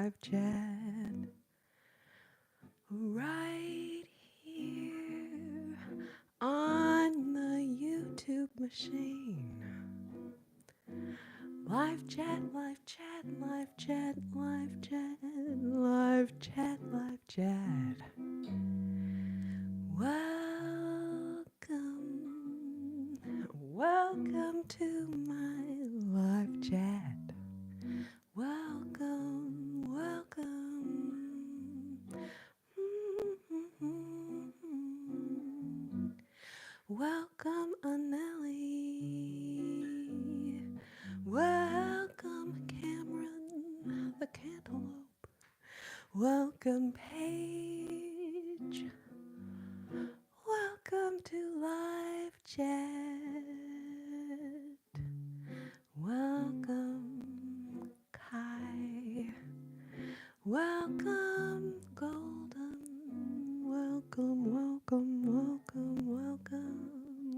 live chat right here on the YouTube machine. Live chat, live chat, live chat, live chat, live chat, live chat. Welcome to my live chat. Welcome. Welcome, Anneli. Welcome, Cameron, the cantaloupe. Welcome, Paige. Welcome to live chat. Welcome, Kai. Welcome, Golden.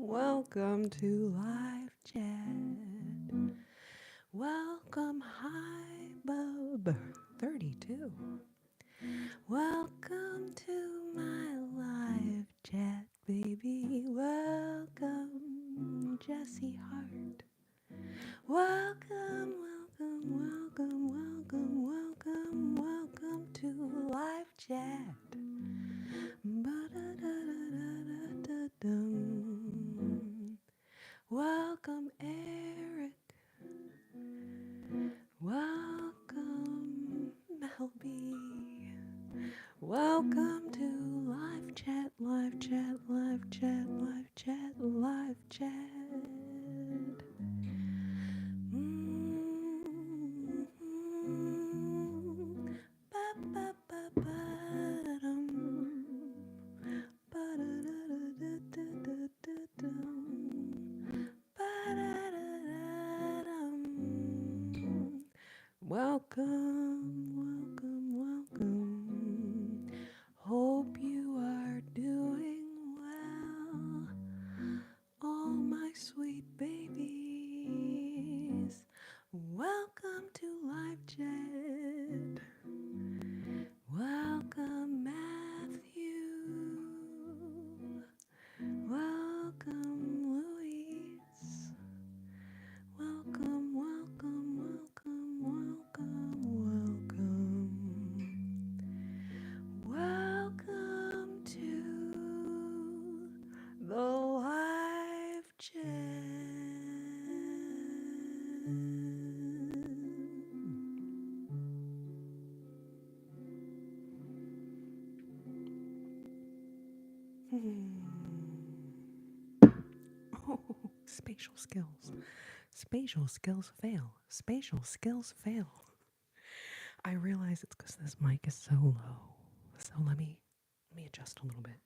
Welcome to live chat. Welcome, Hi Bub 32. Welcome to my live chat, baby. Welcome, Jesse Hart. Welcome to live chat. Ba-da-da-da-da-da-dum. Welcome, Eric. Welcome, Melby. Welcome to live chat, live chat, live chat, live chat, live chat. Ba-ba-ba-ba-dum. Ba-da-da-da-da-da-da-dum. Ba-da-da-da-dum. Welcome. Hope you are doing well, all my sweet babies. Welcome to live chat. Welcome, Matthew. Welcome, Louise. Welcome. Welcome to the live chat. Oh, spatial skills. Spatial skills fail. Spatial skills fail. I realize it's because this mic is so low. So let me adjust a little bit.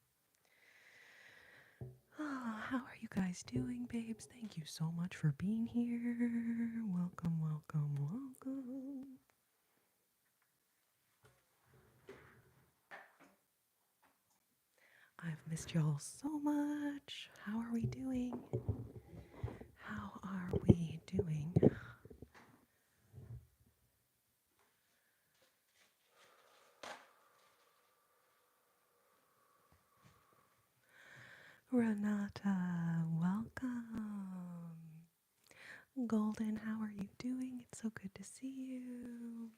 Oh, how are you guys doing, babes? Thank you so much for being here. Welcome. I've missed y'all so much. How are we doing? Renata, welcome. Golden, how are you doing? It's so good to see you.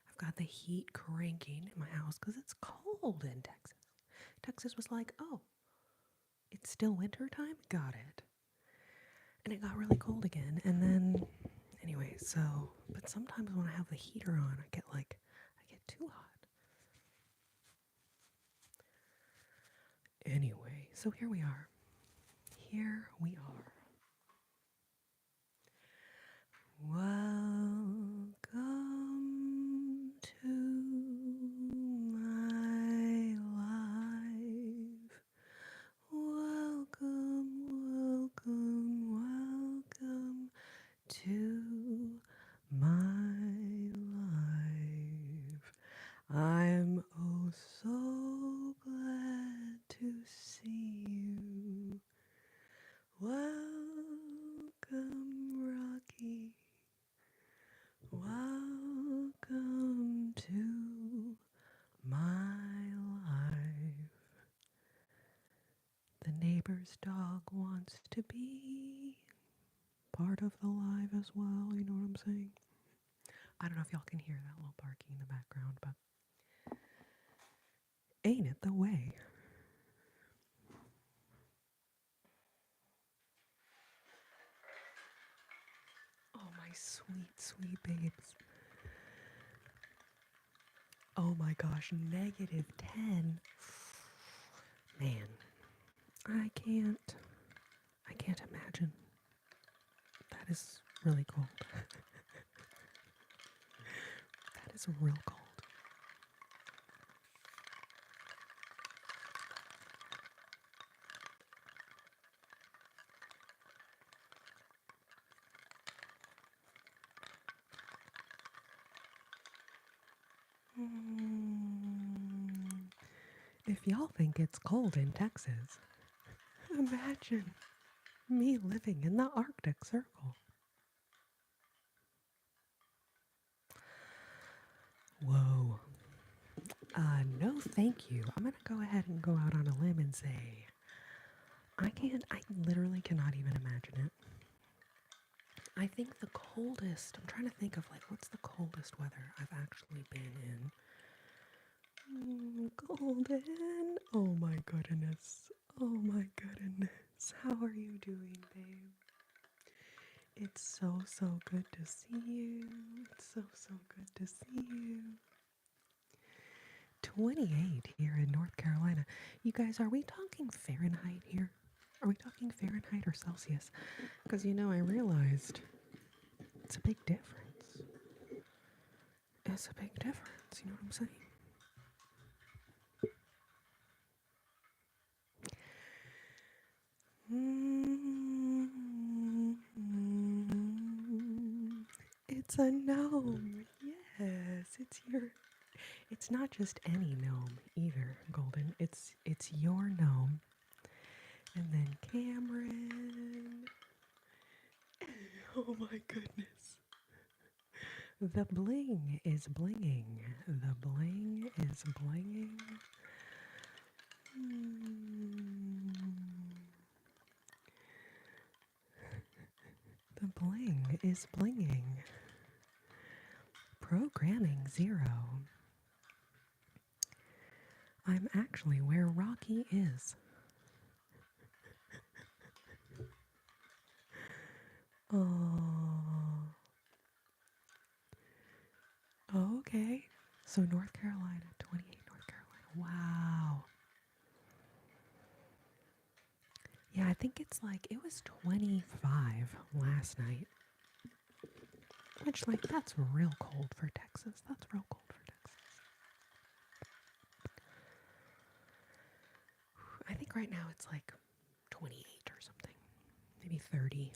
I've got the heat cranking in my house because it's cold in Texas. Texas was like, oh, it's still winter time? Got it. And it got really cold again. And then, anyway, but sometimes when I have the heater on, I get too hot. Anyway, so here we are. Welcome to my life. Welcome to my life. I'm oh so glad to see you. neighbor's dog wants to be part of the live as well. You know what I'm saying? I don't know if y'all can hear that little barking in the background, but ain't it the way? Oh, my sweet, sweet babes. Oh my gosh, -10. Man, I can't imagine. That is really cold. That is real cold. If y'all think it's cold in Texas, imagine me living in the Arctic Circle. Whoa. No thank you. I'm gonna go ahead and go out on a limb and say, I literally cannot even imagine it. I think the coldest, I'm trying to think of like, what's the coldest weather I've actually been in? Golden. Oh my goodness. Oh my goodness. How are you doing, babe? It's so, so good to see you. It's so, so good to see you. 28 here in North Carolina. You guys, are we talking Fahrenheit here? Are we talking Fahrenheit or Celsius? Because, you know, I realized it's a big difference. It's a big difference, you know what I'm saying? It's a gnome. Yes, it's not just any gnome either, Golden. It's your gnome. And then Cameron. Oh my goodness. The bling is blinging. The bling is blinging. The bling is blinging. Programming 0. I'm actually where Rocky is. Oh. Oh, okay. So North Carolina, 28 North Carolina. Wow. Yeah, I think it's like, it was 25 last night. Which, like, that's real cold for Texas. That's real cold for Texas. I think right now it's like 28 or something. Maybe 30.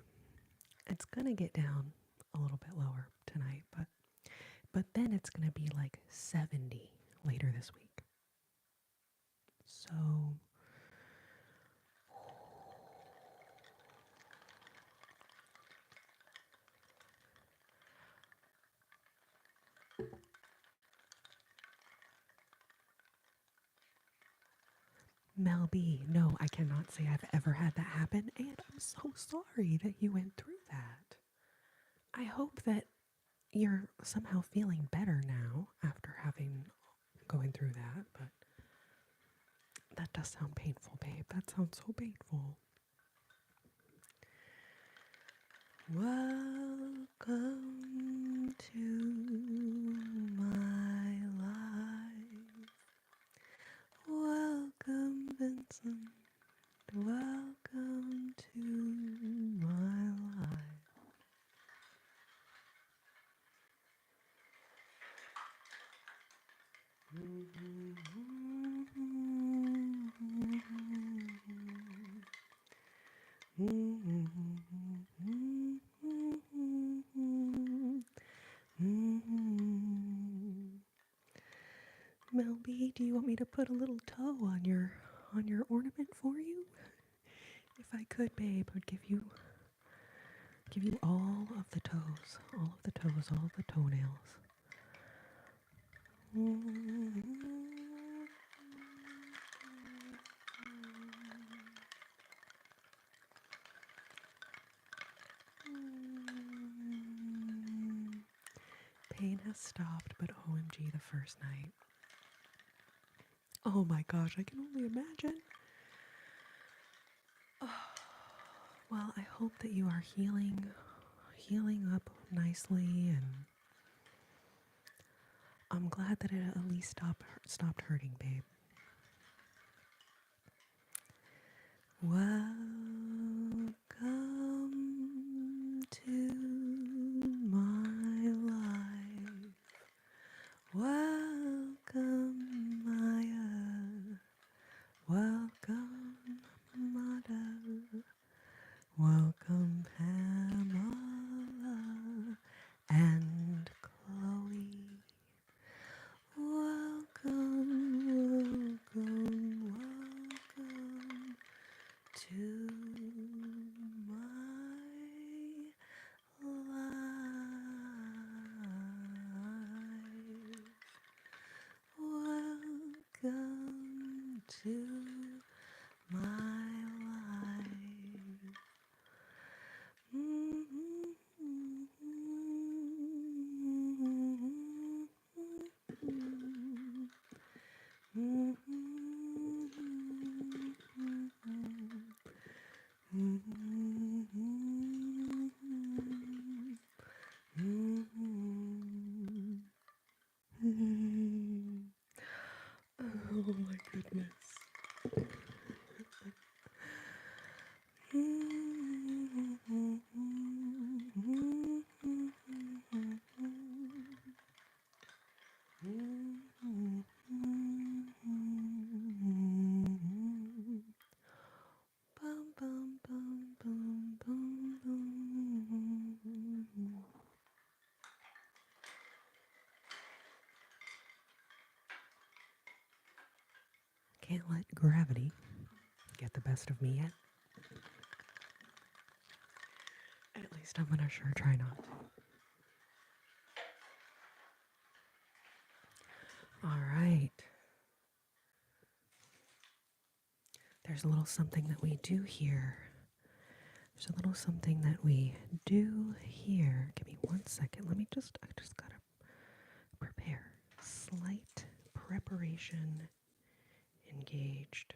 It's gonna get down a little bit lower tonight, but then it's gonna be like 70 later this week. So Mel B, no, I cannot say I've ever had that happen, and I'm so sorry that you went through that. I hope that you're somehow feeling better now after going through that, but that does sound painful, babe. That sounds so painful. Welcome to my life. Welcome, Vincent. Welcome to my life. Mel B, do you want me to put a little toe on your ornament for you? If I could, babe, I'd give you all of the toes, all of the toes, all of the toenails. pain has stopped, but OMG, the first night. Oh my gosh, I can only imagine. Oh, well, I hope that you are healing up nicely, and I'm glad that it at least stopped hurting, babe. Welcome to my life. Welcome, Maya. Welcome, Mother. Welcome, Pamela and Chloe. Welcome, welcome, welcome to my life. Welcome to my life. Oh my goodness. Bum, bum, bum, bum, bum, bum. Can't let gravity get the best of me yet. At least I'm gonna sure try not to. All right. There's a little something that we do here. There's a little something that we do here. Give me 1 second. I just gotta prepare. Slight preparation engaged.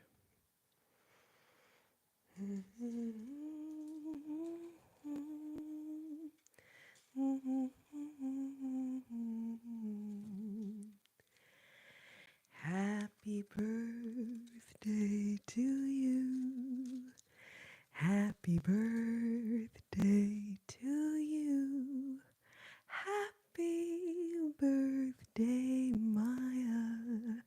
Happy birthday to you. Happy birthday to you. Happy birthday, Maya.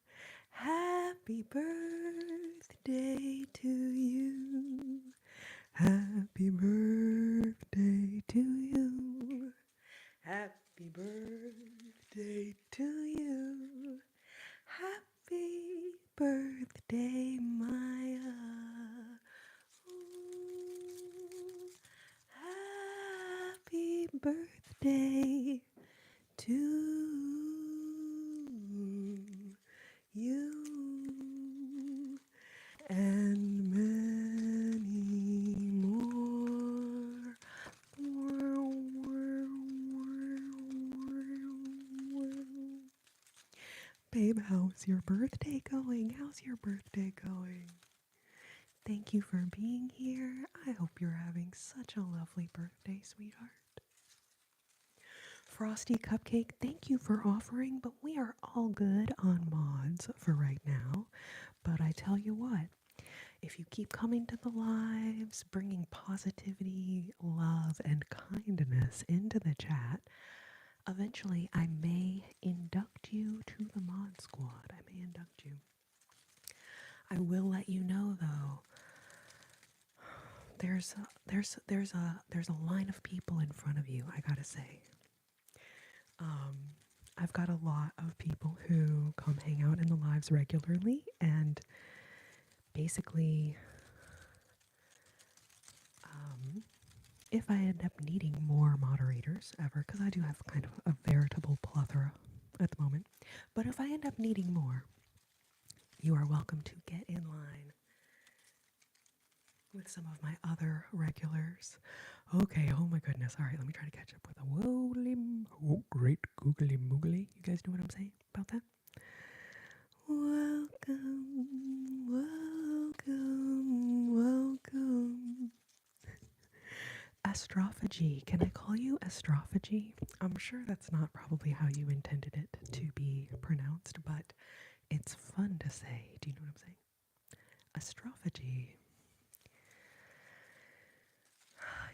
Happy birthday to you. Happy birthday to you. Happy birthday to you. Happy birthday, Maya. Ooh, happy birthday to you and many more. Babe, how's your birthday going? How's your birthday going? Thank you for being here. I hope you're having such a lovely birthday, sweetheart. Frosty Cupcake, thank you for offering, but we are all good on mods for right now. But I tell you what, if you keep coming to the lives, bringing positivity, love, and kindness into the chat, eventually I may induct you to the mod squad. I may induct you. I will let you know though, there's a line of people in front of you, I gotta say. I've got a lot of people who come hang out in the lives regularly, and basically, if I end up needing more moderators ever, because I do have kind of a veritable plethora at the moment, but if I end up needing more, you are welcome to get in line with some of my other regulars. Okay, oh my goodness. All right, let me try to catch up with a woolly, great googly moogly. You guys know what I'm saying about that? Welcome, welcome, welcome. Astrophagy. Can I call you astrophagy? I'm sure that's not probably how you intended it to be pronounced, but it's fun to say. Do you know what I'm saying? Astrophagy.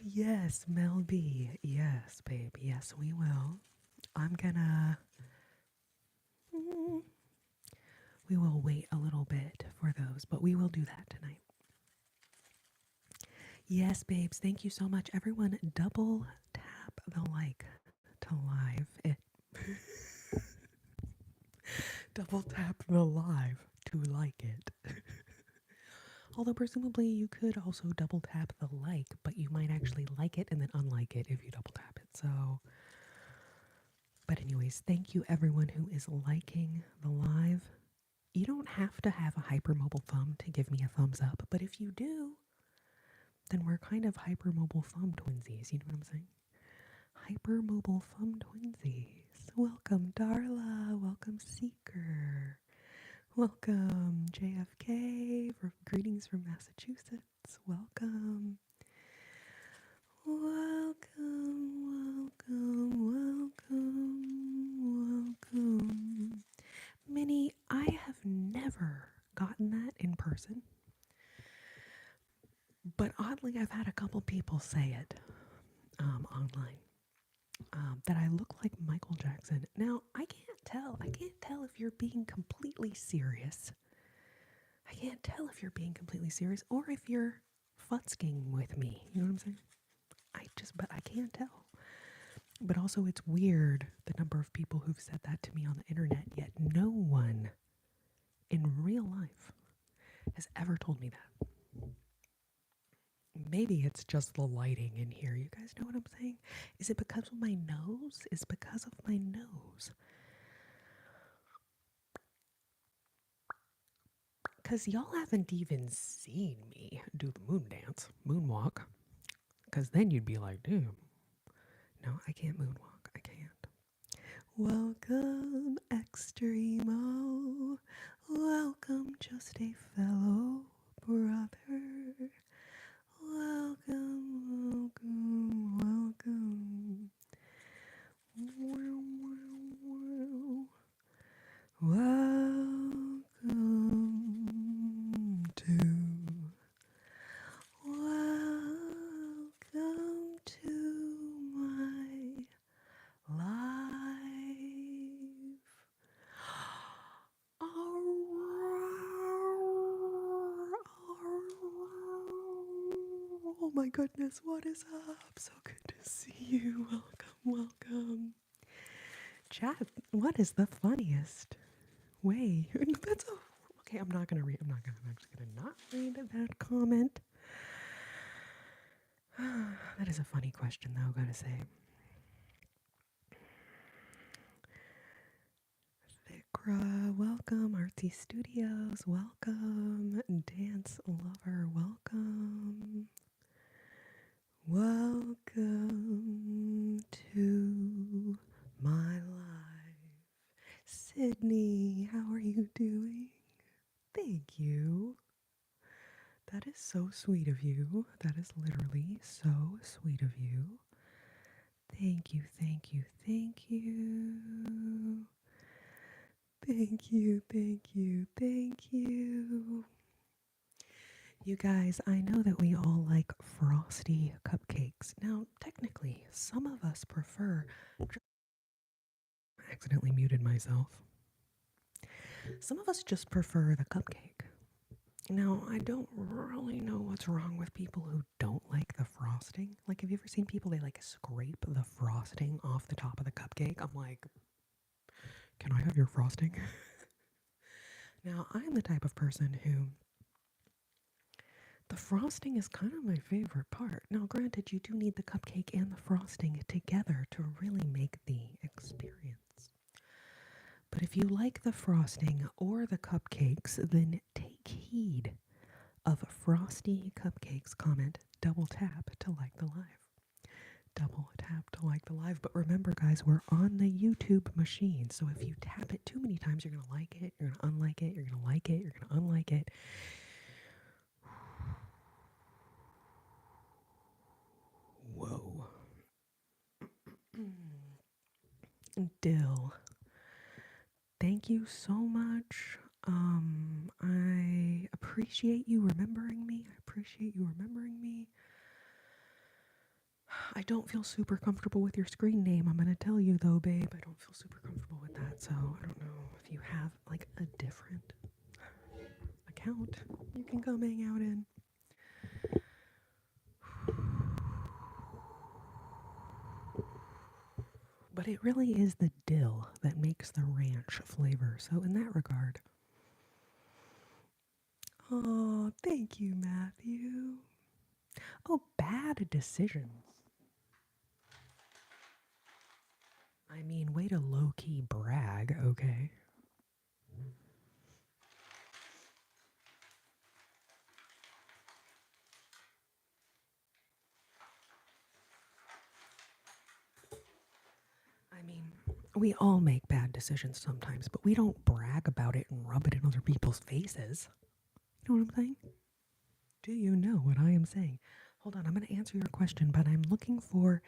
Yes, Mel B. Yes, babe. Yes, we will. I'm gonna. mm, We will wait a little bit for those, but we will do that tonight. Yes, babes. Thank you so much. Everyone, double tap the like to live it. Double tap the live to like it. Although, presumably, you could also double tap the like, but you might actually like it and then unlike it if you double tap it. So, but, anyways, thank you everyone who is liking the live. You don't have to have a hypermobile thumb to give me a thumbs up, but if you do, then we're kind of hypermobile thumb twinsies. You know what I'm saying? Hypermobile thumb twinsies. Welcome, Darla. Welcome, Seeker. Welcome, JFK. Greetings from Massachusetts. Welcome. Welcome, welcome, welcome, welcome. Minnie, I have never gotten that in person, but oddly, I've had a couple people say it online. That I look like Michael Jackson. Now, I can't tell. I can't tell if you're being completely serious. I can't tell if you're being completely serious or if you're futzking with me. You know what I'm saying? But I can't tell. But also, it's weird the number of people who've said that to me on the internet, yet no one in real life has ever told me that. Maybe it's just the lighting in here. You guys know what I'm saying? Is it because of my nose? It's because of my nose. Because y'all haven't even seen me do the moon dance, moonwalk. Because then you'd be like, damn. No, I can't moonwalk. I can't. Welcome, Extremo. Welcome, just a fellow brother. Welcome, welcome, welcome. Welcome to Welcome to my life. Oh my goodness, what is up? So good to see you. Welcome, welcome. Chat, what is the funniest way? That's a okay. I'm not gonna read. I'm actually gonna not read that comment. That is a funny question, though. Gotta say. Vikra, welcome. Artsy Studios, welcome. Dance Lover, welcome. Welcome to my life. Sydney, how are you doing? Thank you. That is so sweet of you. That is literally so sweet of you. Thank you, thank you, thank you. Thank you, thank you, thank you. You guys, I know that we all like frosty cupcakes. Now, technically, some of us prefer. I accidentally muted myself. Some of us just prefer the cupcake. Now, I don't really know what's wrong with people who don't like the frosting. Like, have you ever seen people, they like scrape the frosting off the top of the cupcake? I'm like, can I have your frosting? Now, I'm the type of person who the frosting is kind of my favorite part. Now, granted, you do need the cupcake and the frosting together to really make the experience. But if you like the frosting or the cupcakes, then take heed of Frosty Cupcakes comment double tap to like the live. Double tap to like the live. But remember, guys, we're on the YouTube machine. So if you tap it too many times, you're going to like it, you're going to unlike it, you're going to like it, you're going to unlike it. Whoa. Dill. Thank you so much. I appreciate you remembering me. I appreciate you remembering me. I don't feel super comfortable with your screen name. I'm gonna tell you though, babe. I don't feel super comfortable with that. So I don't know if you have like a different account you can come hang out in. But it really is the dill that makes the ranch flavor. So in that regard. Oh, thank you, Matthew. Oh, bad decisions. I mean, way to low-key brag, okay? I mean, we all make bad decisions sometimes, but we don't brag about it and rub it in other people's faces. You know what I'm saying? Do you know what I am saying? Hold on, I'm going to answer your question, but I'm looking for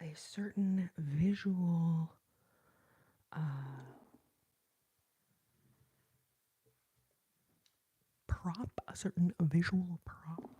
a certain visual prop, a certain visual prop.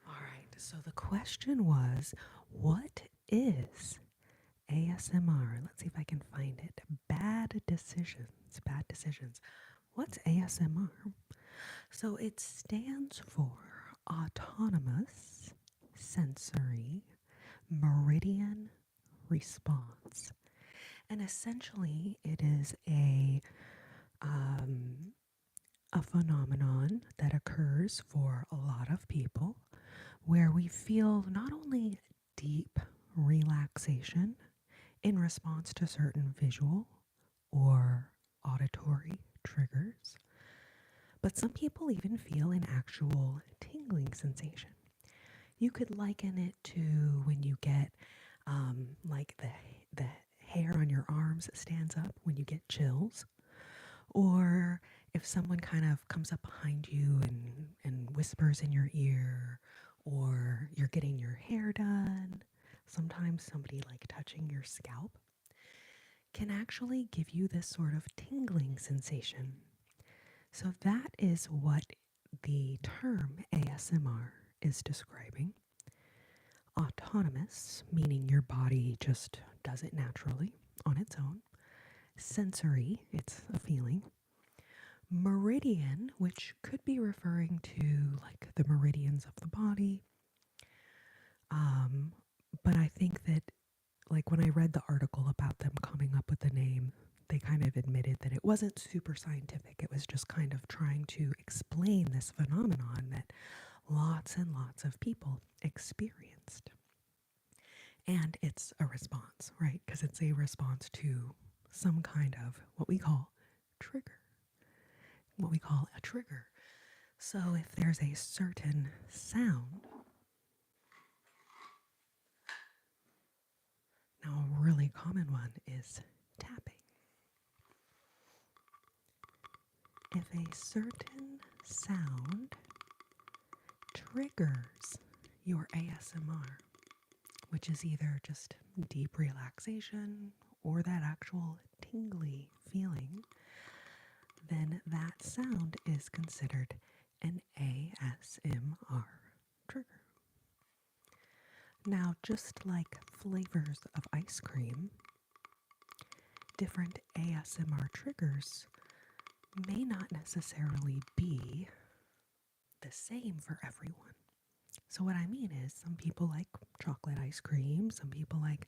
All right, so the question was, what is ASMR? Let's see if I can find it. Bad decisions. Bad decisions. What's ASMR? So it stands for Autonomous Sensory Meridian Response. And essentially, it is a phenomenon that occurs for a lot of people where we feel not only deep relaxation in response to certain visual or auditory triggers, but some people even feel an actual tingling sensation. You could liken it to when you get like the hair on your arms stands up when you get chills, or if someone kind of comes up behind you and whispers in your ear, or you're getting your hair done. Sometimes somebody like touching your scalp can actually give you this sort of tingling sensation. So that is what the term ASMR is describing. Autonomous, meaning your body just does it naturally on its own. Sensory, it's a feeling. Meridian, which could be referring to like the meridians of the body. But I think that like when I read the article about them coming up with the name, they kind of admitted that it wasn't super scientific. It was just kind of trying to explain this phenomenon that lots and lots of people experienced. And it's a response, right? Because it's a response to some kind of what we call trigger, what we call a trigger. So if there's a certain sound, now a really common one is tapping. If a certain sound triggers your ASMR, which is either just deep relaxation or that actual tingly feeling, then that sound is considered an ASMR trigger. Now, just like flavors of ice cream, different ASMR triggers may not necessarily be the same for everyone. So, what I mean is, some people like chocolate ice cream, some people like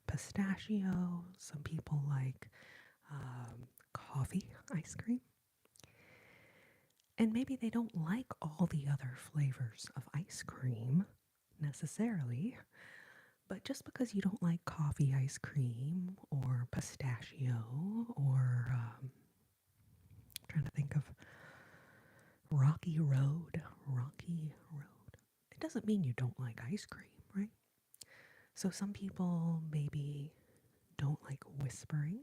pistachio, some people like coffee ice cream. And maybe they don't like all the other flavors of ice cream necessarily, but just because you don't like coffee ice cream or pistachio or I'm trying to think of Rocky Road, it doesn't mean you don't like ice cream, right? So some people maybe don't like whispering.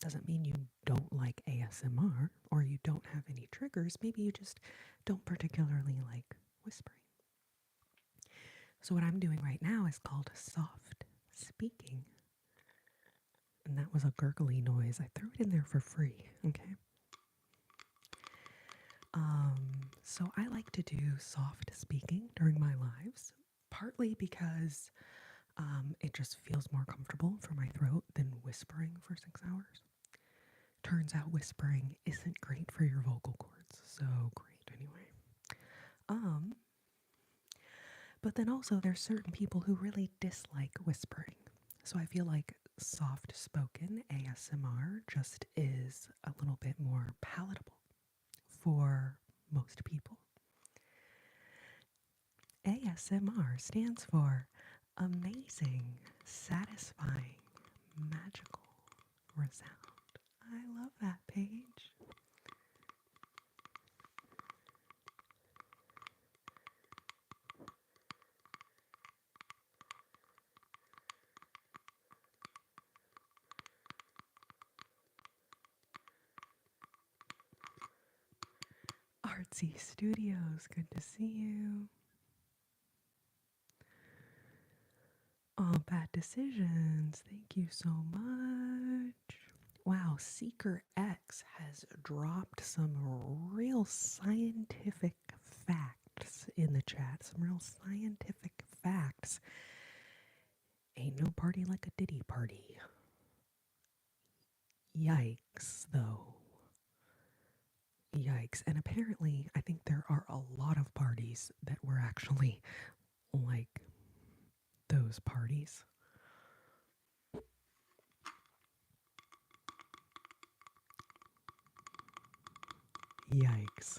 Doesn't mean you don't like ASMR or you don't have any triggers. Maybe you just don't particularly like whispering. So, what I'm doing right now is called soft speaking. And that was a gurgly noise. I threw it in there for free, okay? So, I like to do soft speaking during my lives, partly because it just feels more comfortable for my throat than whispering for 6 hours. Turns out whispering isn't great for your vocal cords, so great anyway. Um, but then also there's certain people who really dislike whispering. So I feel like soft spoken ASMR just is a little bit more palatable for most people. ASMR stands for amazing, satisfying, magical resound. I love that page. Artsy Studios, good to see you. Oh, Bad Decisions, thank you so much. Wow, Seeker X has dropped some real scientific facts in the chat. Some real scientific facts. Ain't no party like a Diddy party. Yikes, though. Yikes. And apparently, I think there are a lot of parties that were actually like those parties. Yikes.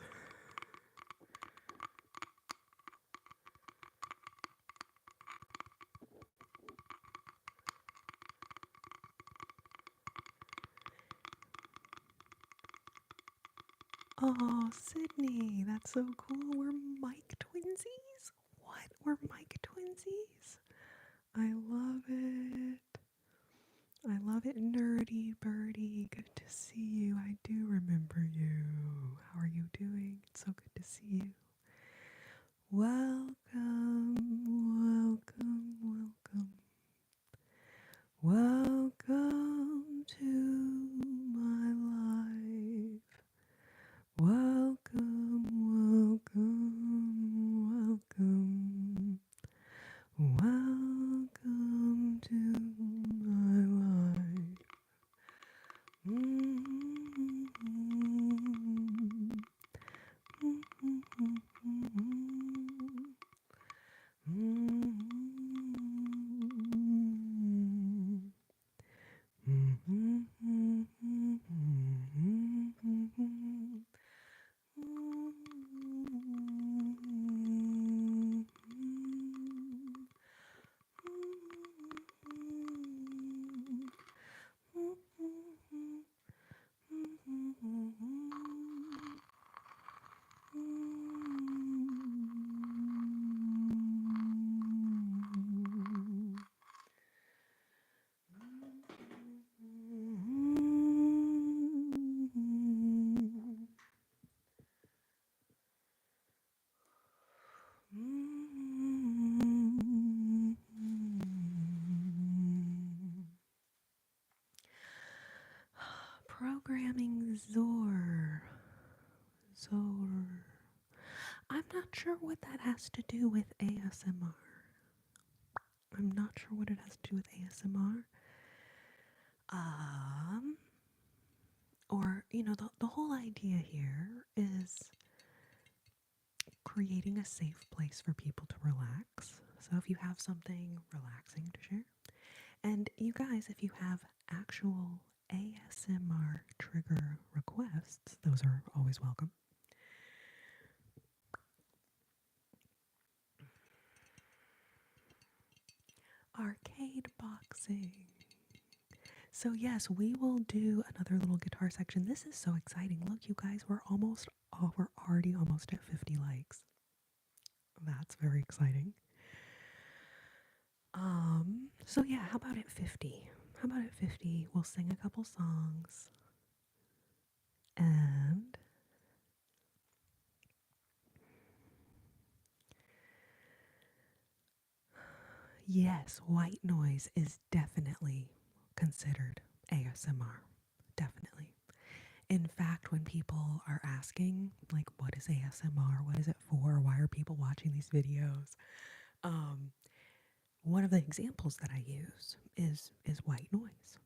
Oh, Sydney, that's so cool. We're Mike twinsies? What? We're Mike twinsies? I love it. I love it, nerdy birdie. Good to see you. I do remember you. How are you doing? It's so good to see you. Welcome, welcome, welcome. Welcome to my life. Welcome, welcome, welcome. Welcome to my life. Programming Zor. I'm not sure what that has to do with ASMR. I'm not sure what it has to do with ASMR. The whole idea here is creating a safe place for people to relax. So if you have something relaxing to share, and you guys, if you have actual ASMR trigger requests, those are always welcome. Arcade boxing. So yes, we will do another little guitar section. This is so exciting. Look, you guys, we're already almost at 50 likes. That's very exciting. So yeah, how about at 50? How about at 50 we'll sing a couple songs and yes, white noise is definitely considered ASMR. Definitely. In fact, when people are asking, like, what is ASMR? What is it for? Why are people watching these videos? Um, One of the examples that I use is white noise.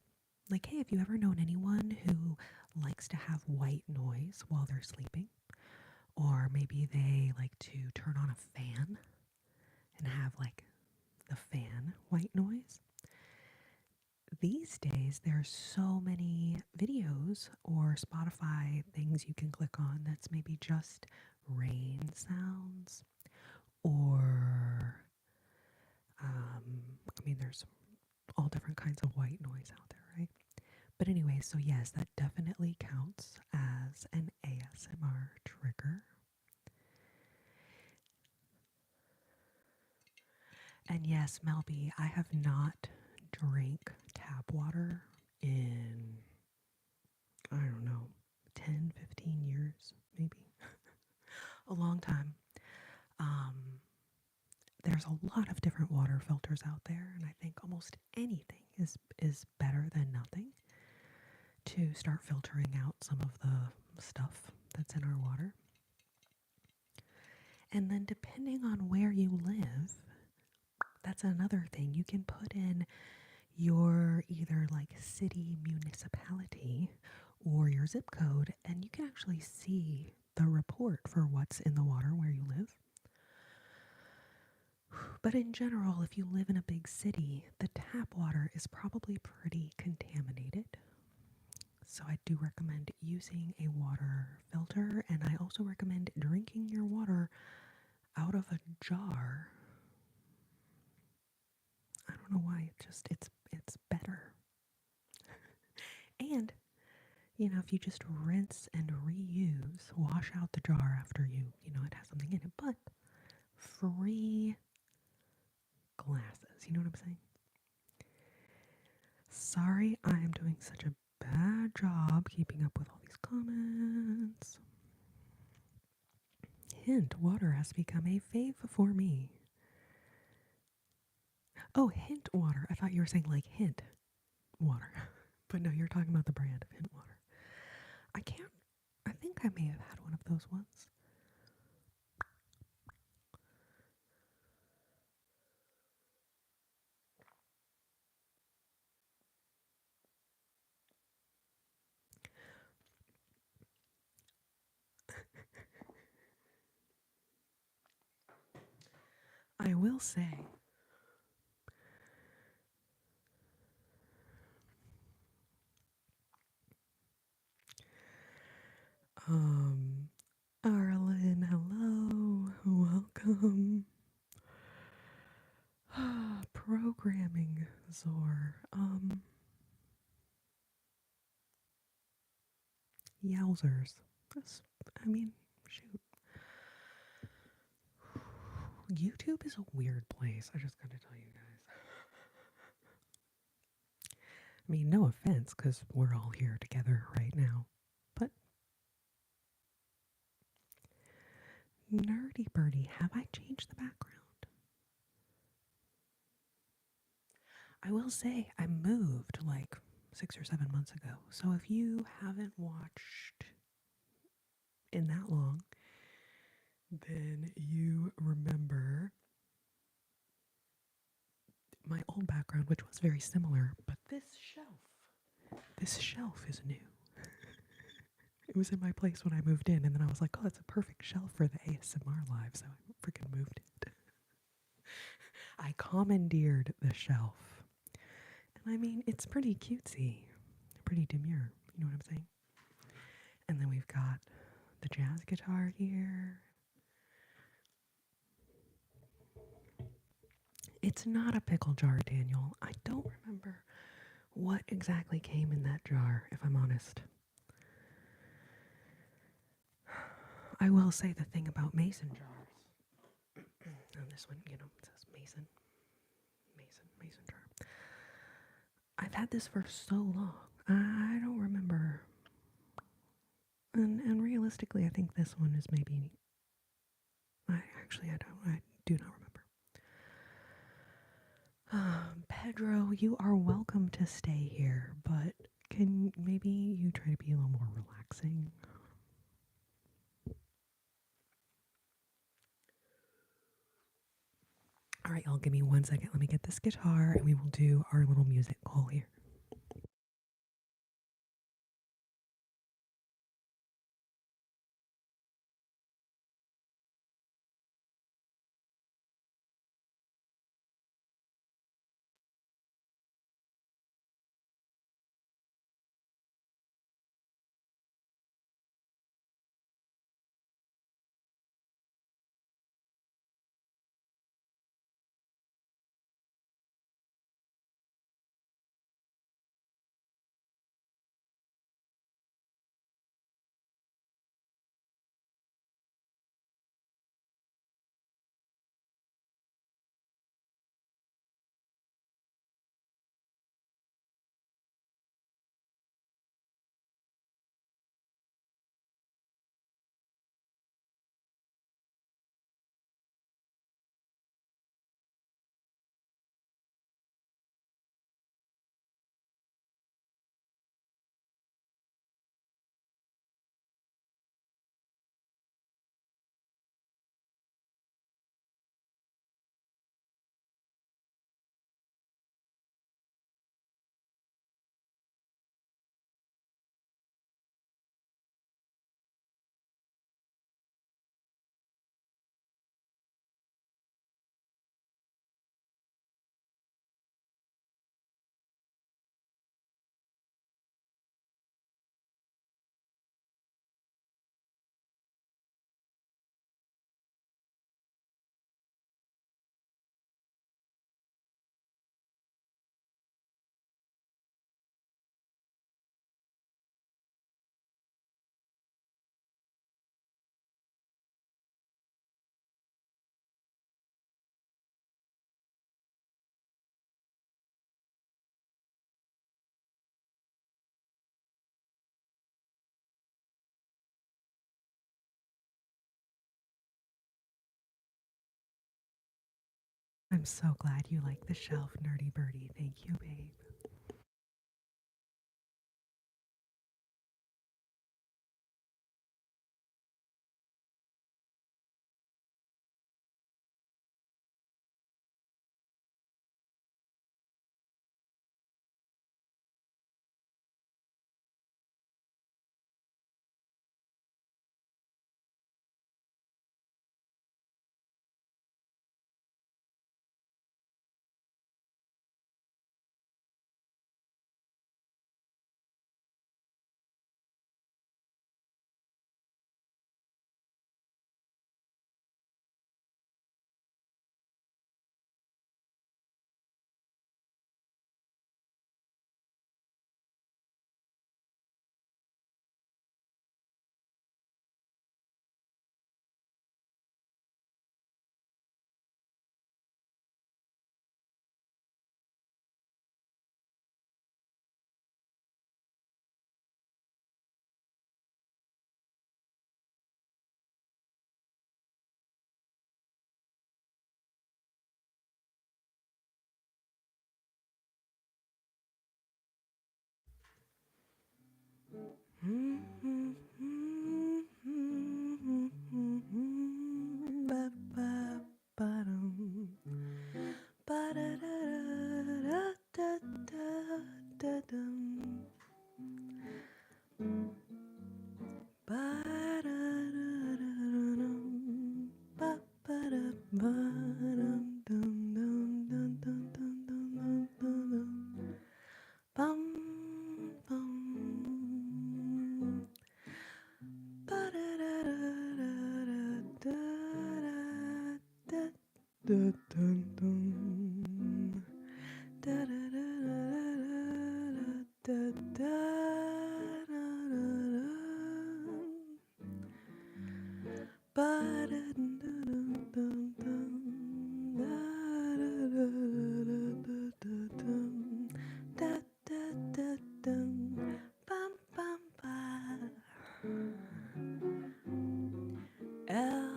Like, hey, have you ever known anyone who likes to have white noise while they're sleeping? Or maybe they like to turn on a fan and have like the fan white noise. These days, there's so many videos or Spotify things you can click on that's maybe just rain sounds or, I mean, there's all different kinds of white noise out there, right? But anyway, so yes, that definitely counts as an ASMR trigger. And yes, Melby, I have not drank tap water in, I don't know, 10, 15 years, maybe. A long time. Um, there's a lot of different water filters out there, and I think almost anything is better than nothing to start filtering out some of the stuff that's in our water. And then depending on where you live, that's another thing. You can put in your either like city, municipality, or your zip code, and you can actually see the report for what's in the water where you live. But in general, if you live in a big city, the tap water is probably pretty contaminated. So I do recommend using a water filter, and I also recommend drinking your water out of a jar. I don't know why, it's better. And if you just rinse and reuse, wash out the jar after it has something in it, but free glasses. You know what I'm saying? Sorry, I am doing such a bad job keeping up with all these comments. Hint, water has become a fave for me. Oh, Hint water. I thought you were saying like Hint water. But no, you're talking about the brand of Hint water. I think I may have had one of those once. I will say, Arlen, hello, welcome. Programming, Zor. Yowzers. I mean, shoot. YouTube is a weird place. I just gotta tell you guys. I mean, no offense, because we're all here together right now. But, nerdy birdie, have I changed the background? I will say I moved like 6 or 7 months ago. So if you haven't watched in that long, then you remember my old background, which was very similar, but this shelf is new. It was in my place when I moved in, and then I was like, oh, that's a perfect shelf for the ASMR live, so I freaking moved it. I commandeered the shelf. And I mean, it's pretty cutesy, pretty demure, you know what I'm saying? And then we've got the jazz guitar here. It's not a pickle jar, Daniel. I don't remember what exactly came in that jar, if I'm honest. I will say the thing about mason jars. On this one, it says mason jar. I've had this for so long. I don't remember. And realistically, I think this one is maybe. I don't. I do not remember. Pedro, you are welcome to stay here, but can maybe you try to be a little more relaxing? All right, y'all, give me 1 second. Let me get this guitar and we will do our little music call here. I'm so glad you like the shelf, nerdy birdie. Thank you, babe. L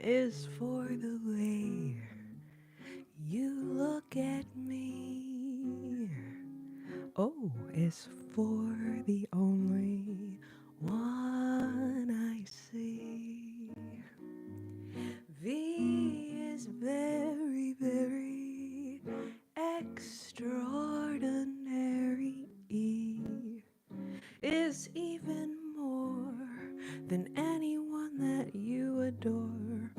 is for the way you look at me. O is for the only one I see. V is very, very extraordinary. E is even more than anyone that you adore.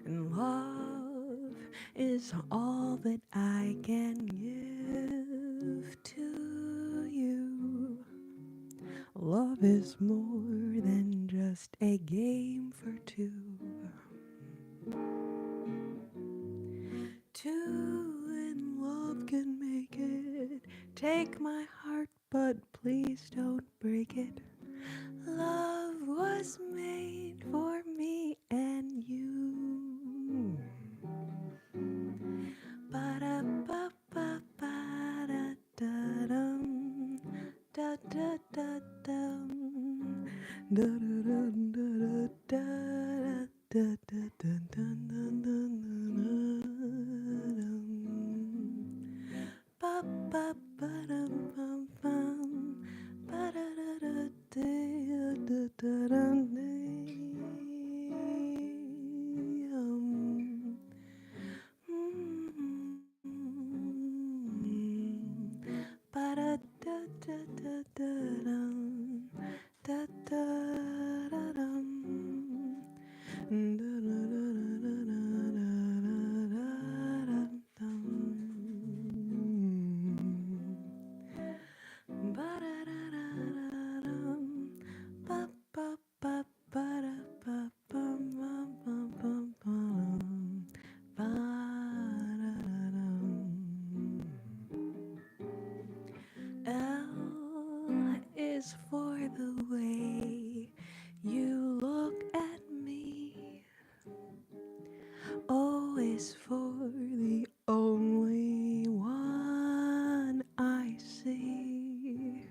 And love is all that I can give to you. Love is more than just a game for two. Two in love can make it. Take my heart, but please don't break it. Love was made for me and you. Ba-da-ba-ba-ba-da-da-dum. Da-da-da-dum. Da-da-da-da-da-da-da-da-dun-dun-dun-dun-dun-dun. Ba-ba-ba-dum-bum-bum. Ba-da-da-da-da-da-da-dum. Ba-da-da-da-da-da-dum. Da-da-da-dum. Da-da-da-da-da-da-da-da-dum. Ba-da-da-da-da-dum. Ba-ba-ba-ba-da-ba-bum-bum-bum-bum. Ba-da-da-dum. L is for the way you look at me. O is for the only one I see.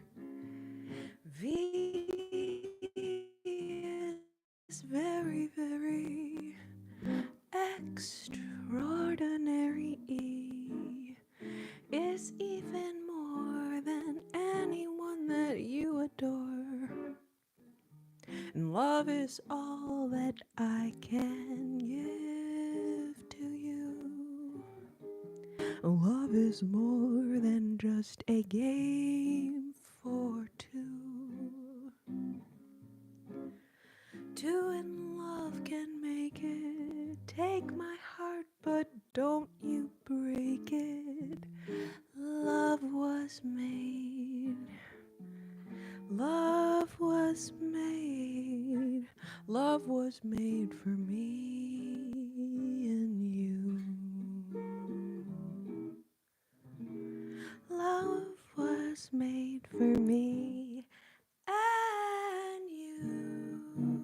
V is very, very extraordinary. E is even more than anyone that you adore. And love is all that I can give to you. Love is more than just a game for two. Two in love can make it. Take my heart, but don't you break it. Love was made. Love was made. Love was made for me and you. Love was made for me and you.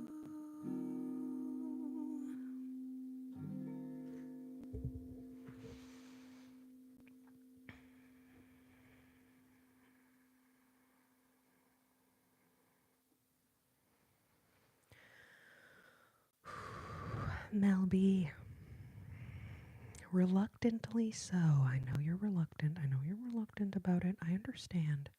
Mel B. Reluctantly so. I know you're reluctant. I know you're reluctant about it. I understand.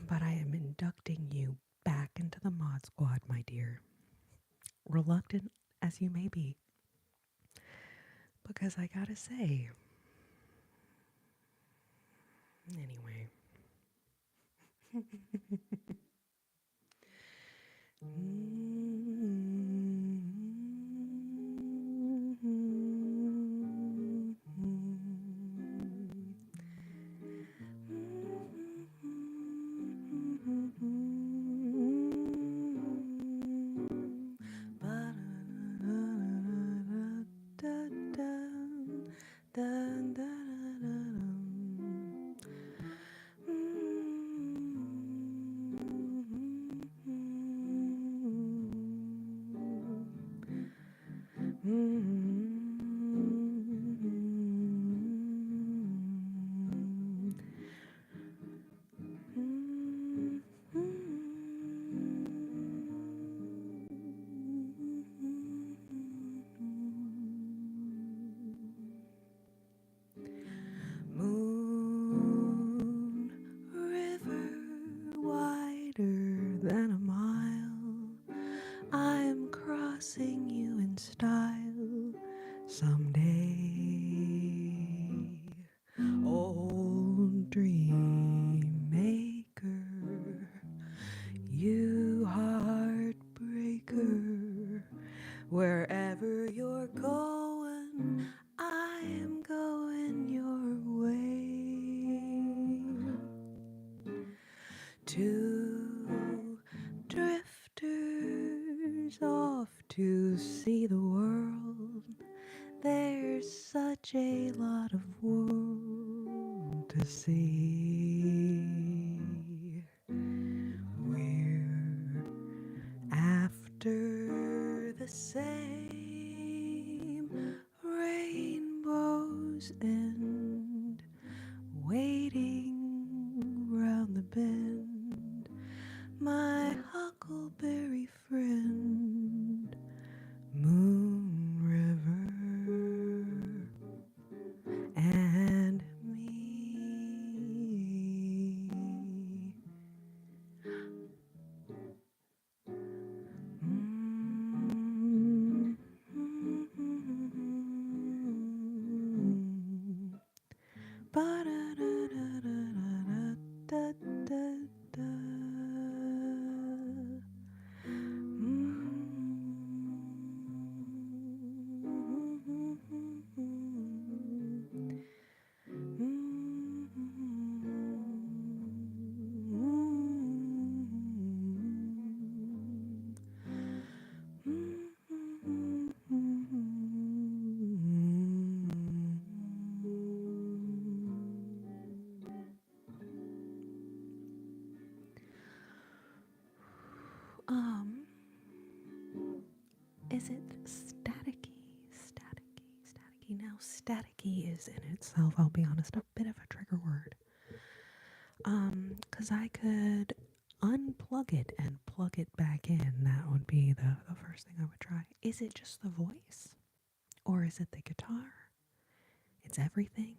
But I am inducting you back into the mod squad, my dear. Reluctant as you may be. Because I gotta say. Anyway. Two drifters off to see the world. There's such a lot of world to see. We're after the same rainbow's end, waiting round the bend, my huckleberry friend, Moon River, and me. Mm, mm, mm. Ba-da-da-da-da-da-da-da. Um, is it staticky? Staticky, staticky. Now, staticky is in itself, I'll be honest, a bit of a trigger word. Because I could unplug it and plug it back in. That would be the first thing I would try. Is it just the voice? Or is it the guitar? It's everything.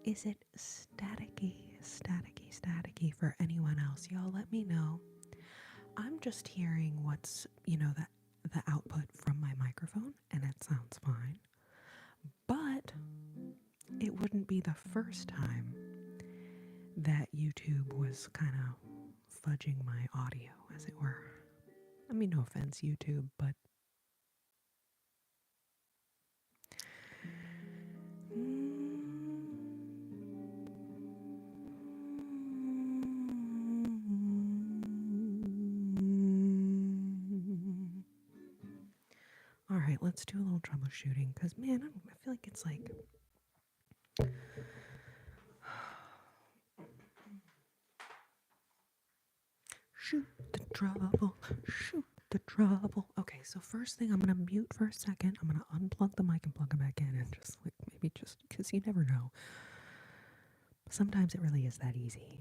Is it staticky, staticky, staticky for anyone else? Y'all let me know. I'm just hearing what's, the output from my microphone, and it sounds fine. But it wouldn't be the first time that YouTube was kind of fudging my audio, as it were. I mean, no offense, YouTube, but. All right, let's do a little troubleshooting because, man, I feel like it's like. Shoot the trouble, shoot the trouble. Okay, so first thing, I'm going to mute for a second. I'm going to unplug the mic and plug it back in and just, maybe just, because you never know. Sometimes it really is that easy.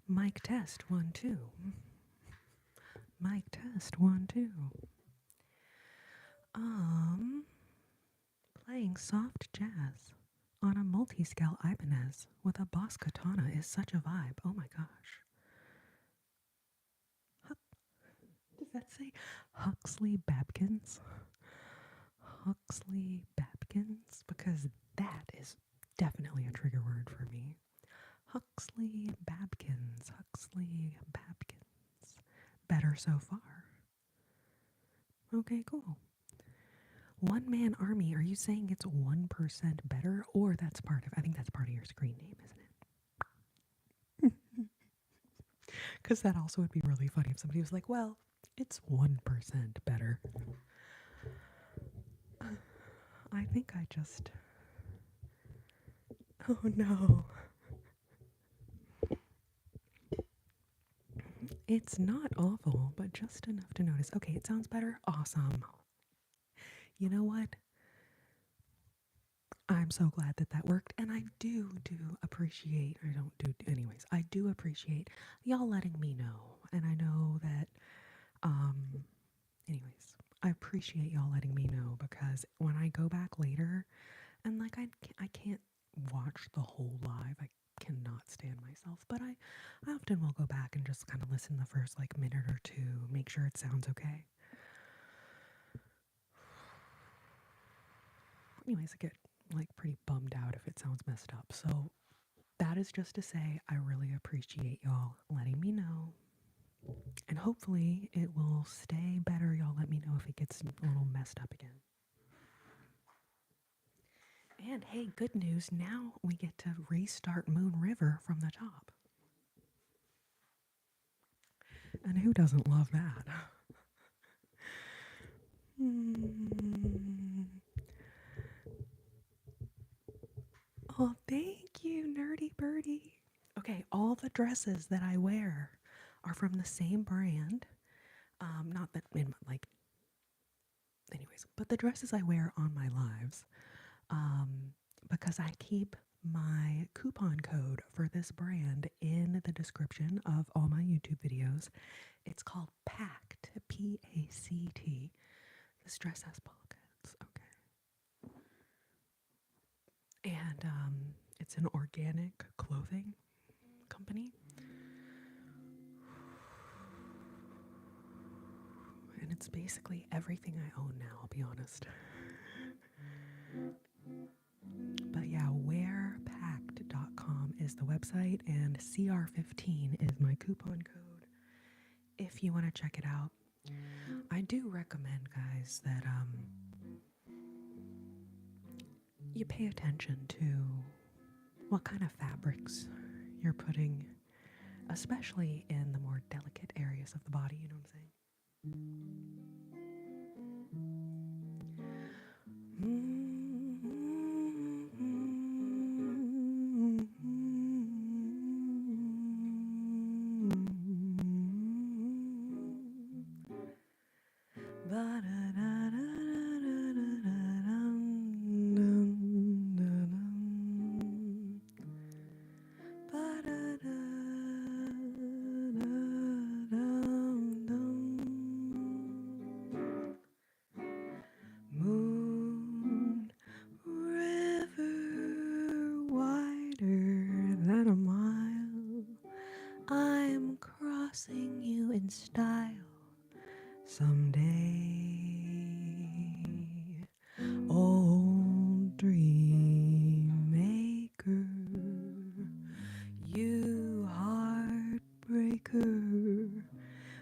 Mic test, 1, 2. Mic test, 1, 2. Playing soft jazz on a multi-scale Ibanez with a Boss katana is such a vibe. Oh my gosh. Does that say Huxley Babkins? Huxley Babkins? Because that is definitely a trigger word for me. Huxley Babkins. Huxley Babkins. Better so far. Okay, cool. One man army, are you saying it's 1% better? Or that's part of, I think that's part of your screen name, isn't it? Because that also would be really funny if somebody was like, well, it's 1% better. I think I just. Oh no. It's not awful, but just enough to notice. Okay, it sounds better. Awesome. You know what? I'm so glad that that worked, and I do appreciate, I don't do, anyways, I do appreciate y'all letting me know, and I know that, anyways, I appreciate y'all letting me know, because when I go back later, and like, I can't watch the whole live, I cannot stand myself, but I often will go back and just kind of listen the first, like, minute or two, make sure it sounds okay. Anyways, I get like pretty bummed out if it sounds messed up. So that is just to say I really appreciate y'all letting me know. And hopefully it will stay better. Y'all let me know if it gets a little messed up again. And hey, good news. Now we get to restart Moon River from the top. And who doesn't love that? Oh, thank you, Nerdy Birdie. Okay, all the dresses that I wear are from the same brand. Not that, like, anyways, but the dresses I wear on my lives, because I keep my coupon code for this brand in the description of all my YouTube videos. It's called Pact, Pact. This dress has pockets, okay. And it's an organic clothing company. And it's basically everything I own now, I'll be honest. But yeah, wearpact.com is the website, and CR15 is my coupon code if you want to check it out. I do recommend, guys, that you pay attention to what kind of fabrics you're putting, especially in the more delicate areas of the body, you know what I'm saying? Moon river wider than a mile, I'm crossing you in style someday. Old dream maker, you heartbreaker,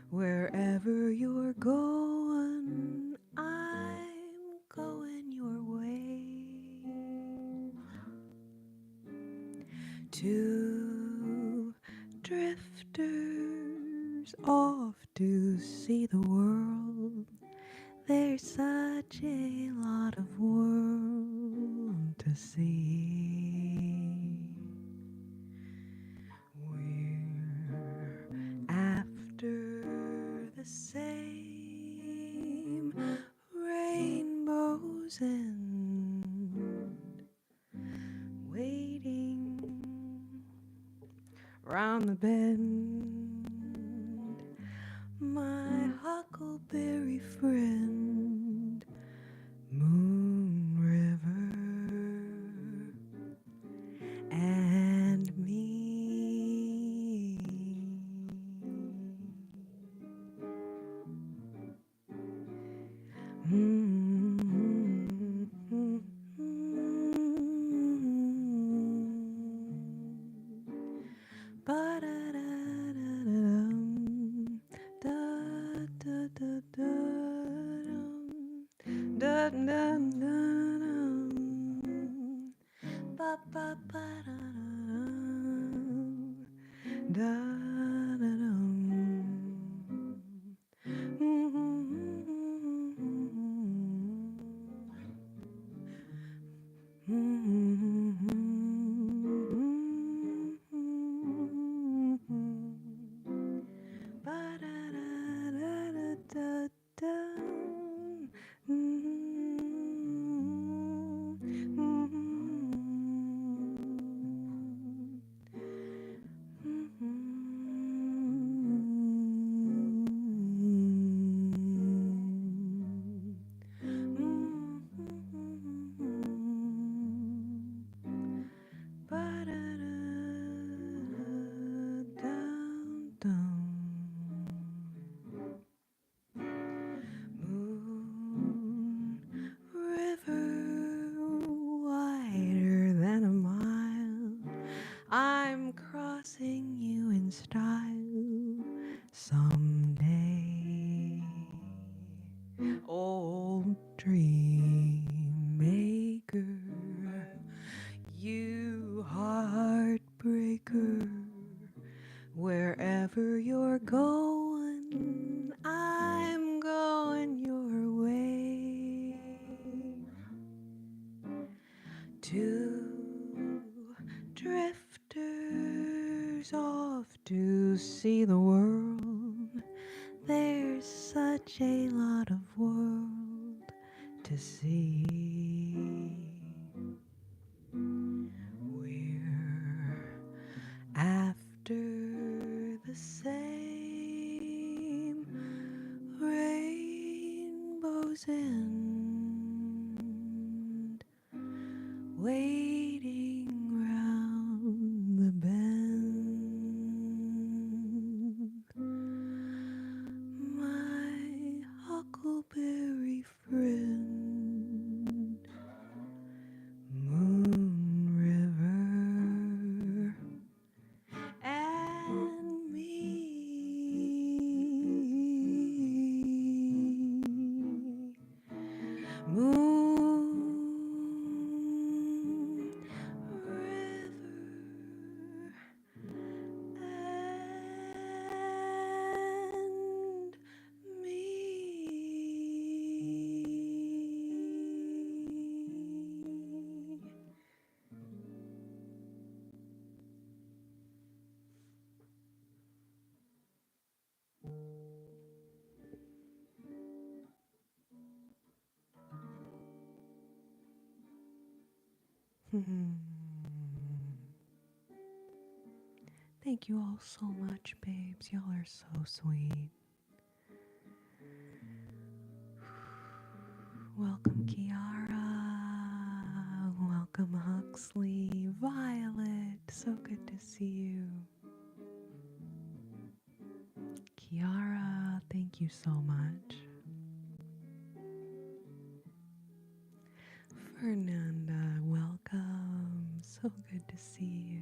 wherever you're going, I'm going your way. Two drifters off to see the world. There's such a lot of world to see. We're after the same rainbow's end, waiting round the bend. My huckleberry friend, Moon River, and me. Ba-da-da-da-dum, da-da-da-da-dum. I'm crossing you in style someday. Old dream maker, you heartbreaker, wherever you're going, I'm going your way. Two drifters off to see the world. There's such a lot of world to see. We're after the same rainbow's end, waiting round the bend. My huckleberry friend, Moon River, and me. Moon River and me. Thank you all so much, babes. Y'all are so sweet. Welcome, Kiara. Welcome, Huxley. Violet, so good to see you. Kiara, thank you so much. Fernanda, welcome. So good to see you.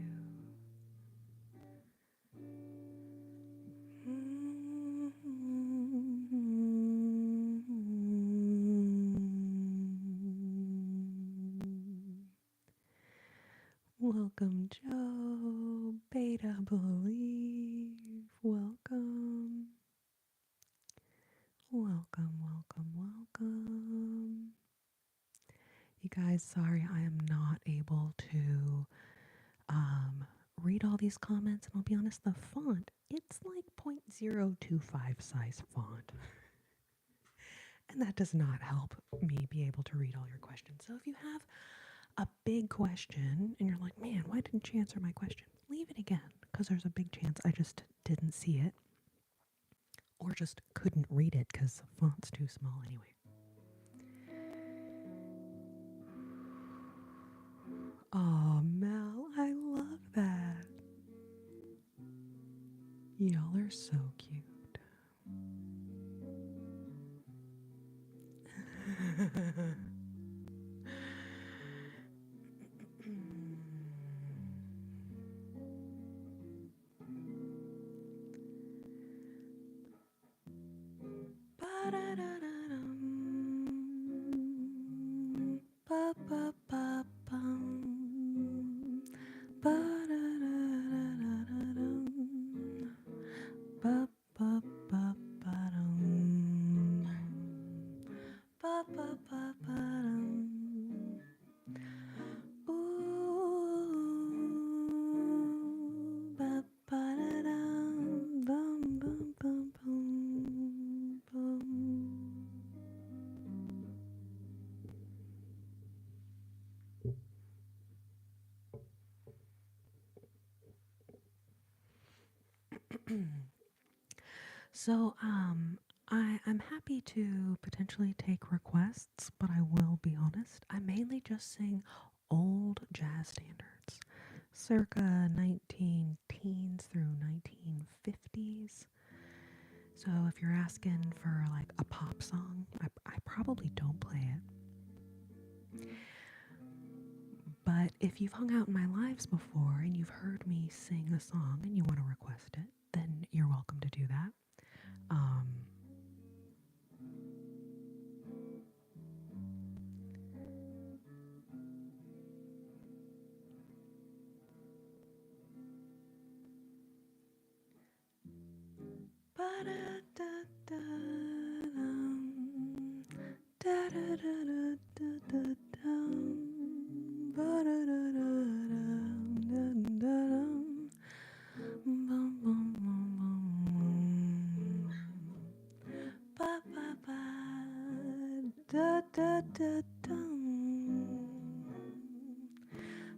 Welcome, Joe. Beta Believe. Welcome. Welcome, welcome, welcome. You guys, sorry I am not able to read all these comments, and I'll be honest, the font, it's like 0.025 size font. And that does not help me be able to read all your questions. So if you have a big question and you're like, man, why didn't you answer my question? Leave it again, because there's a big chance I just didn't see it or just couldn't read it because the font's too small anyway. Oh, Mel, I love that. Y'all are so cute. So, I'm happy to potentially take requests, but I will be honest, I mainly just sing old jazz standards, circa 19 teens through 1950s. So if you're asking for like a pop song, I probably don't play it. But if you've hung out in my lives before and you've heard me sing a song and you want to request it, then you're welcome to do that. Um, Ba-da-da-da-dum, da-da-da-da-da-da-dum, ba-da-da-da-dum-dum-dum, bum, bum, bum, bum. Ba-ba-ba, da-da-da-dum,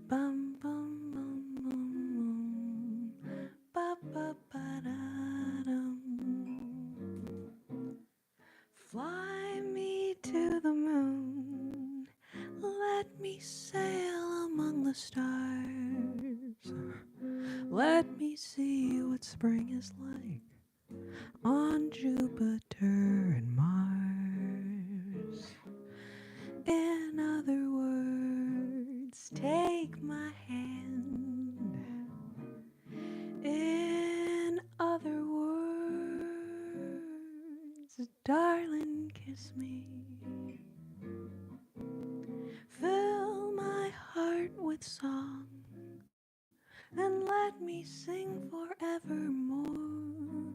bum, bum, bum, bum, bum, ba-ba-ba-da-dum. Fly me to the moon, let me sail among the stars. Let me see what spring is like on Jupiter and Mars. In other words, take my hand. In other words, darling, kiss me. Fill my heart with song and let me sing forevermore.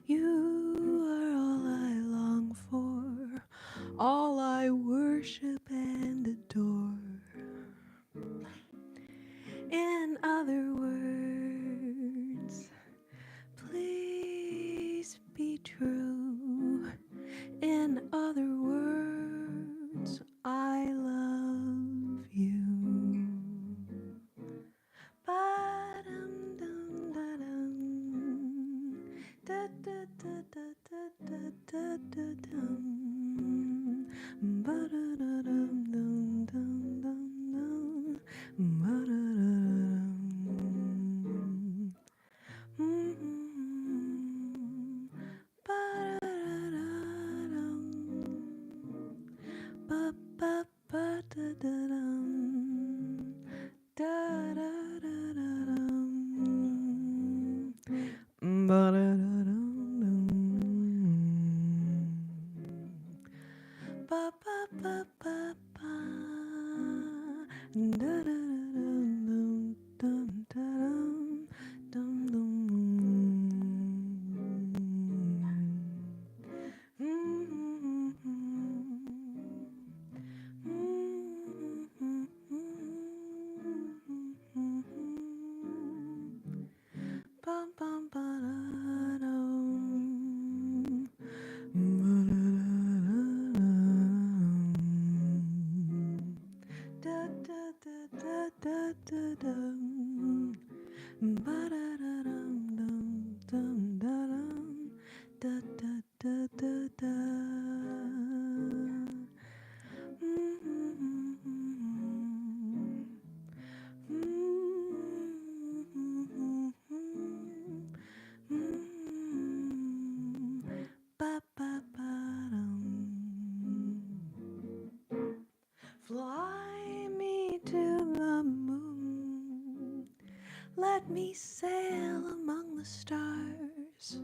You are all I long for, all I worship and adore. In other words, please be true. In other words, I love you. Ba-dum-dum-da-dum, da-da-da-da-da-da-da-dum, ba-da-da-dum-dum-dum-dum-dum, ba-da-da-dum. Mm-hmm. Ba-da-da-da-dum, ba-ba-ba-da-da-dum, da-da-da-da-dum, ba-da-da-dum-dum, ba-ba-ba-ba-ba, da-da-da-dum-dum-dum-dum, bum bum ba da da da da da da dum ba da da dum dum dum da dum da da da da da. Fly me to the moon, let me sail among the stars.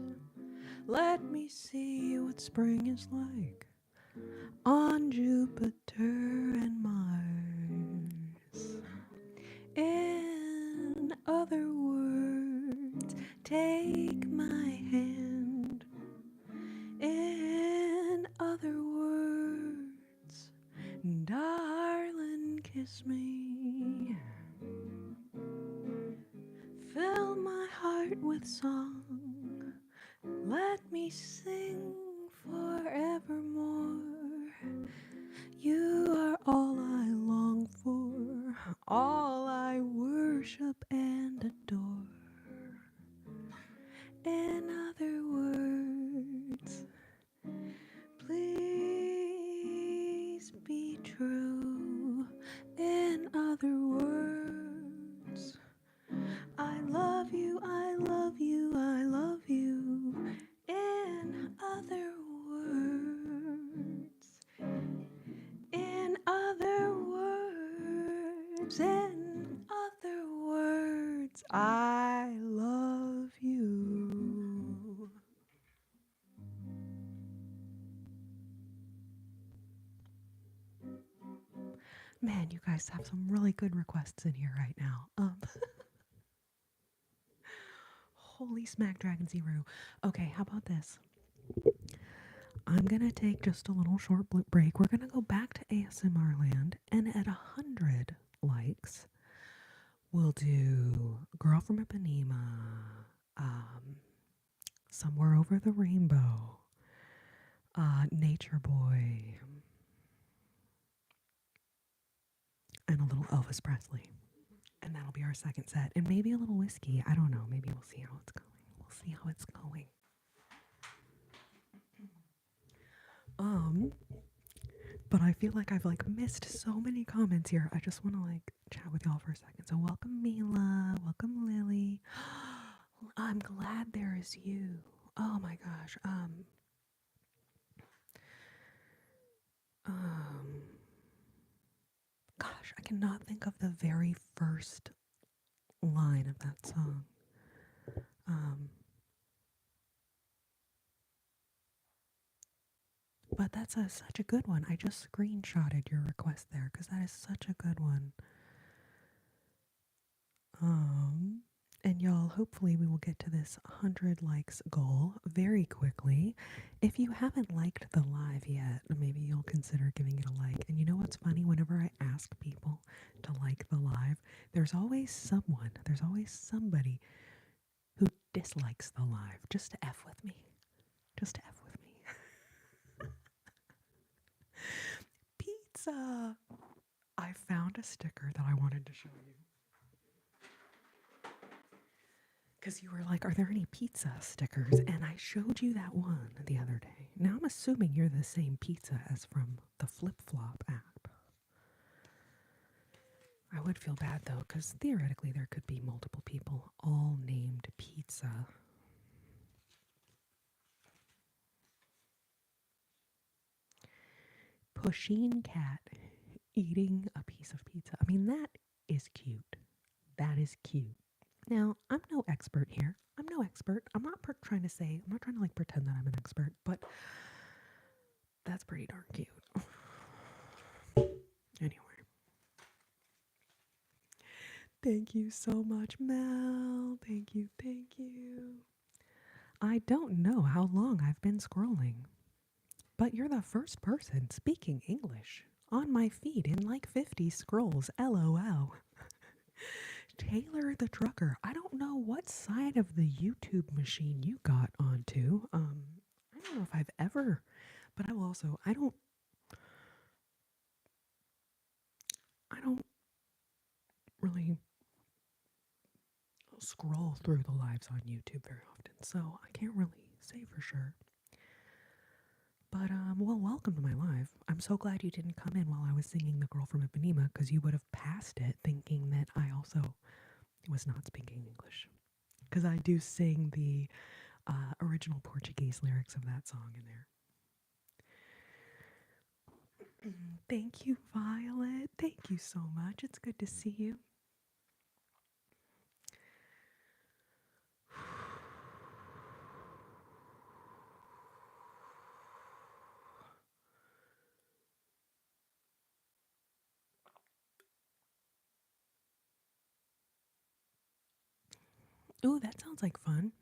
Let me see what spring is like on Jupiter and Mars. In other words, take my hand. In other words, darling, kiss me. Fill my heart with song. Let me sing forevermore. You are all I long for, all I worship and adore. In other words, please be true. In other words, I love you, I love you, I love you. In I love you. Man, you guys have some really good requests in here right now. Holy smack dragon zero. Okay, how about this? I'm gonna take just a little short break. We're gonna go back to ASMR land, and at 100 likes, we'll do Girl from Ipanema, Somewhere Over the Rainbow, Nature Boy, and a little Elvis Presley. And that'll be our second set. And maybe a little whiskey. I don't know. Maybe we'll see how it's going. We'll see how it's going. But I feel like I've missed so many comments here. I just want to chat with y'all for a second. So welcome Mila, welcome Lily. I'm glad there is you. Oh my gosh. Gosh, I cannot think of the very first line of that song. But that's such a good one. I just screenshotted your request there because that is such a good one. And y'all, hopefully we will get to this 100 likes goal very quickly. If you haven't liked the live yet, maybe you'll consider giving it a like. And you know what's funny? Whenever I ask people to like the live, there's always somebody who dislikes the live just to F with me. Just to F with me. Pizza! I found a sticker that I wanted to show you. Because you were like, are there any pizza stickers? And I showed you that one the other day. Now I'm assuming you're the same pizza as from the Flip Flop app. I would feel bad though, because theoretically there could be multiple people all named Pizza. Pusheen cat eating a piece of pizza. I mean, that is cute. That is cute. Now, I'm no expert here. I'm no expert. I'm not trying to pretend that I'm an expert, but that's pretty darn cute. Anyway. Thank you so much, Mel. Thank you, thank you. I don't know how long I've been scrolling, but you're the first person speaking English on my feed in 50 scrolls. LOL. Taylor the Trucker. I don't know what side of the YouTube machine you got onto. I don't know if I've ever, but I will also, I don't really scroll through the lives on YouTube very often, so I can't really say for sure. But, well, welcome to my live. I'm so glad you didn't come in while I was singing The Girl from Ipanema, because you would have passed it thinking that I also was not speaking English. Because I do sing the original Portuguese lyrics of that song in there. Thank you, Violet. Thank you so much. It's good to see you. Ooh, that sounds like fun.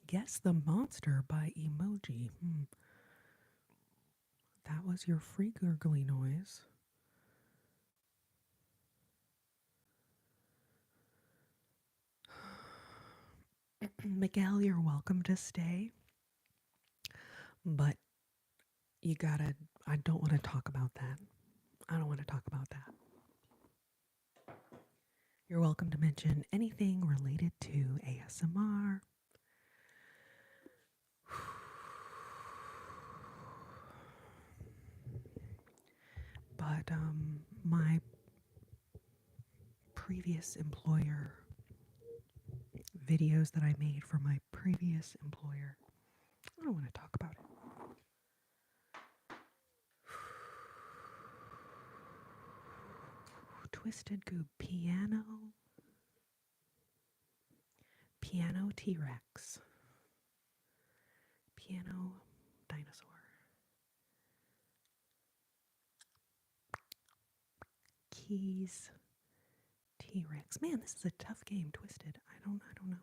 Guess the Monster by Emoji. That was your free gurgly noise. Miguel, you're welcome to stay. But I don't want to talk about that. I don't want to talk about that. You're welcome to mention anything related to ASMR. But my previous employer, videos that I made for my previous employer, I don't want to talk about it. Twisted Goob piano. Piano T-Rex. Piano dinosaur. Keys T-Rex. Man, this is a tough game. Twisted. I don't know.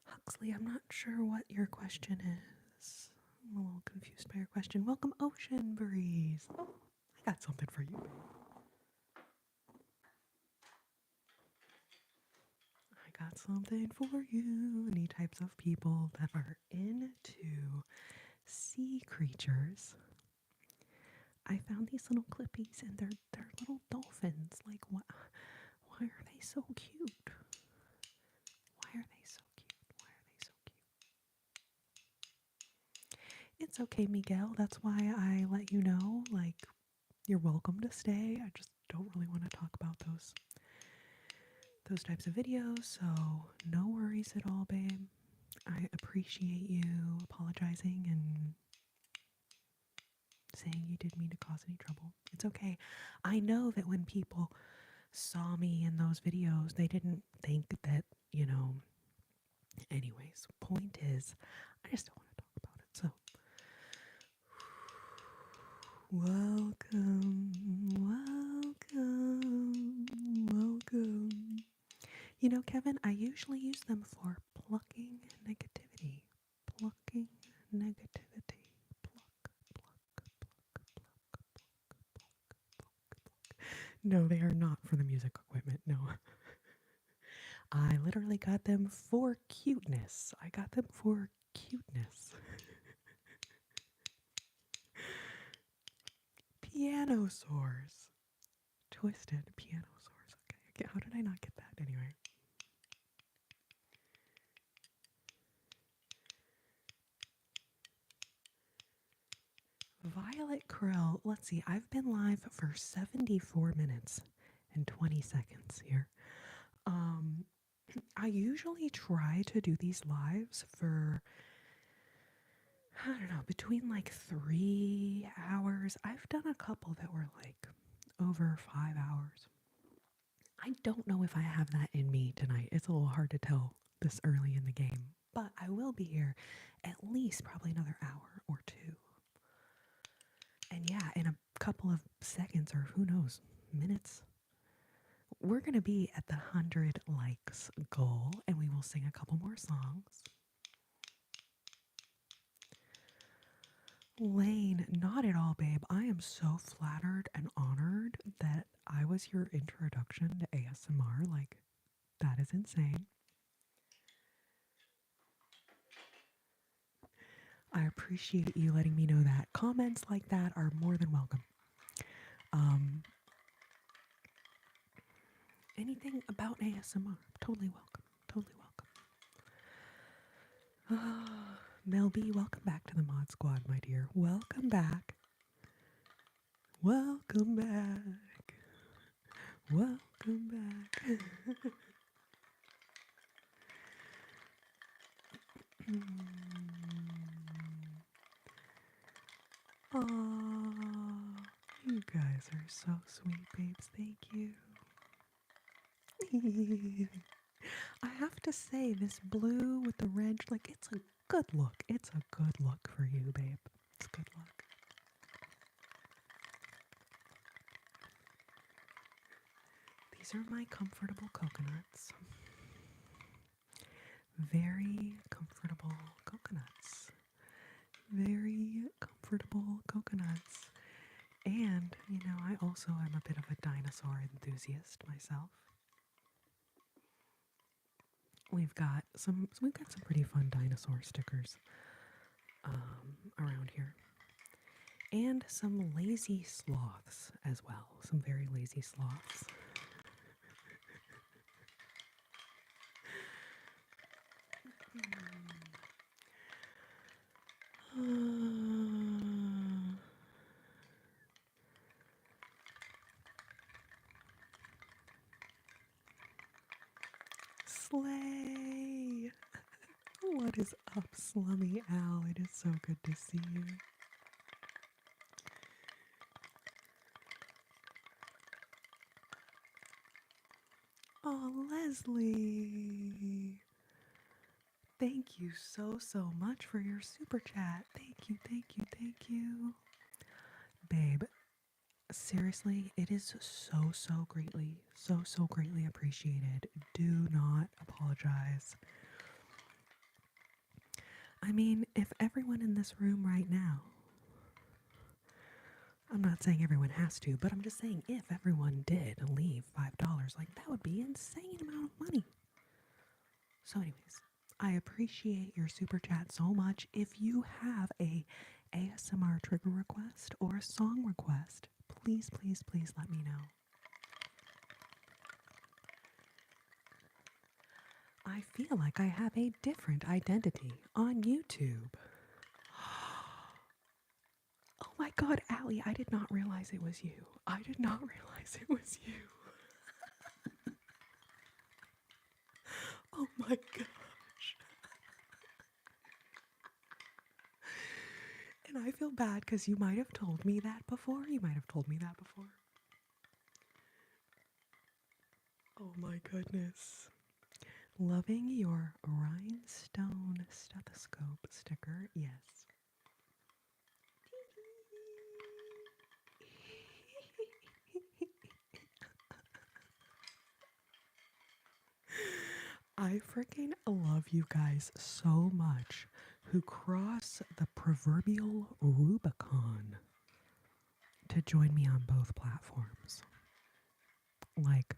Huxley, I'm not sure what your question is. I'm a little confused by your question. Welcome, Ocean Breeze. Oh, I got something for you. I got something for you. Any types of people that are into sea creatures. I found these little clippies and they're little dolphins. Like what? Why are they so cute? Why are they so cute? Why are they so cute? It's okay, Miguel. That's why I let you know. Like, you're welcome to stay. I just don't really want to talk about those types of videos. So no worries at all, babe. I appreciate you apologizing and saying you didn't mean to cause any trouble. It's okay. I know that when people saw me in those videos, they didn't think that, anyways, point is, I just don't want to talk about it. So, welcome, welcome, welcome. You know, Kevin, I usually use them for plucking negativity. Plucking negativity. Pluck, pluck, pluck, pluck, pluck. No, they are not for the music equipment, no. I literally got them for cuteness. I got them for cuteness. Pianosaurs. Twisted pianosaurs. Okay, how did I not get that anyway? Violet Krill. Let's see, I've been live for 74 minutes and 20 seconds here. I usually try to do these lives for, I don't know, between like 3 hours. I've done a couple that were like over 5 hours. I don't know if I have that in me tonight. It's a little hard to tell this early in the game, but I will be here at least probably another hour or two. And yeah, in a couple of seconds or who knows, minutes, we're going to be at the 100 likes goal and we will sing a couple more songs. Lane, not at all, babe. I am so flattered and honored that I was your introduction to ASMR. Like, that is insane. I appreciate you letting me know that. Comments like that are more than welcome. Anything about ASMR, totally welcome. Totally welcome. Mel B, welcome back to the Mod Squad, my dear. Welcome back. Welcome back. Welcome back. Aww, you guys are so sweet, babes. Thank you. I have to say, this blue with the red, like, it's a good look. It's a good look for you, babe. It's good look. These are my comfortable coconuts. Very comfortable coconuts. Very comfortable coconuts. And, I also am a bit of a dinosaur enthusiast myself. We've got some pretty fun dinosaur stickers around here. And some lazy sloths as well. Some very lazy sloths. Slay! What is up, Slummy Al? It is so good to see you. Oh, Leslie. Thank you so much for your super chat. Thank you, thank you, thank you. Babe, seriously, it is so greatly appreciated. Do not apologize. I mean, if everyone in this room right now, I'm not saying everyone has to, but I'm just saying if everyone did leave $5, like that would be an insane amount of money. So anyways, I appreciate your super chat so much. If you have a ASMR trigger request or a song request, please let me know. I feel like I have a different identity on YouTube. Oh my god, Allie, I did not realize it was you. I did not realize it was you. Oh my gosh. And I feel bad because you might have told me that before. Oh my goodness. Loving your rhinestone stethoscope sticker, yes. I freaking love you guys so much who cross the proverbial Rubicon to join me on both platforms. Like,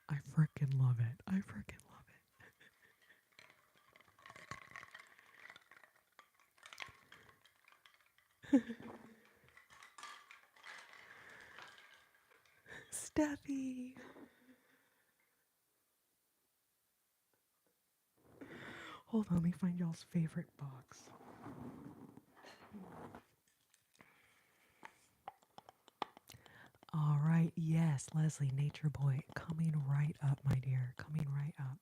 I freaking love it. I freaking love it. Steffi. Hold on, let me find y'all's favorite box. All right, yes, Leslie, Nature Boy, coming right up, my dear, coming right up.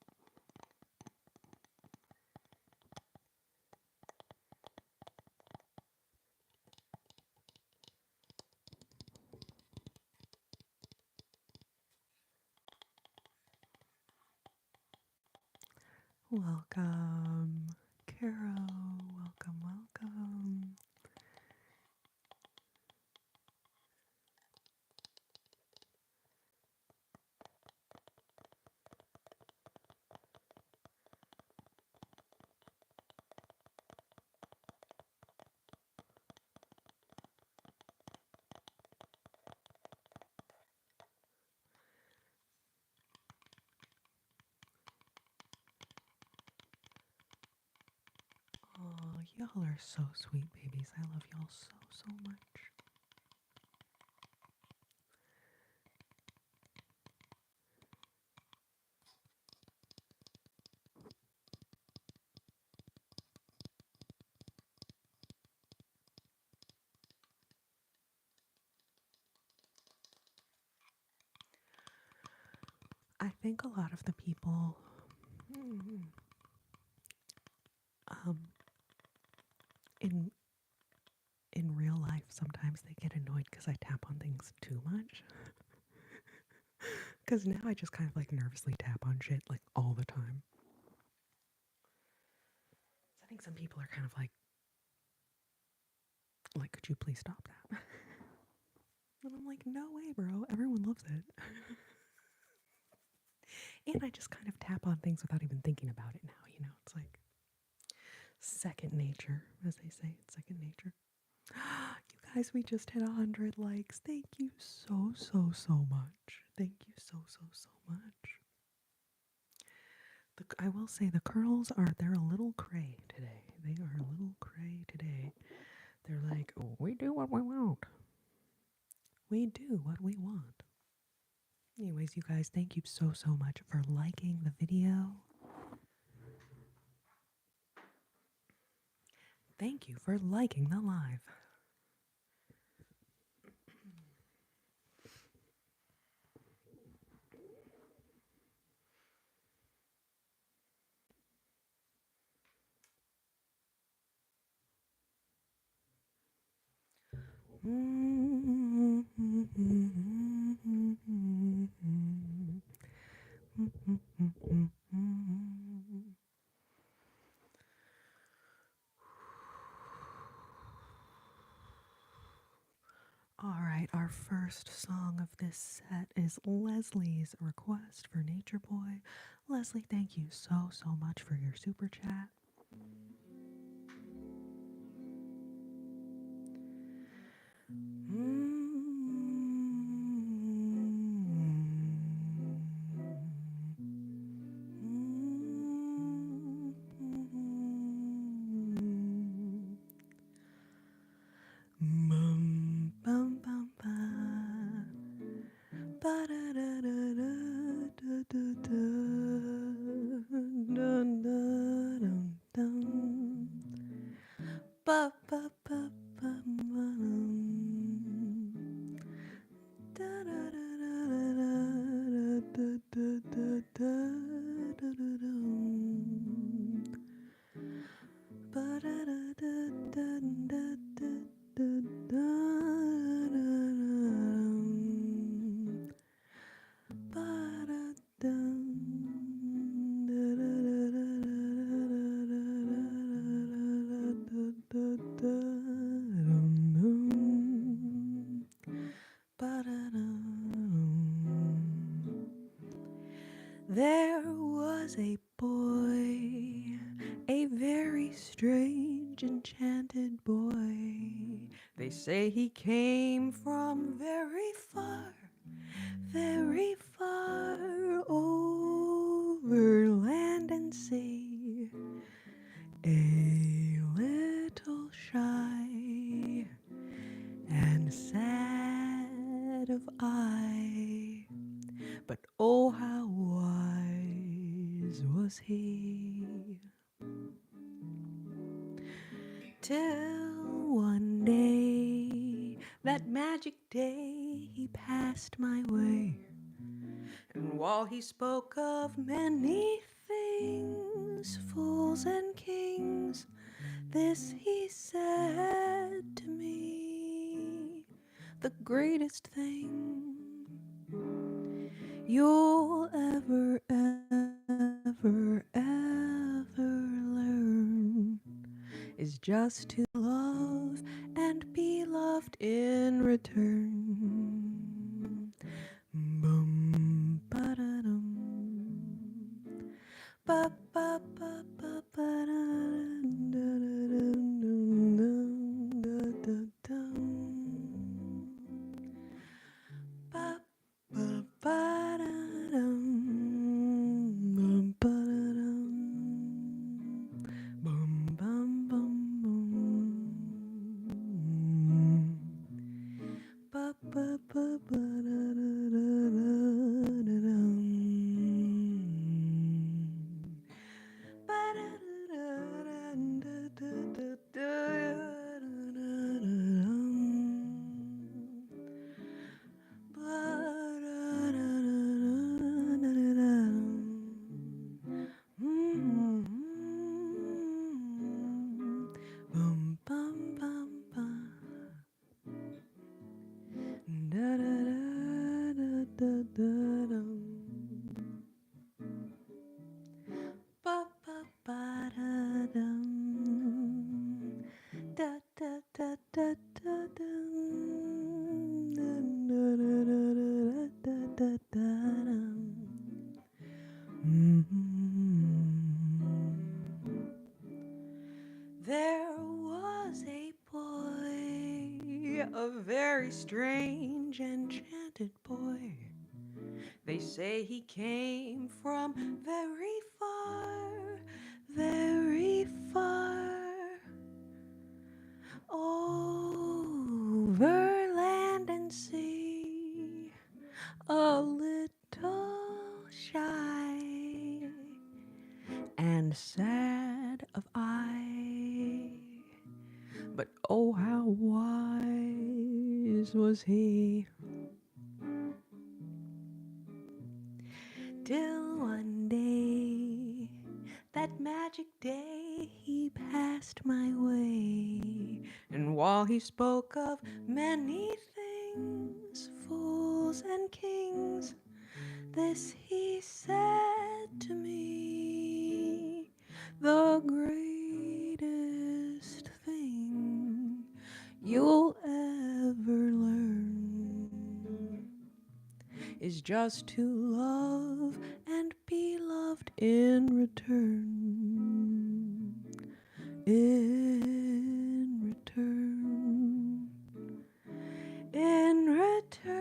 Welcome, Caro, welcome. Oh, y'all are so sweet, babies. I love y'all so much. I think a lot of the people um, in real life, sometimes they get annoyed because I tap on things too much. Because now I just kind of like nervously tap on shit like all the time. So I think some people are kind of like, could you please stop that? And I'm like, no way, bro. Everyone loves it. And I just kind of tap on things without even thinking about it now, you know? It's like second nature, as they say. It's second nature. You guys, we just hit 100 likes. Thank you so much. Thank you so much. I will say the curls they're a little cray today. They are a little cray today. They're like, oh, we do what we want. We do what we want. Anyways, you guys, thank you so much for liking the video. Thank you for liking the live. right, our first song of this set is Leslie's request for Nature Boy. Leslie, thank you so much for your super chat. Bum, bum, bum, bum. There was a boy, a very strange, enchanted boy. They say he came from very far over land and sea. A little shy and sad of eye, but oh, how wise was he. Till one day, that magic day, he passed my way. And while he spoke of many things, fools and kings, this he said to me: the greatest thing you'll ever learn is just to love and be loved in return. Bum ba da dum, ba ba ba ba ba da da da da da ba ba ba da dum, ba da dum, bum bum bum bum, ba ba ba ba da da da da dum, ba da da da da da da There was a boy, a very strange, enchanted boy. They say he came from very far over land and sea, a little shy and sad of eye, but oh, how wise was he. Till one day, that magic day, he passed my way. And while he spoke of many things, fools and kings, this he said to me: the greatest thing you'll ever learn is just to love and be loved in return. In return. In return.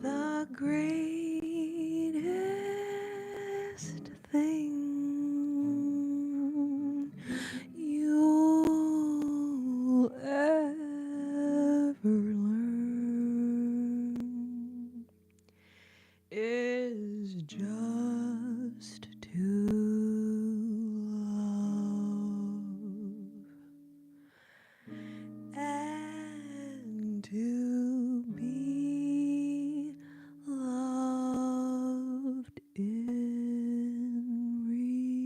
The greatest thing you'll ever learn is just to love and to be loved in return.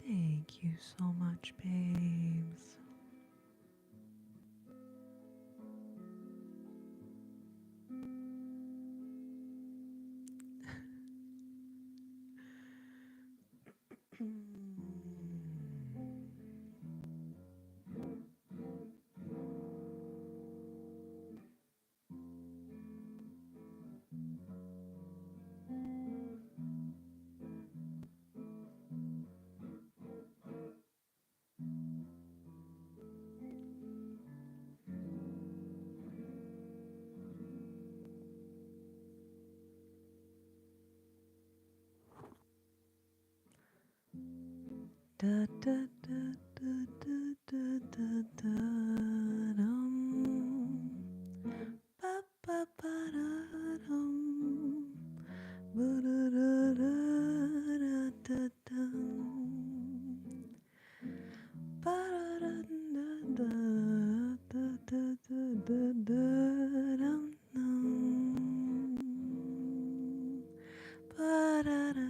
Thank you so much, babes. Da da da da da da da da dum. Ba ba ba da dum. Ba da da da da da dum. Ba da da da da da da da da dum dum. Ba da da dum.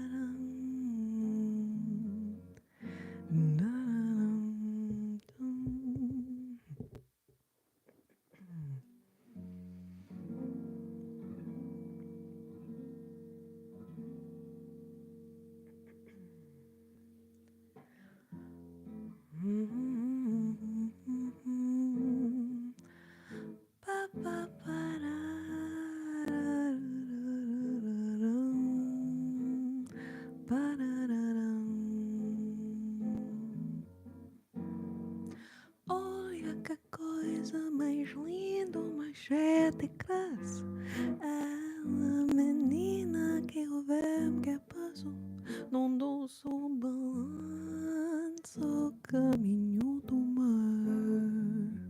Olha que coisa mais linda, mais cheia de graça. Ela, menina que eu vejo que passou num doce balanço, caminho do mar.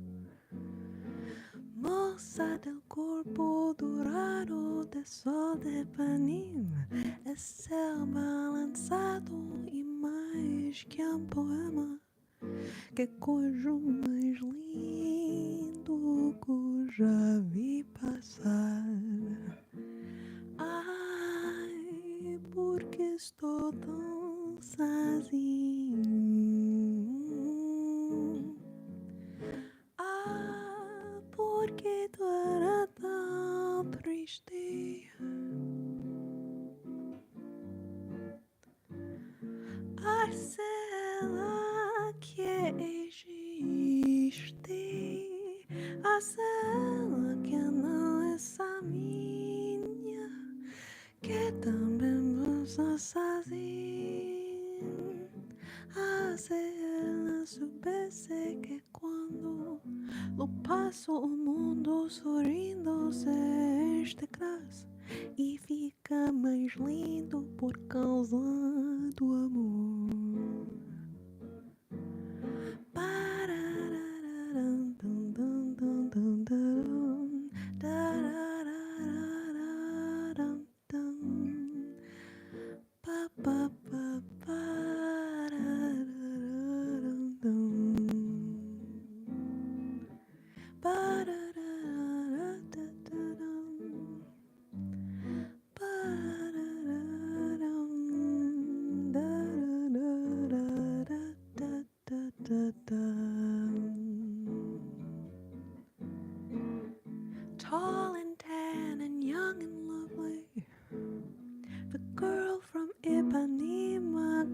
Moça del corpo dourado de sol de Ipanema, é céu balançado e mais que um poema. Que coisa mais lindo que eu já vi passar. Ai, porque estou tão sozinho. Ah, porque tu era tão triste. A cela que existe, a cela que não é essa minha, que também você sozinho. A cela soubesse que quando eu passo o mundo sorrindo se este graça e fica mais lindo por causa do amor. Pa pa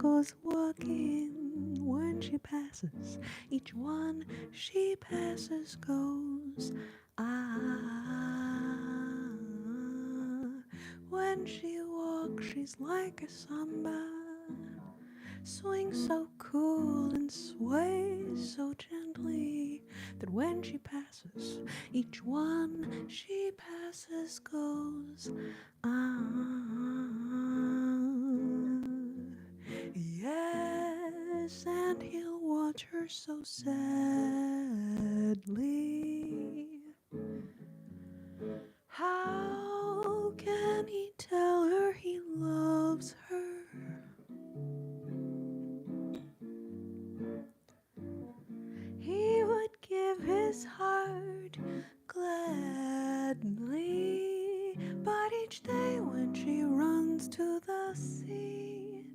goes walking. When she passes, each one she passes goes. Ah, when she walks, she's like a samba. Swings so cool and sways so gently that when she passes, each one she passes goes. Ah, yes, and he'll watch her so sadly. How can he tell her he loves her? He would give his heart gladly, but each day when she runs to the sea,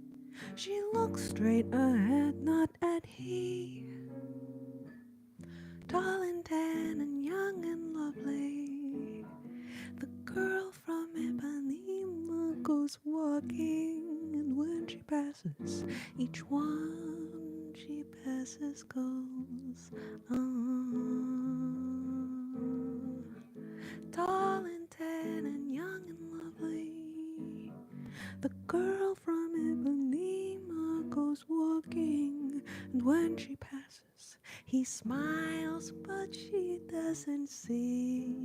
she looks straight ahead, not at he. Tall and tan and young and lovely, the girl from Ipanema goes walking, and when she passes, each one she passes goes. Tall and tan and young and lovely, the girl from Ipanema goes walking, and when she passes, he smiles, but she doesn't see.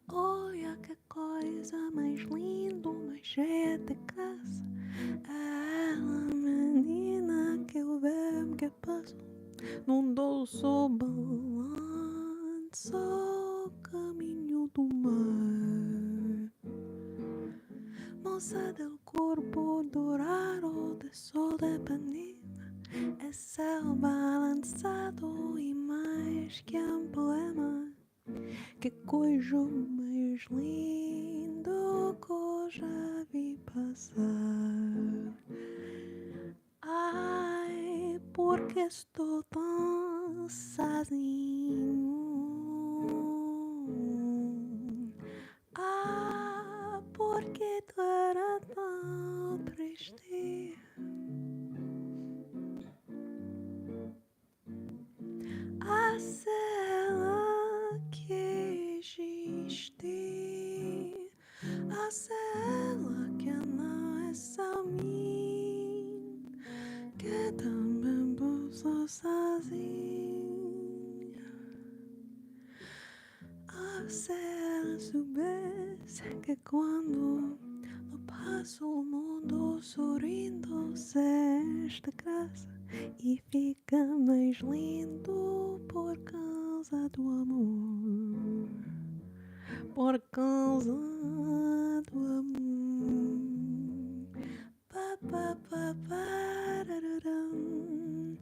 Olha que coisa mais linda, mais cheia de graça. Ela, menina, que eu vejo que passa num doce balanço, caminho do mar. Moça del corpo dorado de sol de Ipanema, é céu balançado e mais que um poema. Que coisa mais lindo que eu já vi passar. Ai, porque estou tão sozinho. Ah, porque tu era tão triste. A cela que existe, a cela que não é só mim, que também posso sozinha. A cela soubesse que quando eu passo o mundo sorrindo, se esta graça e fica mais lindo por causa do amor, por causa do amor. Pa, pa, pa, pararam,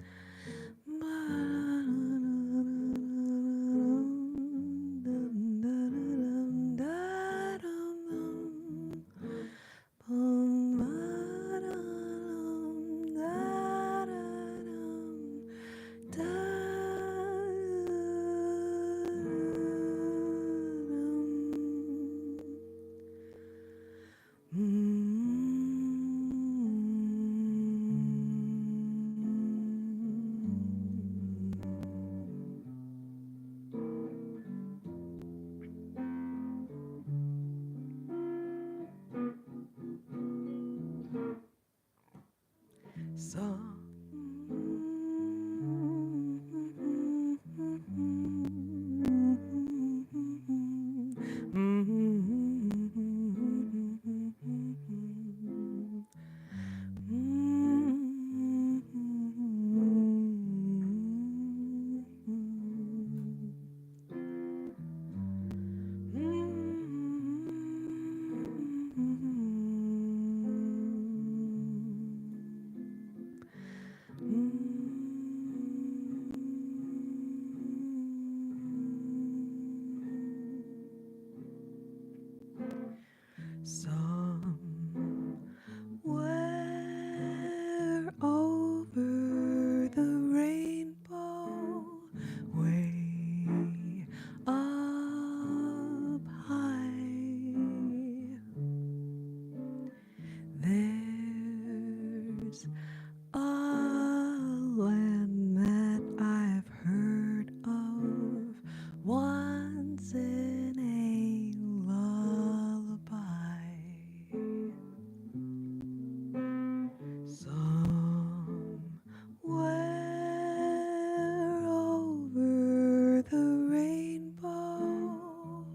rainbow.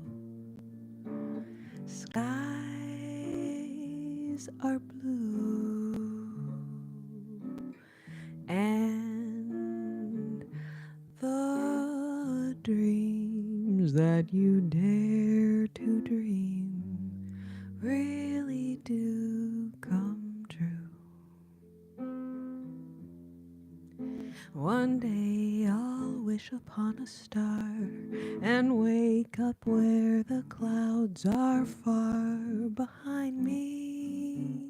Skies are blue, and the dreams that you dare to dream really do come true. One day I'll wish upon a star and wake up where the clouds are far behind me,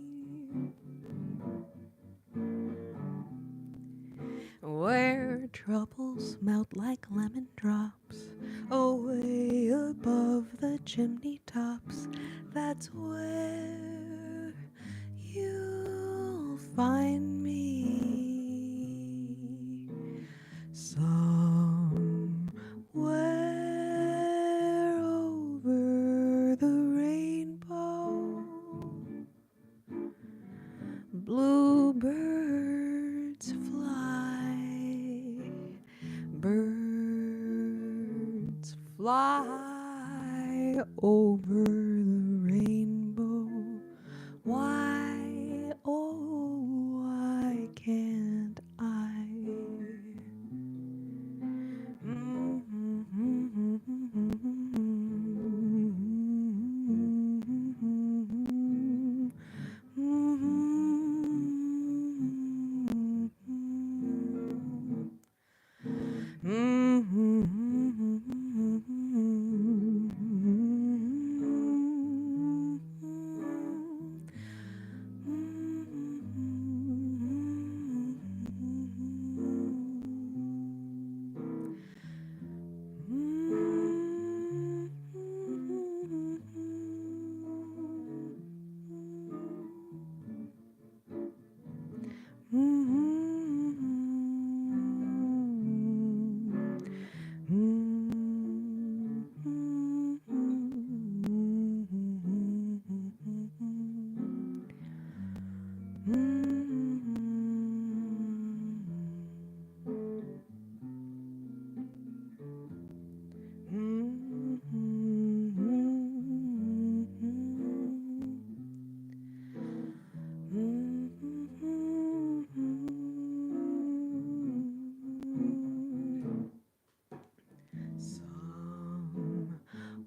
where troubles melt like lemon drops away above the chimney tops. That's where you'll find me, somewhere over the rainbow. Bluebirds fly, birds fly over the rainbow. Why, oh, why can't I?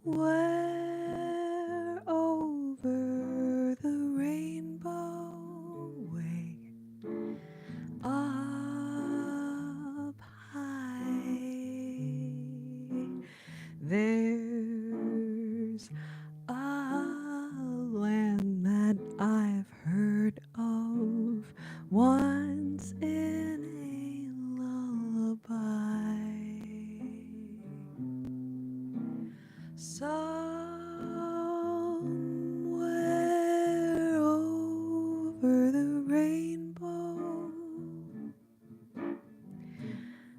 Somewhere over the rainbow, way up high, there's a land that I've heard of once in a lullaby. Somewhere over the rainbow,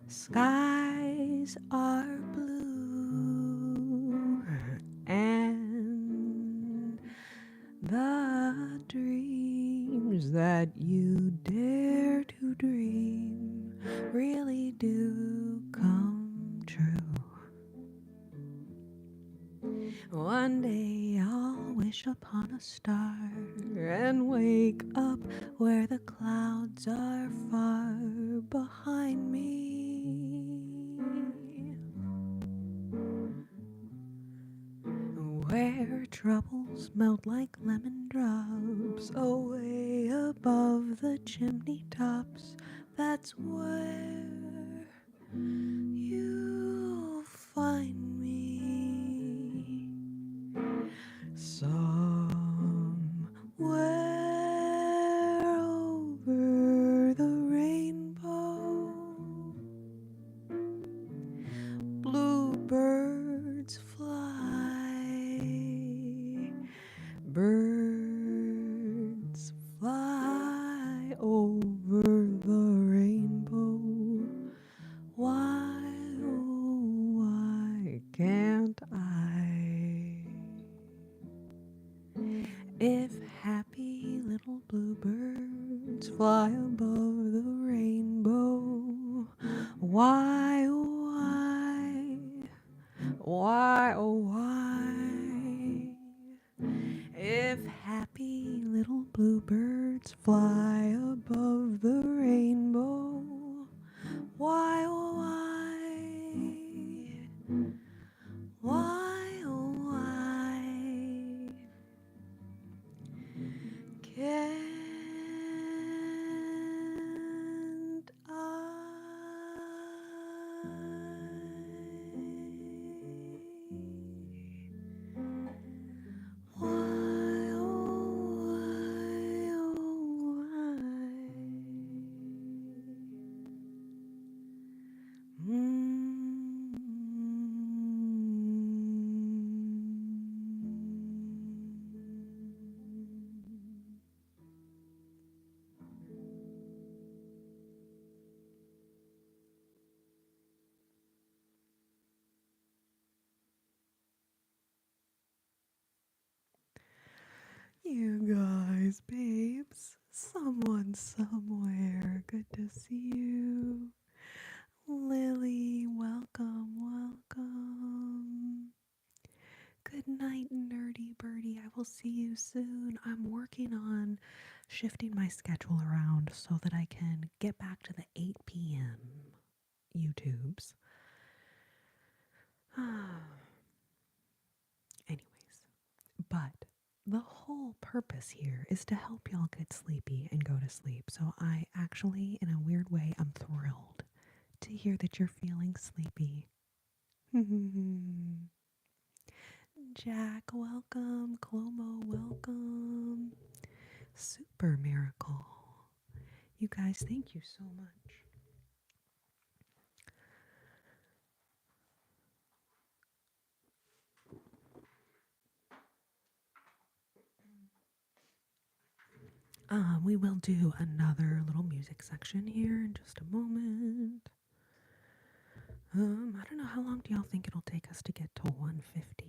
skies are blue, and the dreams that you dare to dream really do come true. One day I'll wish upon a star and wake up where the clouds are far behind me, where troubles melt like lemon drops away above the chimney tops. That's where you'll find me, somewhere over the rainbow. Bluebirds fly, birds fly over the rainbow. Why, oh, why can't I? If happy little bluebirds fly above the rainbow, why, oh, Why, oh, why? If happy little bluebirds fly above the rainbow, why, oh, why? Why, oh, why? Can't why, oh, why, oh, why? You guys, babes, someone somewhere, good to see you. Lily, welcome, welcome. Good night, nerdy birdie. I will see you soon. I'm working on shifting my schedule around so that I can get back to the 8 p.m. YouTubes. Anyways, but the whole purpose here is to help y'all get sleepy and go to sleep. So I actually, in a weird way, I'm thrilled to hear that you're feeling sleepy. Jack, welcome. Clomo, welcome. Super miracle. You guys, thank you so much. We will do another little music section here in just a moment. I don't know, how long do y'all think it'll take us to get to 150?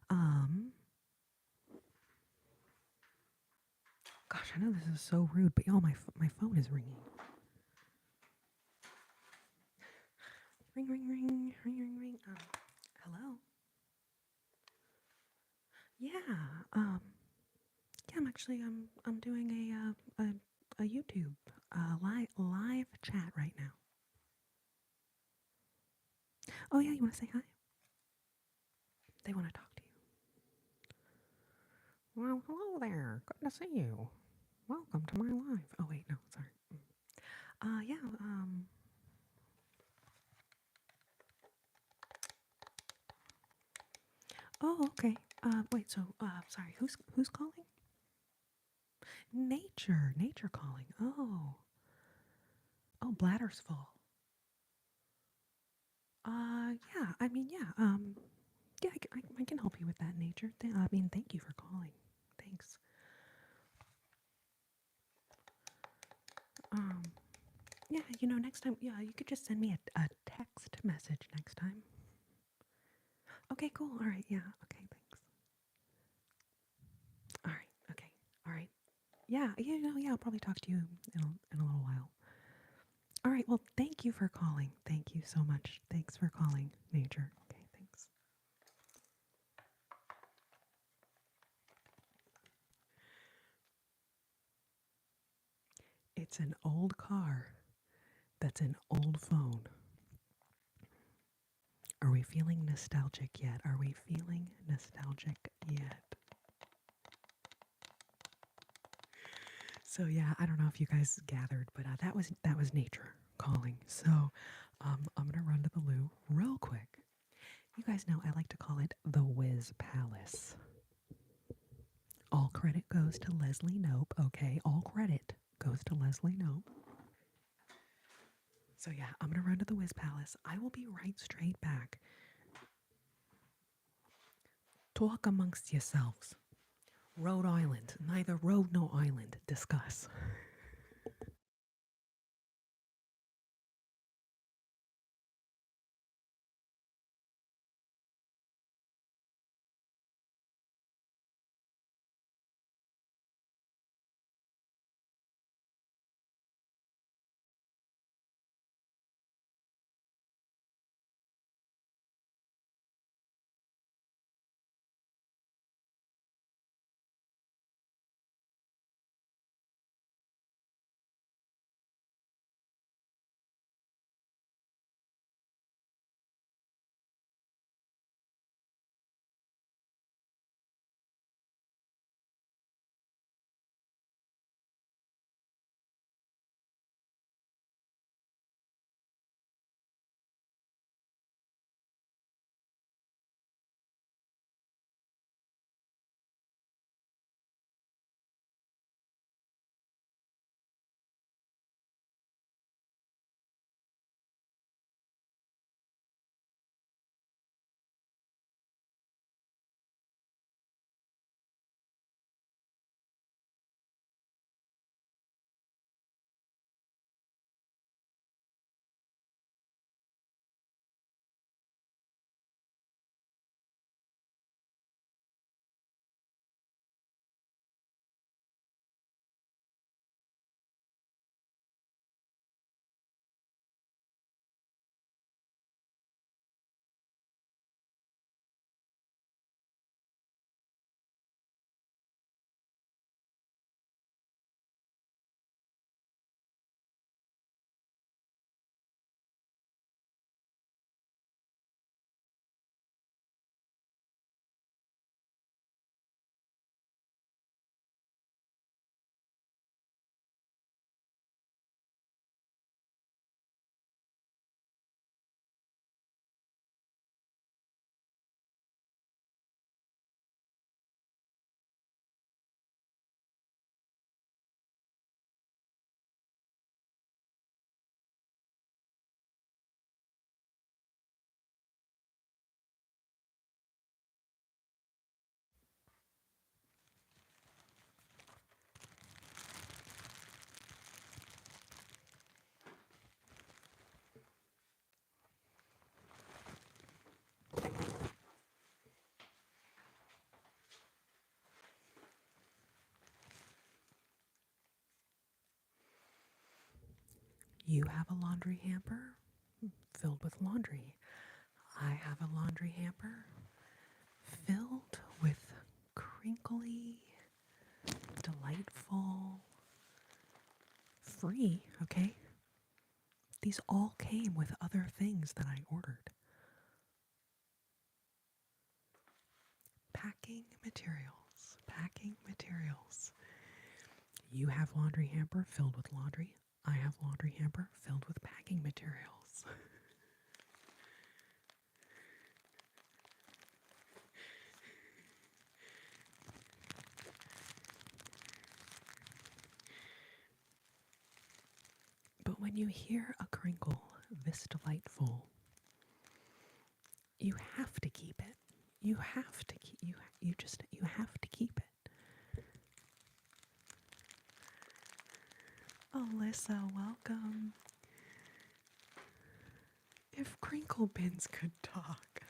Um, Gosh, I know this is so rude, but y'all, my phone is ringing. Ring, ring, ring, ring, ring, ring. Hello. Yeah. Yeah. I'm doing a YouTube live chat right now. Oh yeah, you want to say hi? They want to talk to you. Well, hello there. Good to see you. Welcome to my live. Oh wait, no, sorry. Yeah. Oh, okay. Wait. So, sorry. Who's calling? Nature calling. Oh. Oh, bladder's full. Yeah. I mean, yeah. Yeah. I can help you with that, nature. I mean, thank you for calling. Thanks. Um. Yeah. Next time. Yeah, you could just send me a text message next time. Okay. Cool. All right. Yeah. Okay. Thanks. All right. Okay. All right. Yeah. Yeah. I'll probably talk to you in a little while. All right. Well, thank you for calling. Thank you so much. Thanks for calling, Nature. Okay, thanks. It's an old car that's an old phone. Are we feeling nostalgic yet? Are we feeling nostalgic yet? So yeah, I don't know if you guys gathered, but that was nature calling. So I'm gonna run to the loo real quick. You guys know I like to call it the Whiz Palace. All credit goes to Leslie Nope, okay? All credit goes to Leslie Nope. So yeah, I'm gonna run to the Whiz Palace. I will be right straight back. Talk amongst yourselves. Rhode Island, neither road nor island. Discuss. You have a laundry hamper filled with laundry. I have a laundry hamper filled with crinkly, delightful, free, okay? These all came with other things that I ordered. Packing materials. Packing materials. You have laundry hamper filled with laundry. I have laundry hamper filled with packing materials. But when you hear a crinkle this delightful, you have to keep it. You have to keep you have to keep it. Alyssa, welcome. If crinkle bins could talk.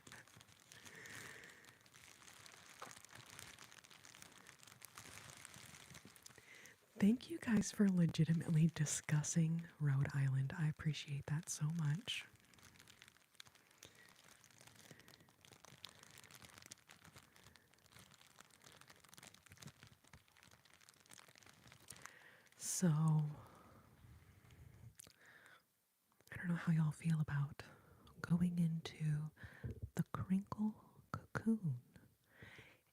Thank you guys for legitimately discussing Rhode Island. I appreciate that so much. So, I don't know how y'all feel about going into the crinkle cocoon.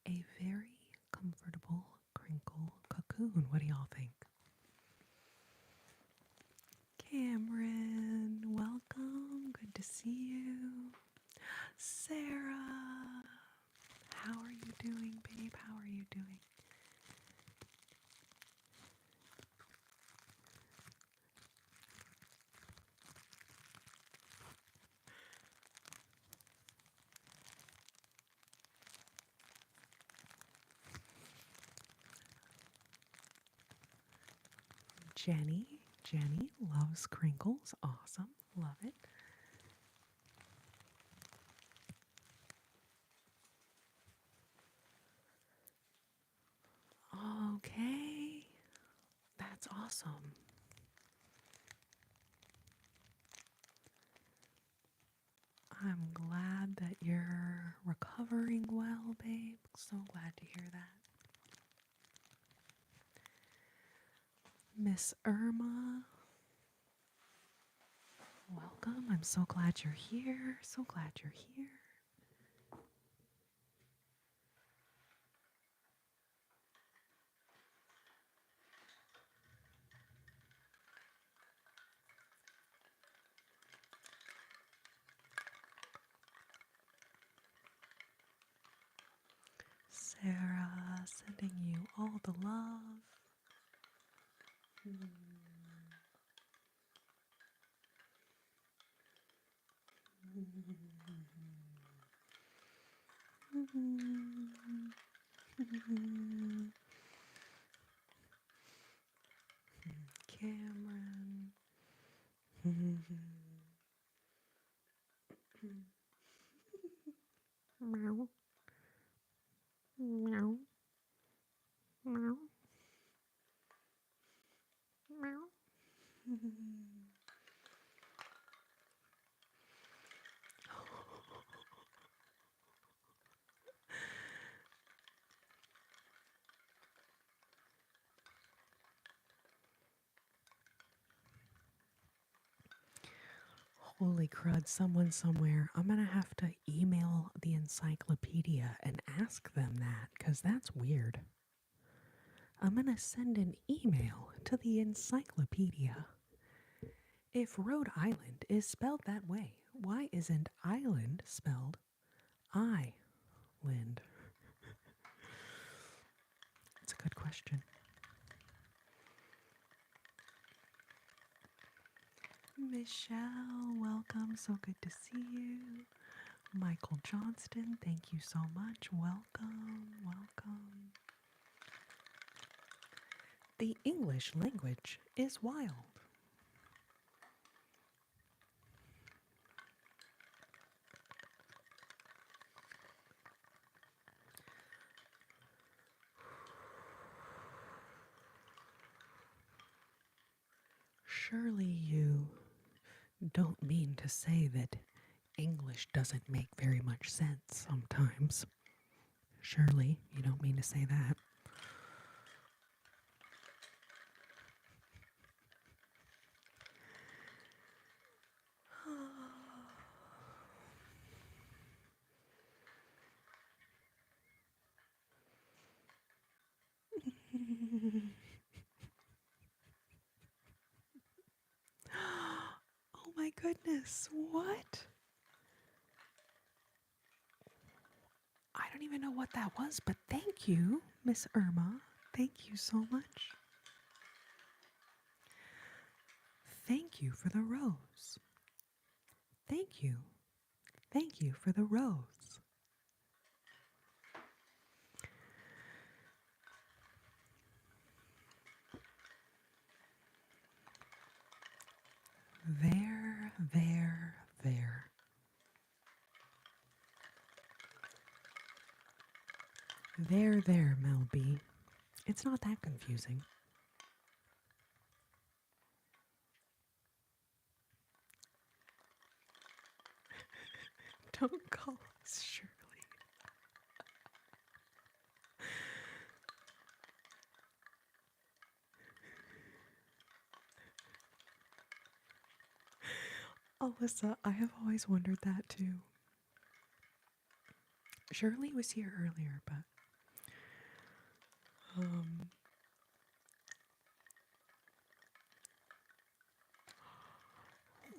A very comfortable crinkle cocoon. What do y'all think? Cameron, welcome. Good to see you. Sarah, how are you doing, babe? How are you doing? Jenny loves crinkles. Awesome. Love it. Okay. That's awesome. I'm glad that you're recovering well, babe. So glad to hear that. Miss Irma, welcome. I'm so glad you're here. So glad you're here. Sarah, sending you all the love. Cameron. Meow. Meow. Meow. Meow. Holy crud, someone somewhere. I'm gonna have to email the encyclopedia and ask them that, because that's weird. I'm gonna send an email to the encyclopedia. If Rhode Island is spelled that way, why isn't island spelled I-land? It's a good question. Michelle, welcome. So good to see you. Michael Johnston, thank you so much. Welcome, welcome. The English language is wild. Surely you don't mean to say that English doesn't make very much sense sometimes. Surely, you don't mean to say that. Oh my goodness, what? I don't even know what that was, but thank you, Miss Irma. Thank you so much. Thank you for the rose. Thank you. Thank you for the rose. There, there, there. There, Mel B. It's not that confusing. Don't call us Shirley. Alyssa, I have always wondered that too. Shirley was here earlier, but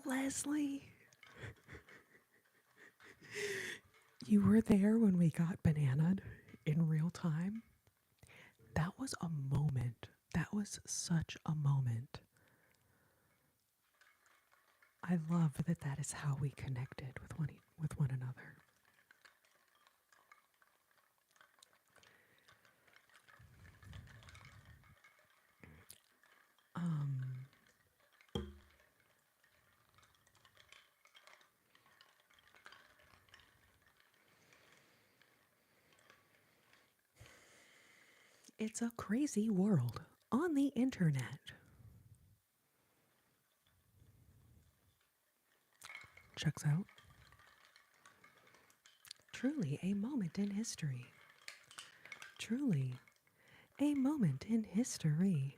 Leslie, you were there when we got bananaed in real time. That was a moment. That was such a moment. I love that that is how we connected with one another. Um, it's a crazy world on the internet. Checks out. Truly a moment in history. Truly a moment in history.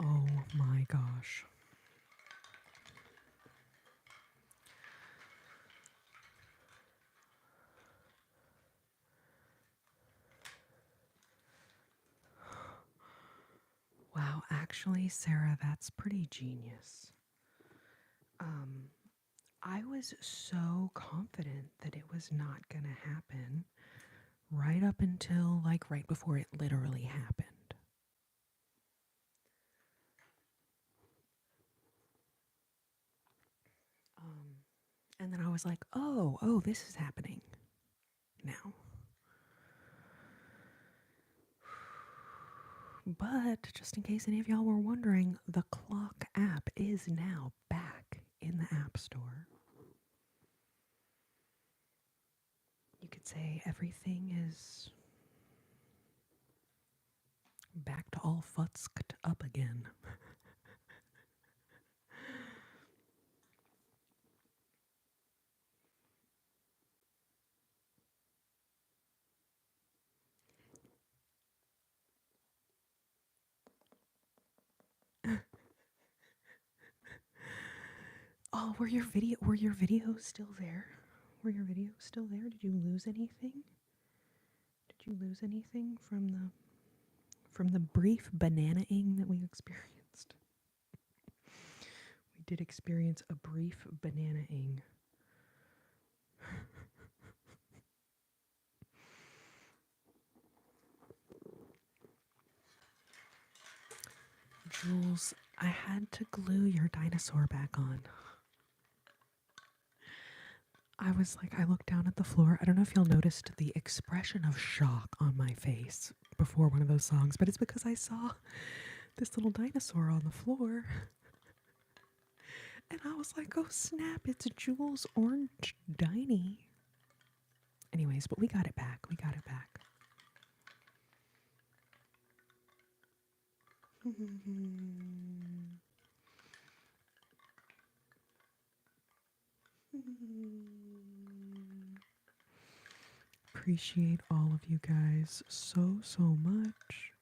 Oh my gosh. Wow, actually, Sarah, that's pretty genius. I was so confident that it was not going to happen right up until like right before it literally happened. And then I was like, oh, this is happening now. But just in case any of y'all were wondering, the clock app is now back in the App Store. You could say everything is back to all futzed up again. Oh, were your videos still there? Were your videos still there? Did you lose anything? Did you lose anything from the brief banana-ing that we experienced? We did experience a brief banana-ing. Jules, I had to glue your dinosaur back on. I was like, I looked down at the floor. I don't know if you'll noticed the expression of shock on my face before one of those songs, but it's because I saw this little dinosaur on the floor. And I was like, oh snap, it's Jules Orange Diney. Anyways, but we got it back. We got it back. Appreciate all of you guys so much.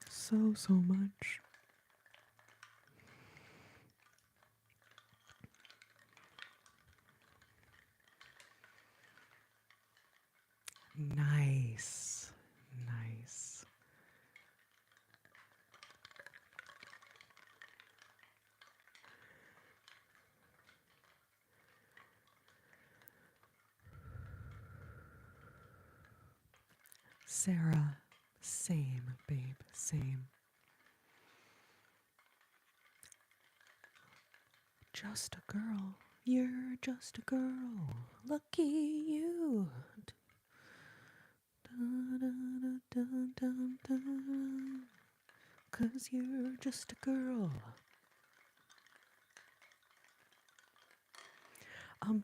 So much. Nice. Nice. Sarah, same, babe, same. Just a girl. You're just a girl. Lucky you. Dun, dun, dun, dun, dun. 'Cause you're just a girl.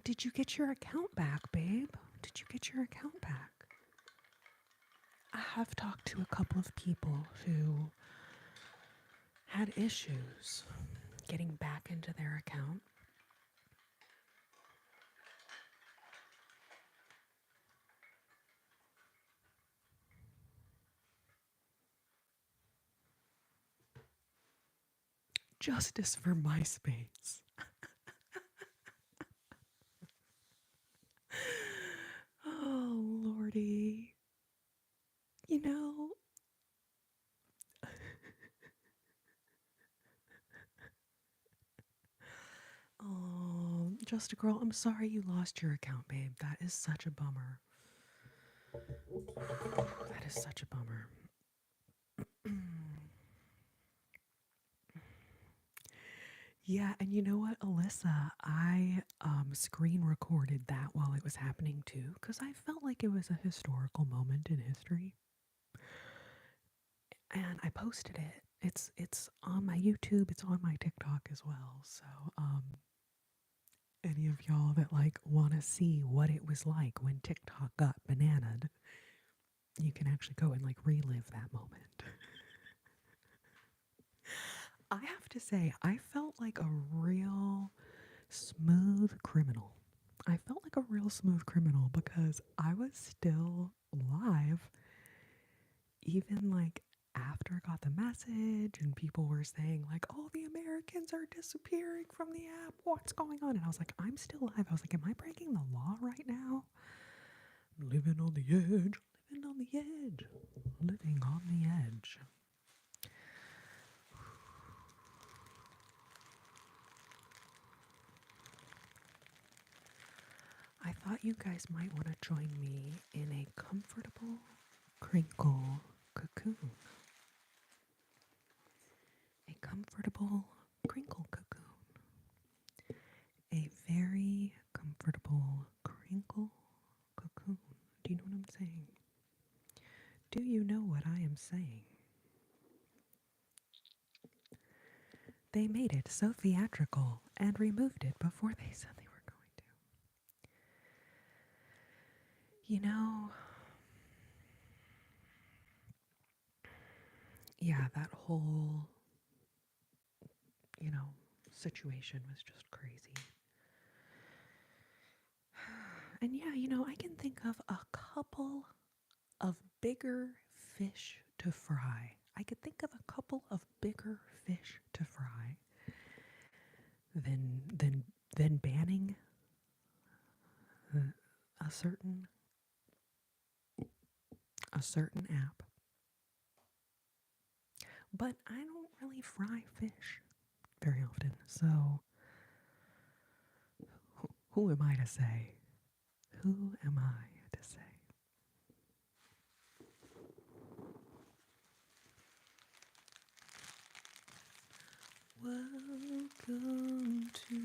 Did you get your account back, babe? Did you get your account back? I have talked to a couple of people who had issues getting back into their account. Justice for MySpace. Oh, Lordy. You know, oh, just a girl. I'm sorry you lost your account, babe. That is such a bummer. That is such a bummer. Yeah, and you know what, Alyssa? I screen recorded that while it was happening too, because I felt like it was a historical moment in history. And I posted it. It's on my YouTube, it's on my TikTok as well. So any of y'all that like want to see what it was like when TikTok got bananaed, you can actually go and like relive that moment. I have to say, I felt like a real smooth criminal. I felt like a real smooth criminal because I was still live, even like after I got the message and people were saying like, oh, the Americans are disappearing from the app. What's going on? And I was like, I'm still live. I was like, am I breaking the law right now? Living on the edge, living on the edge, living on the edge. I thought you guys might want to join me in a comfortable crinkle cocoon. A comfortable crinkle cocoon. A very comfortable crinkle cocoon. Do you know what I'm saying? Do you know what I am saying? They made it so theatrical and removed it before they said they were going to. You know, yeah, that whole, situation was just crazy. And yeah, I can think of a couple of bigger fish to fry. I could think of a couple of bigger fish to fry than banning a certain app. But I don't really fry fish very often, so who am I to say? Who am I to say? Welcome to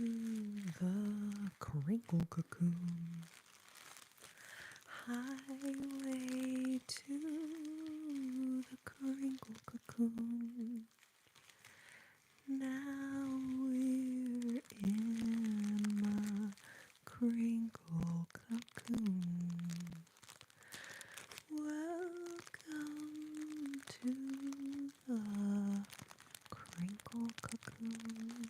the Crinkle Cocoon. Highway to cocoon. Now we're in the crinkle cocoon. Welcome to the crinkle cocoon.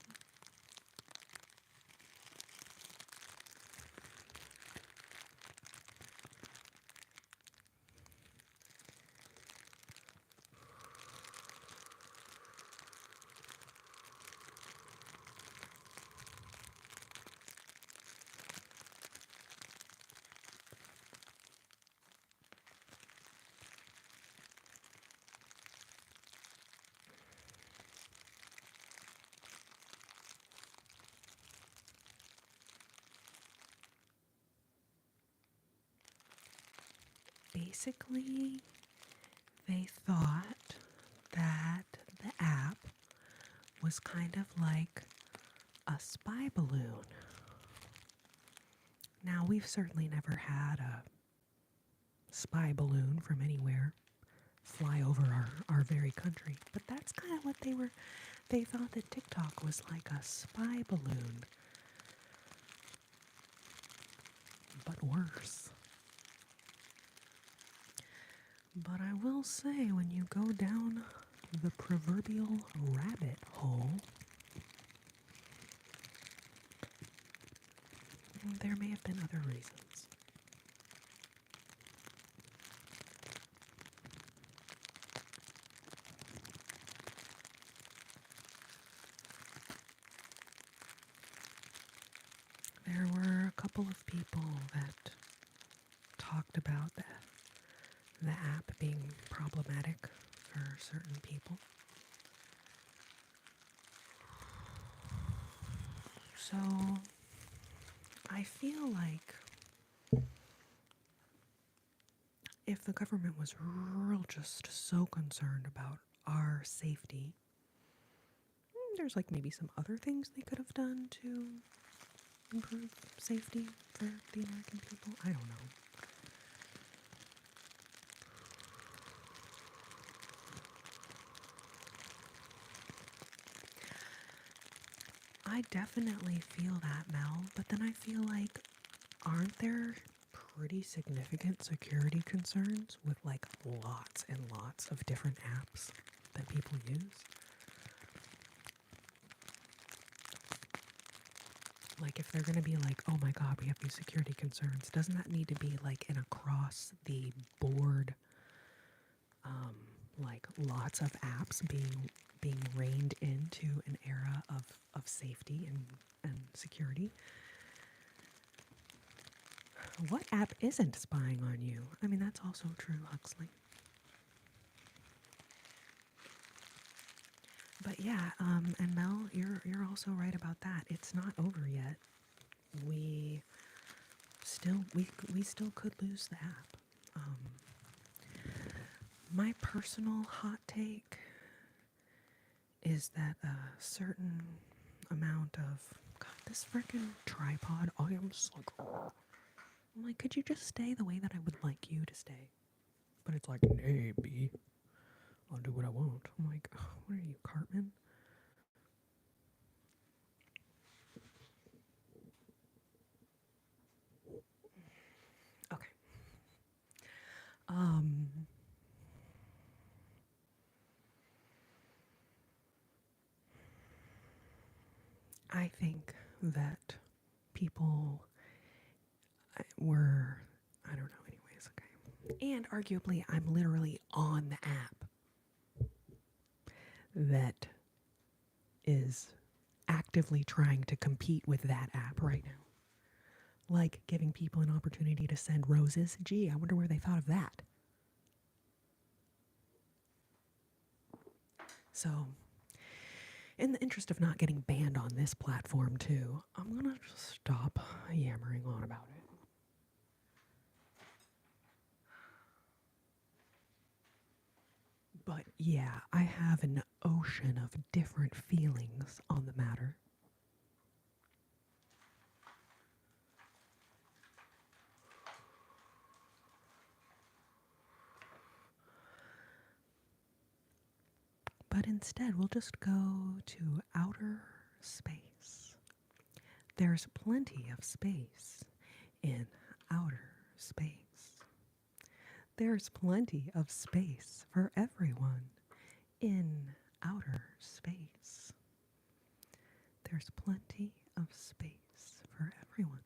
Basically, they thought that the app was kind of like a spy balloon. Now, we've certainly never had a spy balloon from anywhere fly over our very country, but that's kind of what they thought that TikTok was like a spy balloon, but worse. But I will say, when you go down the proverbial rabbit hole, there may have been other reasons. There were a couple of people that talked about the app being problematic for certain people. So I feel like if the government was just so concerned about our safety, there's like maybe some other things they could have done to improve safety for the American people. I don't know. I definitely feel that, Mel, but then I feel like, aren't there pretty significant security concerns with like lots and lots of different apps that people use? Like, if they're going to be like, oh my god, we have these security concerns, doesn't that need to be like an across the board, like lots of apps being reined into an era of safety and security? What app isn't spying on you? I mean, that's also true, Huxley. But yeah, and Mel, you're also right about that. It's not over yet. We still could lose the app. My personal hot take is that a certain amount of this freaking tripod. I am just like, oh. I'm like, could you just stay the way that I would like you to stay? But it's like, nay, B, I'll do what I want. I'm like, oh, what are you, Cartman? Okay. I think that people were, I don't know, anyways, okay. And arguably, I'm literally on the app that is actively trying to compete with that app right now. Like giving people an opportunity to send roses. Gee, I wonder where they thought of that. So, in the interest of not getting banned on this platform too, I'm gonna just stop yammering on about it. But yeah, I have an ocean of different feelings on the matter. instead, we'll just go to outer space. There's plenty of space in outer space. There's plenty of space for everyone in outer space. There's plenty of space for everyone.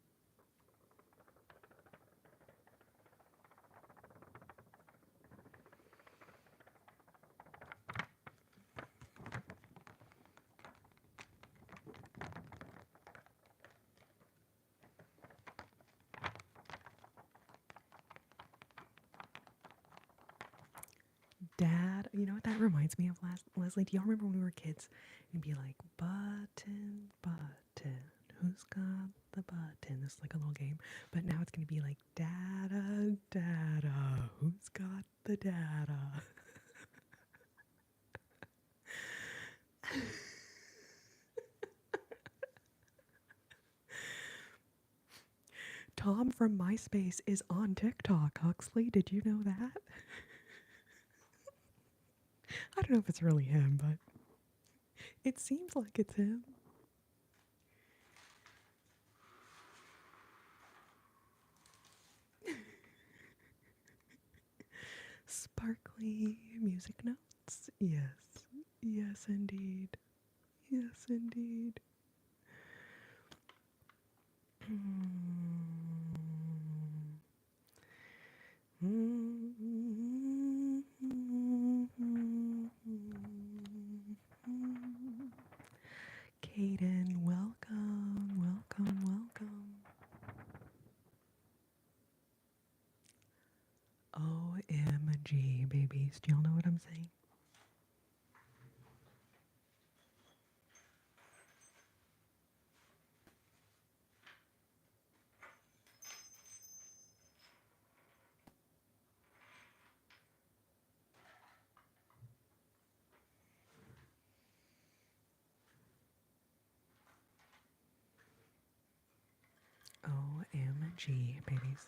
Dad, you know what that reminds me of, Leslie? Do y'all remember when we were kids? You'd be like, button, button, who's got the button? This is like a little game. But now it's going to be like, data, data, who's got the data? Tom from MySpace is on TikTok, Huxley. Did you know that? I don't know if it's really him, but it seems like it's him. Sparkly music notes. Yes. Yes, indeed. Yes, indeed. Kaden, welcome, welcome, welcome. OMG, babies. Do y'all know what I'm saying? OMG, babies.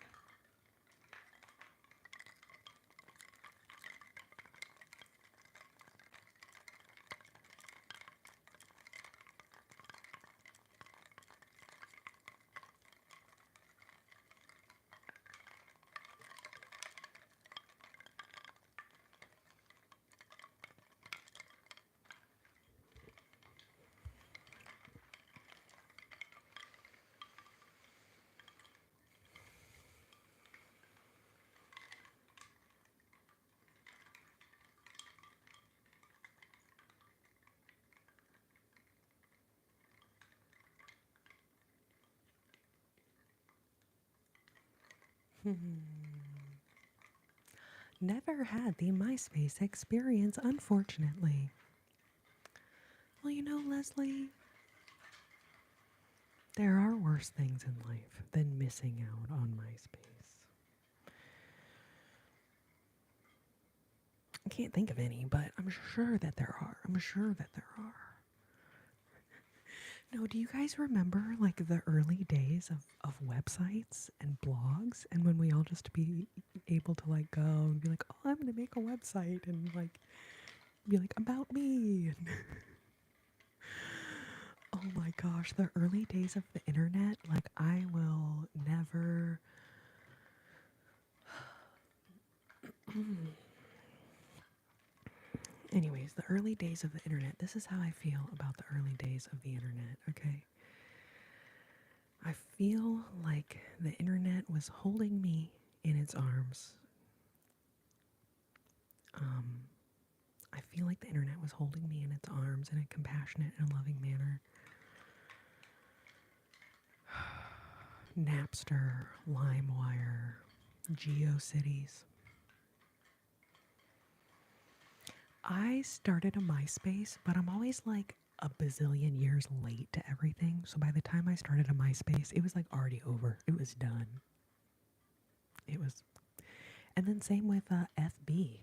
Never had the MySpace experience, unfortunately. Well, you know, Leslie, there are worse things in life than missing out on MySpace. I can't think of any, but I'm sure that there are. I'm sure that there are. No, do you guys remember like the early days of websites and blogs, and when we all just be able to like go and be like, oh, I'm gonna make a website and like be like about me and oh my gosh, the early days of the internet, like I will never anyways, the early days of the internet, this is how I feel about the early days of the internet, okay? I feel like the internet was holding me in its arms. I feel like the internet was holding me in its arms in a compassionate and loving manner. Napster, LimeWire, GeoCities. I started a MySpace, but I'm always like a bazillion years late to everything. So by the time I started a MySpace, it was like already over. It was done. It was. And then same with FB.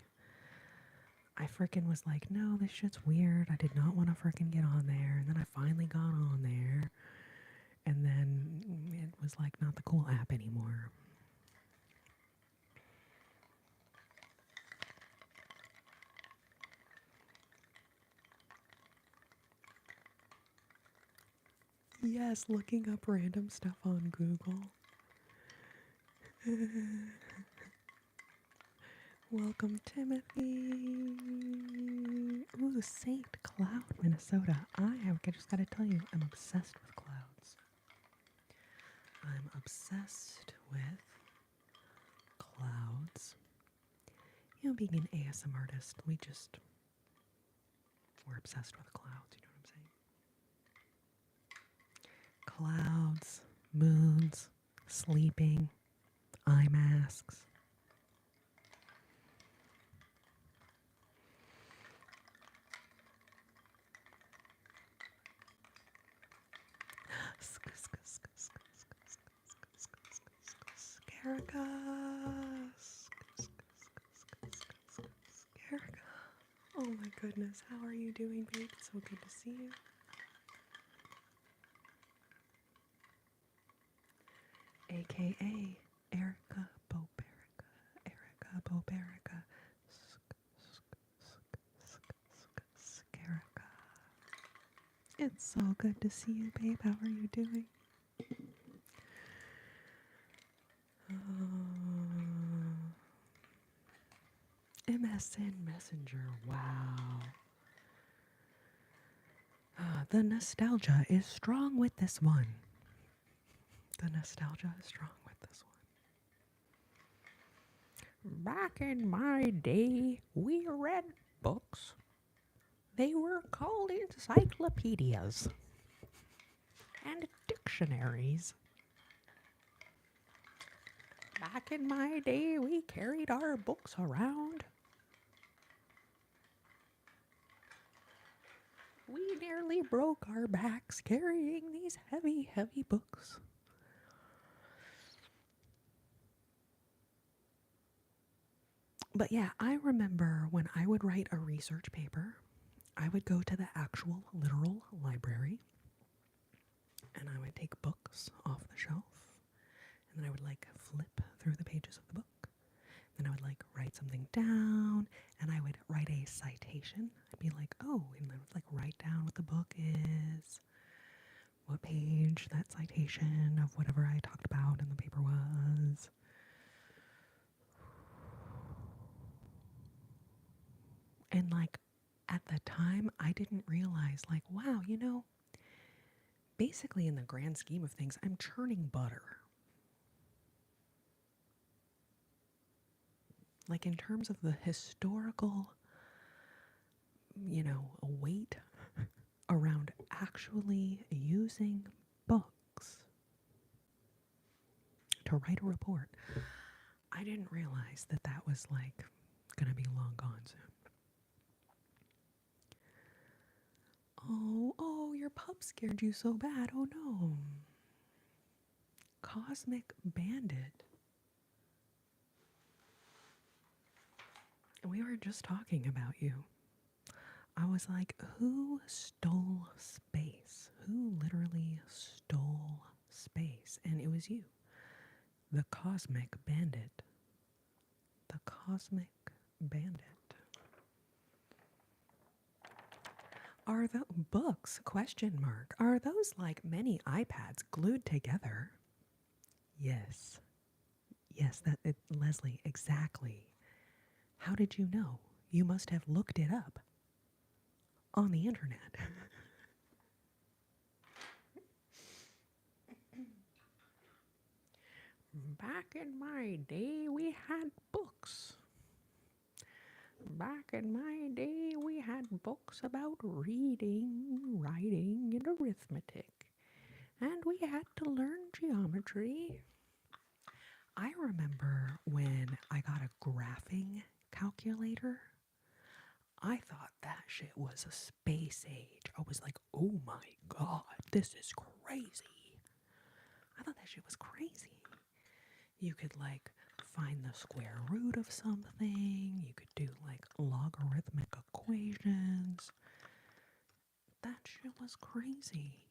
I frickin' was like, no, this shit's weird. I did not want to frickin' get on there. And then I finally got on there. And then it was like not the cool app anymore. Yes, looking up random stuff on Google. Welcome, Timothy. Ooh, St. Cloud, Minnesota. I just gotta tell you, I'm obsessed with clouds. I'm obsessed with clouds. You know, being an ASM artist, we're obsessed with clouds, you know what I'm saying? Clouds, moons, sleeping, eye masks. Scarica. Scarica. Oh my goodness, how are you doing, babe? It's so good to see you. AKA Erica Boberica. Erica Boberica. Scarica. It's so good to see you, babe. How are you doing? MSN Messenger. Wow. The nostalgia is strong with this one. The nostalgia is strong with this one. Back in my day, we read books. They were called encyclopedias and dictionaries. Back in my day, we carried our books around. We nearly broke our backs carrying these heavy, heavy books. But yeah, I remember when I would write a research paper, I would go to the actual literal library and I would take books off the shelf and then I would like flip through the pages of the book. Then I would like write something down and I would write a citation. I'd be like, oh, and I would like write down what the book is, what page that citation of whatever I talked about in the paper was. And like at the time, I didn't realize, like, wow, you know, basically in the grand scheme of things, I'm churning butter. Like in terms of the historical, you know, weight around actually using books to write a report, I didn't realize that that was like gonna be long gone soon. Oh, your pup scared you so bad. Oh no. Cosmic Bandit. We were just talking about you. I was like, who stole space? Who literally stole space? And it was you. The Cosmic Bandit. The Cosmic Bandit. Are the books, question mark, are those like many iPads glued together? Yes. Yes, Leslie, exactly. How did you know? You must have looked it up on the internet. Back in my day, we had books. Back in my day, we had books about reading, writing, and arithmetic. And we had to learn geometry. I remember when I got a graphing calculator. I thought that shit was a space age. I was like, oh my god, this is crazy. I thought that shit was crazy. You could like find the square root of something. You could do like logarithmic equations. That shit was crazy.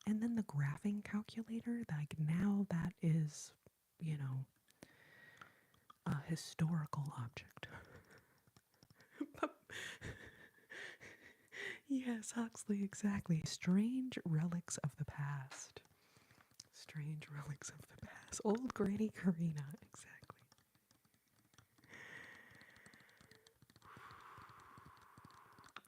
And then the graphing calculator, like now that is, you know, a historical object. Yes, Huxley, exactly. Strange relics of the past. Strange relics of the past. Old Granny Corrina, exactly.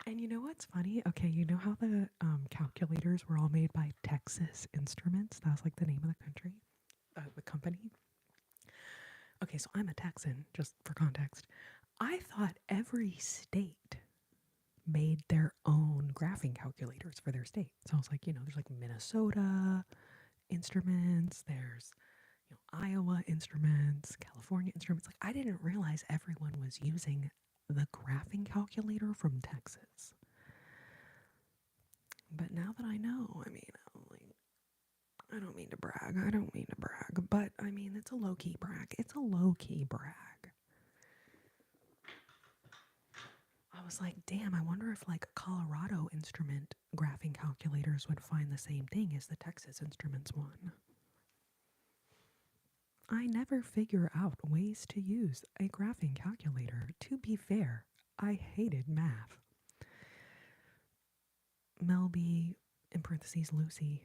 And you know what's funny? Okay, you know how the calculators were all made by Texas Instruments? That was like the name of the country, the company. Okay, so I'm a Texan, just for context. I thought every state made their own graphing calculators for their state. So I was like, there's like Minnesota Instruments, there's Iowa Instruments, California Instruments. Like I didn't realize everyone was using the graphing calculator from Texas. But now that I know, I mean, I'm like, I don't mean to brag. I don't mean to brag, but I mean, it's a low key brag. It's a low key brag. I was like, damn, I wonder if like Colorado instrument graphing calculators would find the same thing as the Texas Instruments one. I never figure out ways to use a graphing calculator. To be fair, I hated math. Melby, in parentheses, Lucy.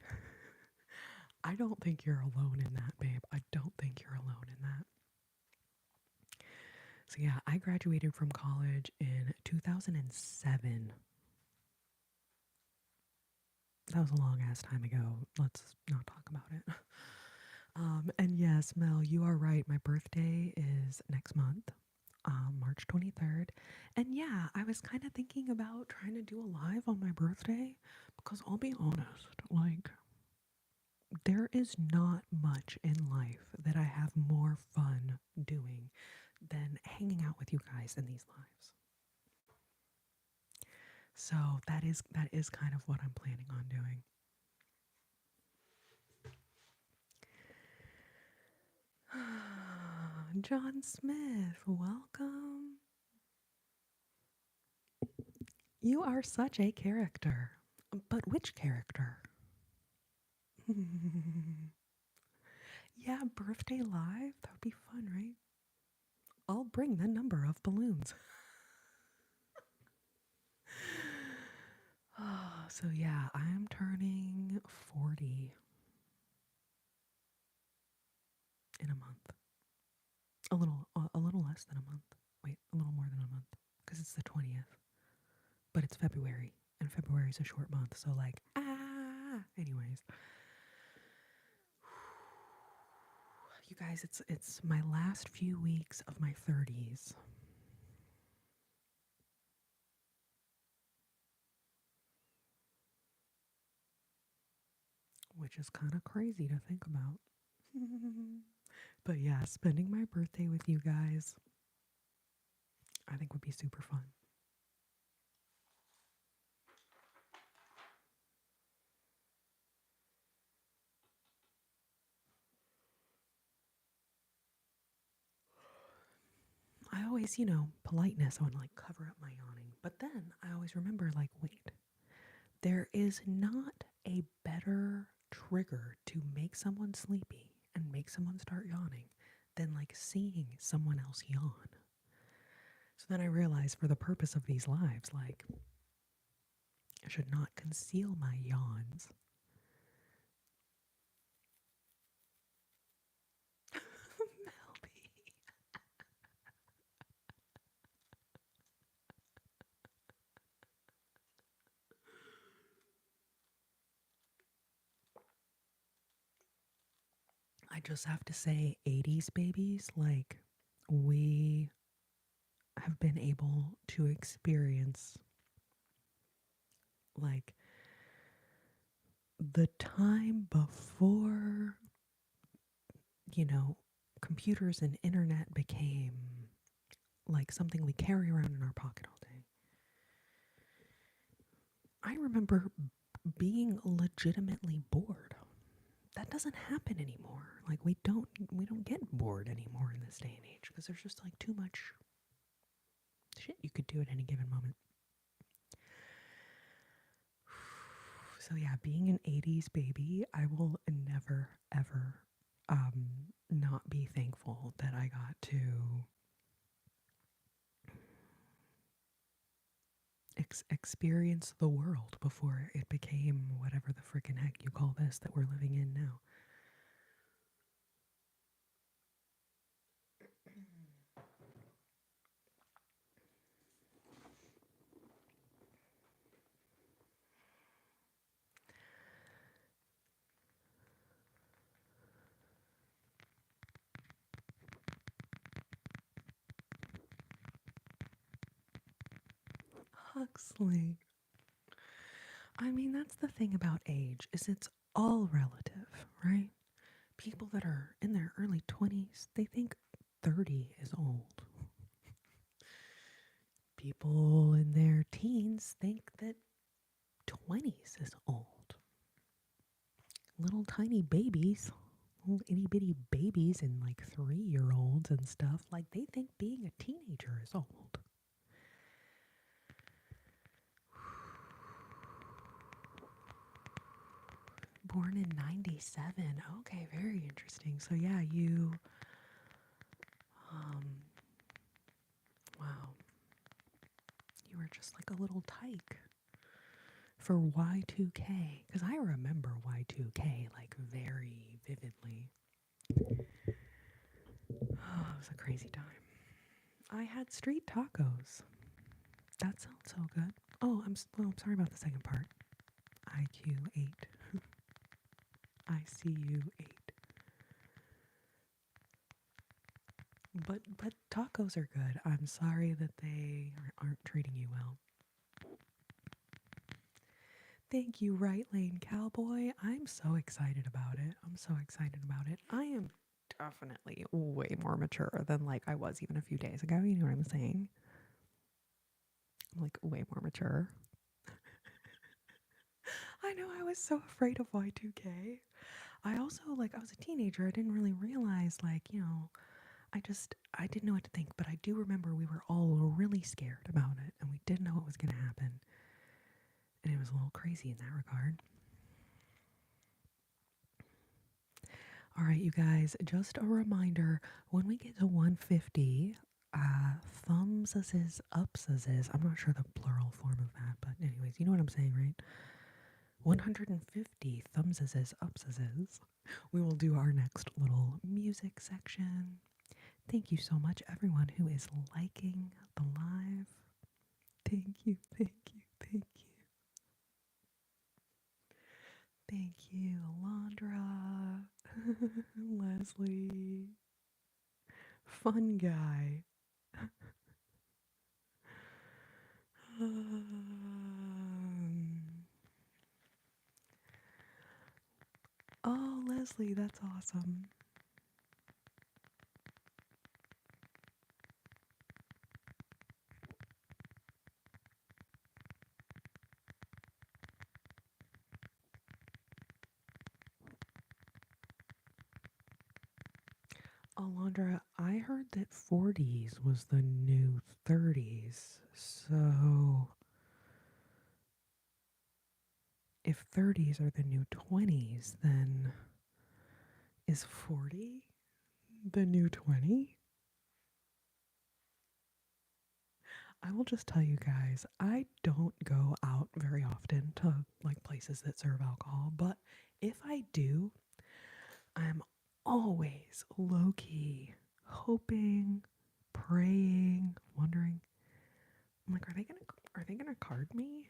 I don't think you're alone in that, babe. I don't think you're alone in that. So yeah, I graduated from college in 2007. That was a long ass time ago. Let's not talk about it. And yes, Mel, you are right. My birthday is next month, March 23rd. And yeah, I was kind of thinking about trying to do a live on my birthday because I'll be honest, like, there is not much in life that I have more fun doing than hanging out with you guys in these lives. So that is kind of what I'm planning on doing. John Smith, welcome. You are such a character. But which character? Yeah, birthday live? That would be fun, right? I'll bring the number of balloons. So yeah, I'm turning 40 in a month. A little less than a month. Wait, a little more than a month because it's the 20th. But it's February, and February is a short month, so like anyways. You guys, it's my last few weeks of my 30s, which is kind of crazy to think about. But yeah, spending my birthday with you guys, I think would be super fun. I always, politeness, I would like cover up my yawning. But then I always remember, like, wait, there is not a better trigger to make someone sleepy and make someone start yawning than like seeing someone else yawn. So then I realized for the purpose of these lives, like, I should not conceal my yawns. Melby. I just have to say, 80s babies, like, we have been able to experience, like, the time before, you know, computers and internet became like something we carry around in our pocket all day. I remember being legitimately bored. That doesn't happen anymore. Like we don't get bored anymore in this day and age because there's just like too much shit you could do at any given moment. So yeah, being an 80s baby, I will never ever not be thankful that I got to experience the world before it became whatever the freaking heck you call this that we're living in now. Huxley. I mean, that's the thing about age is it's all relative, right? People that are in their early 20s, they think 30 is old. People in their teens think that 20s is old. Little tiny babies, little itty bitty babies and like 3-year-olds and stuff, like they think being a teenager is old. Born in 97. Okay, very interesting. So yeah, wow. You were just like a little tyke for Y2K. Because I remember Y2K like very vividly. Oh, it was a crazy time. I had street tacos. That sounds so good. Oh, I'm sorry about the second part. IQ8. ICU8. But tacos are good. I'm sorry that they aren't treating you well. Thank you, Right Lane Cowboy. I'm so excited about it. I am definitely way more mature than like I was even a few days ago. You know what I'm saying? I'm like way more mature. I know I was so afraid of Y2K. I also like I was a teenager. I didn't really realize I didn't know what to think, but I do remember we were all really scared about it and we didn't know what was going to happen. And it was a little crazy in that regard. All right, you guys, just a reminder, when we get to 150, thumbs is ups is. I'm not sure the plural form of that, but anyways, you know what I'm saying, right? 150 thumbs is ups is. We will do our next little music section. Thank you so much, everyone who is liking the live. Thank you, thank you, thank you. Thank you, Alondra, Leslie, Fun Guy. Oh, Leslie, that's awesome. Alondra, I heard that 40s was the new 30s. So if 30s are the new 20s, then is 40 the new 20? I will just tell you guys, I don't go out very often to like places that serve alcohol, but if I do, I'm always low key hoping, praying, wondering. I'm like, are they gonna card me?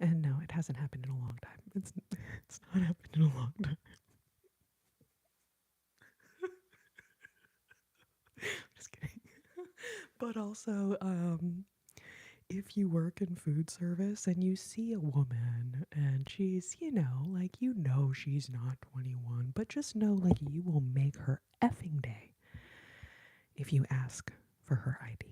And no, it hasn't happened in a long time. It's not happened in a long time. Just kidding. But also, if you work in food service and you see a woman and she's, she's not 21, but just know, like, you will make her effing day if you ask for her ID.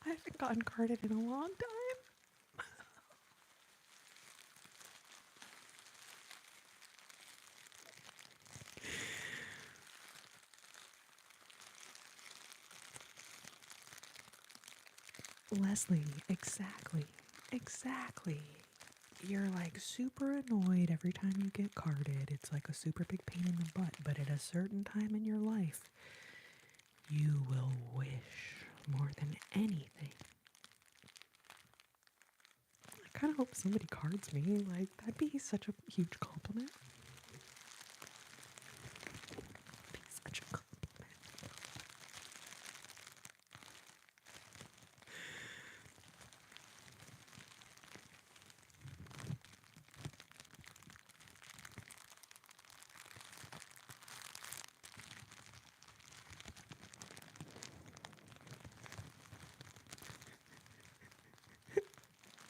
I haven't gotten carded in a long time. Leslie, exactly. Exactly. You're like super annoyed every time you get carded. It's like a super big pain in the butt. But at a certain time in your life, you will wish more than anything. I kind of hope somebody cards me. Like, that'd be such a huge compliment. Be such a compliment.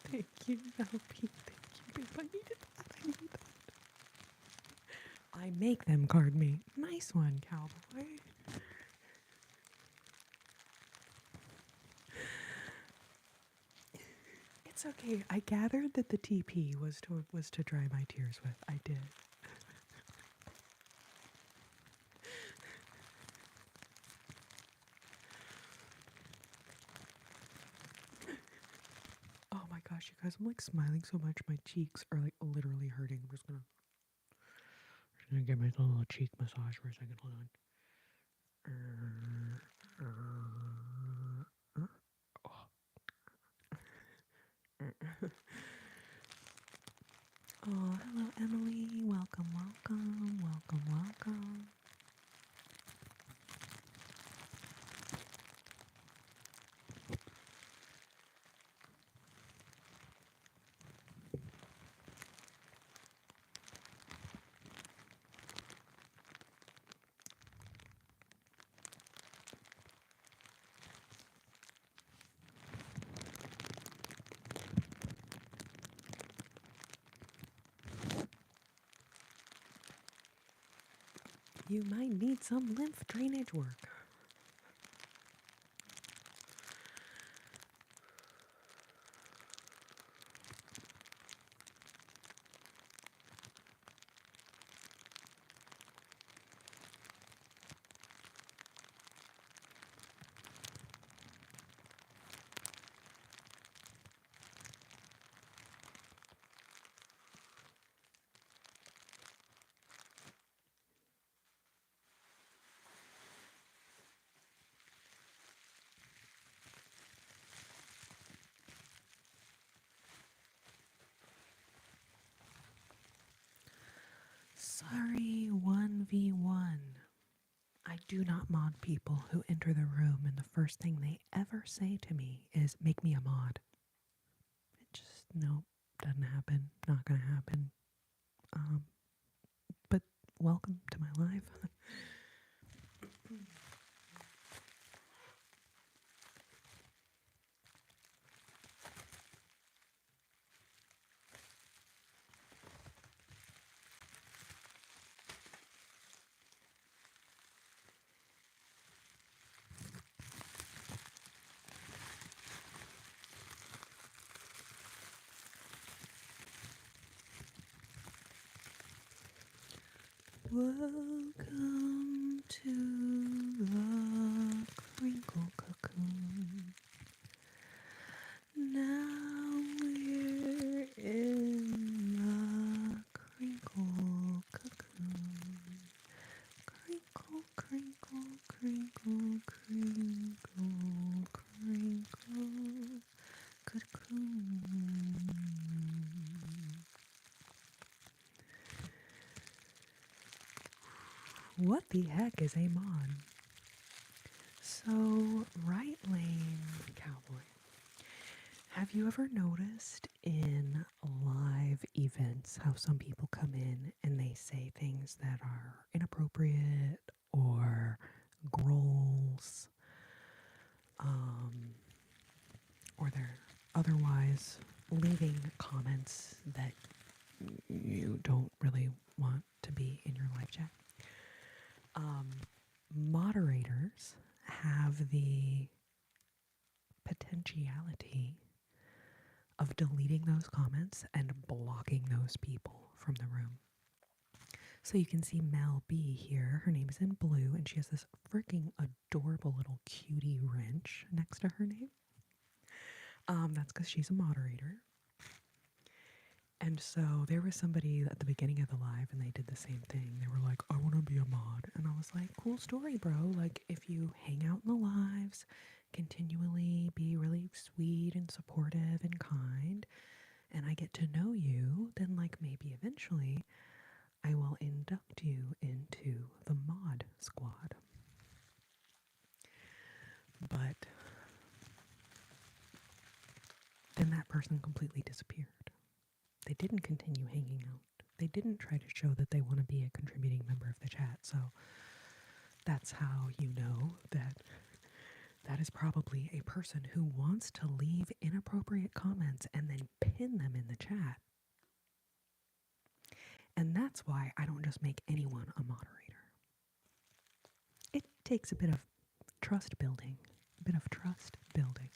Thank you, LP. Thank you, babe. I needed that. I needed that. I make them card me. Nice one, cowboy. It's okay. I gathered that the TP was to dry my tears with. I did. Oh my gosh, you guys! I'm like smiling so much, my cheeks are like literally hurting. I'm just gonna give myself a little cheek massage for a second. Hold on. Oh, hello, Emily. Welcome, welcome, welcome, welcome. You might need some lymph drainage work. Sorry, 1v1. I do not mod people who enter the room and the first thing they ever say to me is, make me a mod. It just, nope, doesn't happen. Not gonna happen. But welcome to my life. Welcome to the crinkle cocoon. Now we're in the crinkle cocoon. Crinkle, crinkle, crinkle, crinkle, crinkle, cocoon. What the heck is a mod? So, right lane cowboy. Have you ever noticed in live events how some people come in and they say things that are inappropriate or gross, or they're otherwise leaving comments that you don't really want to be in your live chat? Moderators have the potentiality of deleting those comments and blocking those people from the room. So you can see Mel B here. Her name is in blue, and she has this freaking adorable little cutie wrench next to her name. That's because she's a moderator. And so there was somebody at the beginning of the live and they did the same thing. They were like, I want to be a mod. And I was like, cool story, bro. Like, if you hang out in the lives, continually be really sweet and supportive and kind, and I get to know you, then, like, maybe eventually I will induct you into the mod squad. But then that person completely disappeared. They didn't continue hanging out. They didn't try to show that they want to be a contributing member of the chat. So that's how you know that that is probably a person who wants to leave inappropriate comments and then pin them in the chat. And that's why I don't just make anyone a moderator. It takes a bit of trust building. A bit of trust building.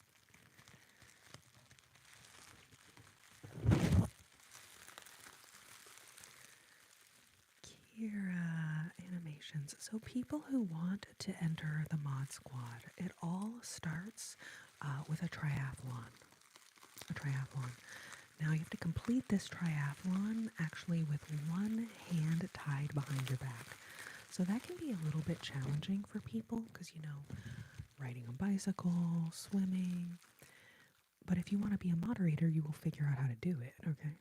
Kira Animations. So people who want to enter the mod squad, it all starts with a triathlon. A triathlon. Now you have to complete this triathlon actually with one hand tied behind your back. So that can be a little bit challenging for people because, you know, riding a bicycle, swimming. But if you want to be a moderator, you will figure out how to do it, okay?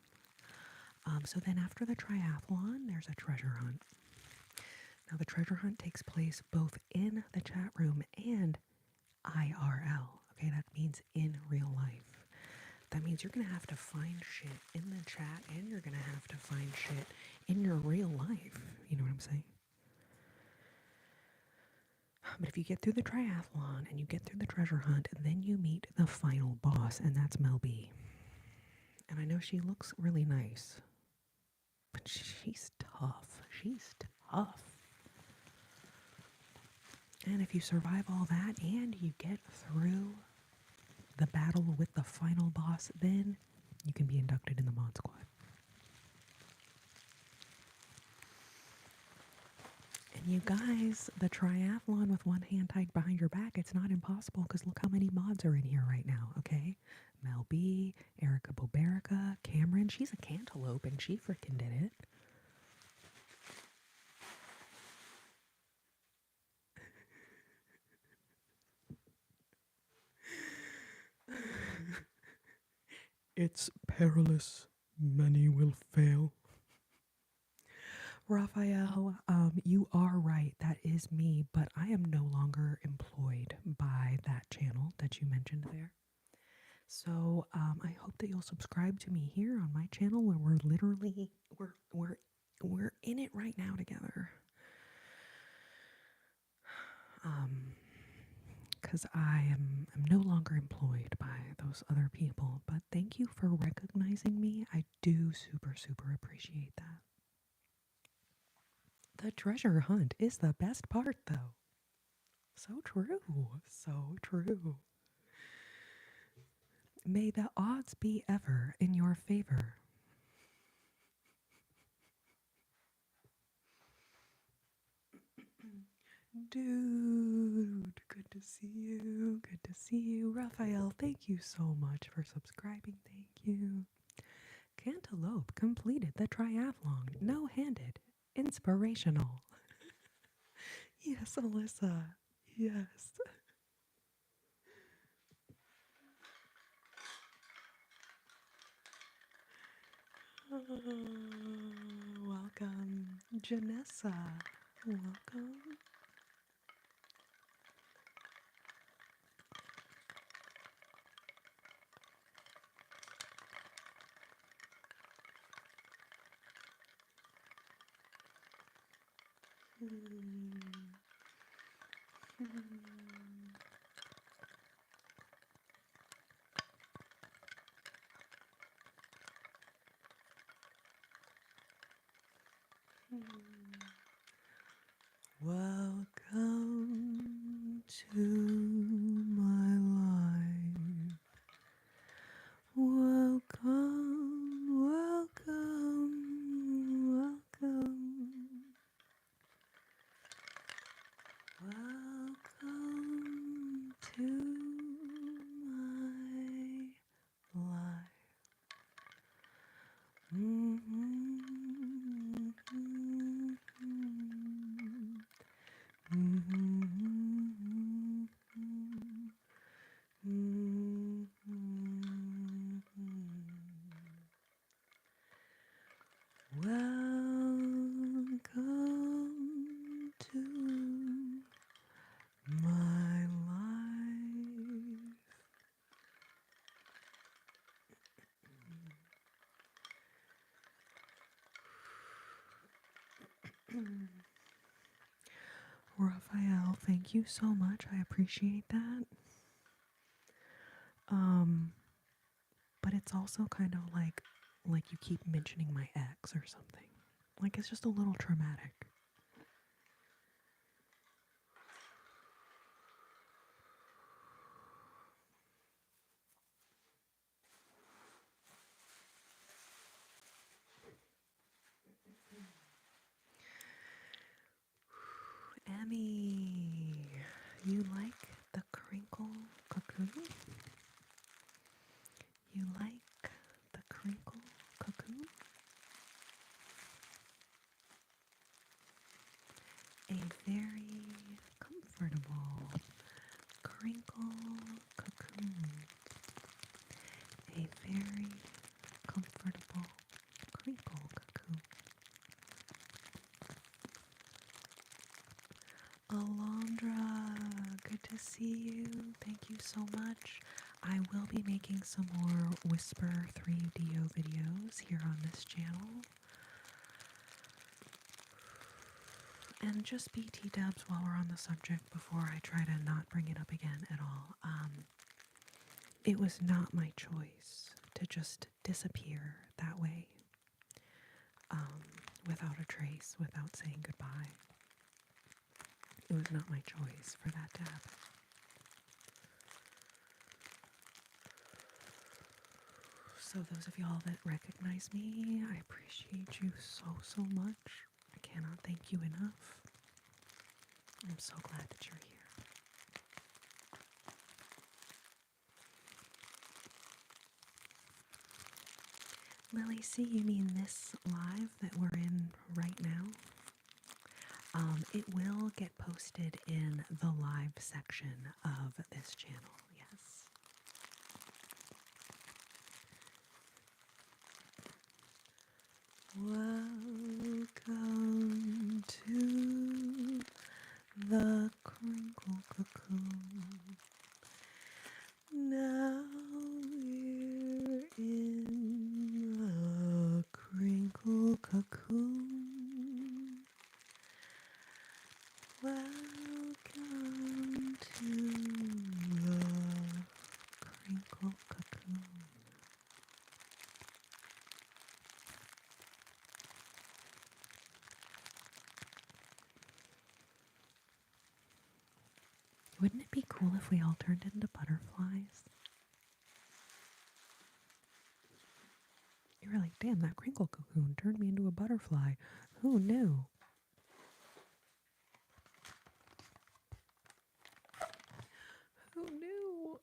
So then after the triathlon, there's a treasure hunt. Now the treasure hunt takes place both in the chat room and IRL. Okay, that means in real life. That means you're going to have to find shit in the chat and you're going to have to find shit in your real life. You know what I'm saying? But if you get through the triathlon and you get through the treasure hunt, then you meet the final boss, and that's Mel B. And I know she looks really nice, but she's tough. She's tough. And if you survive all that and you get through the battle with the final boss, then you can be inducted in the mod squad. And you guys, the triathlon with one hand tied behind your back, it's not impossible because look how many mods are in here right now, okay? Mel B, Erica Boberica, Cameron, she's a cantaloupe and she freaking did it. It's perilous. Many will fail. Raphael, you are right. That is me, but I am no longer employed by that channel that you mentioned there. So I hope that you'll subscribe to me here on my channel where we're literally we're in it right now together. Because I'm no longer employed by those other people. But thank you for recognizing me. I do super appreciate that. The treasure hunt is the best part, though. So true. So true. May the odds be ever in your favor. Dude, good to see you. Good to see you. Raphael, thank you so much for subscribing. Thank you. Cantaloupe completed the triathlon. No-handed. Inspirational. Yes, Alyssa. Yes. Welcome. Janessa. Welcome. Welcome to my life. Welcome, welcome, welcome. Welcome to my Raphael, thank you so much. I appreciate that. Um, but it's also kind of like you keep mentioning my ex or something. Like it's just a little traumatic. Emmy, you like the crinkle cocoon? You like the crinkle cocoon? A very comfortable crinkle cocoon. A very comfortable crinkle cocoon. Alondra, good to see you. Thank you so much. I will be making some more Whisper 3DO videos here on this channel. And just BT dubs while we're on the subject before I try to not bring it up again at all. It was not my choice to just disappear that way, without a trace, without saying goodbye. It was not my choice for that to happen. So those of y'all that recognize me, I appreciate you so much. I cannot thank you enough. I'm so glad that you're here. Lily C, you mean this live that we're in right now? It will get posted in the live section of this channel, yes. Welcome to the crinkle cocoon. Now we're in the crinkle cocoon. Welcome to the crinkle cocoon. Wouldn't it be cool if we all turned into butterflies? You were like, damn, that crinkle cocoon turned me into a butterfly. Who knew? Who knew?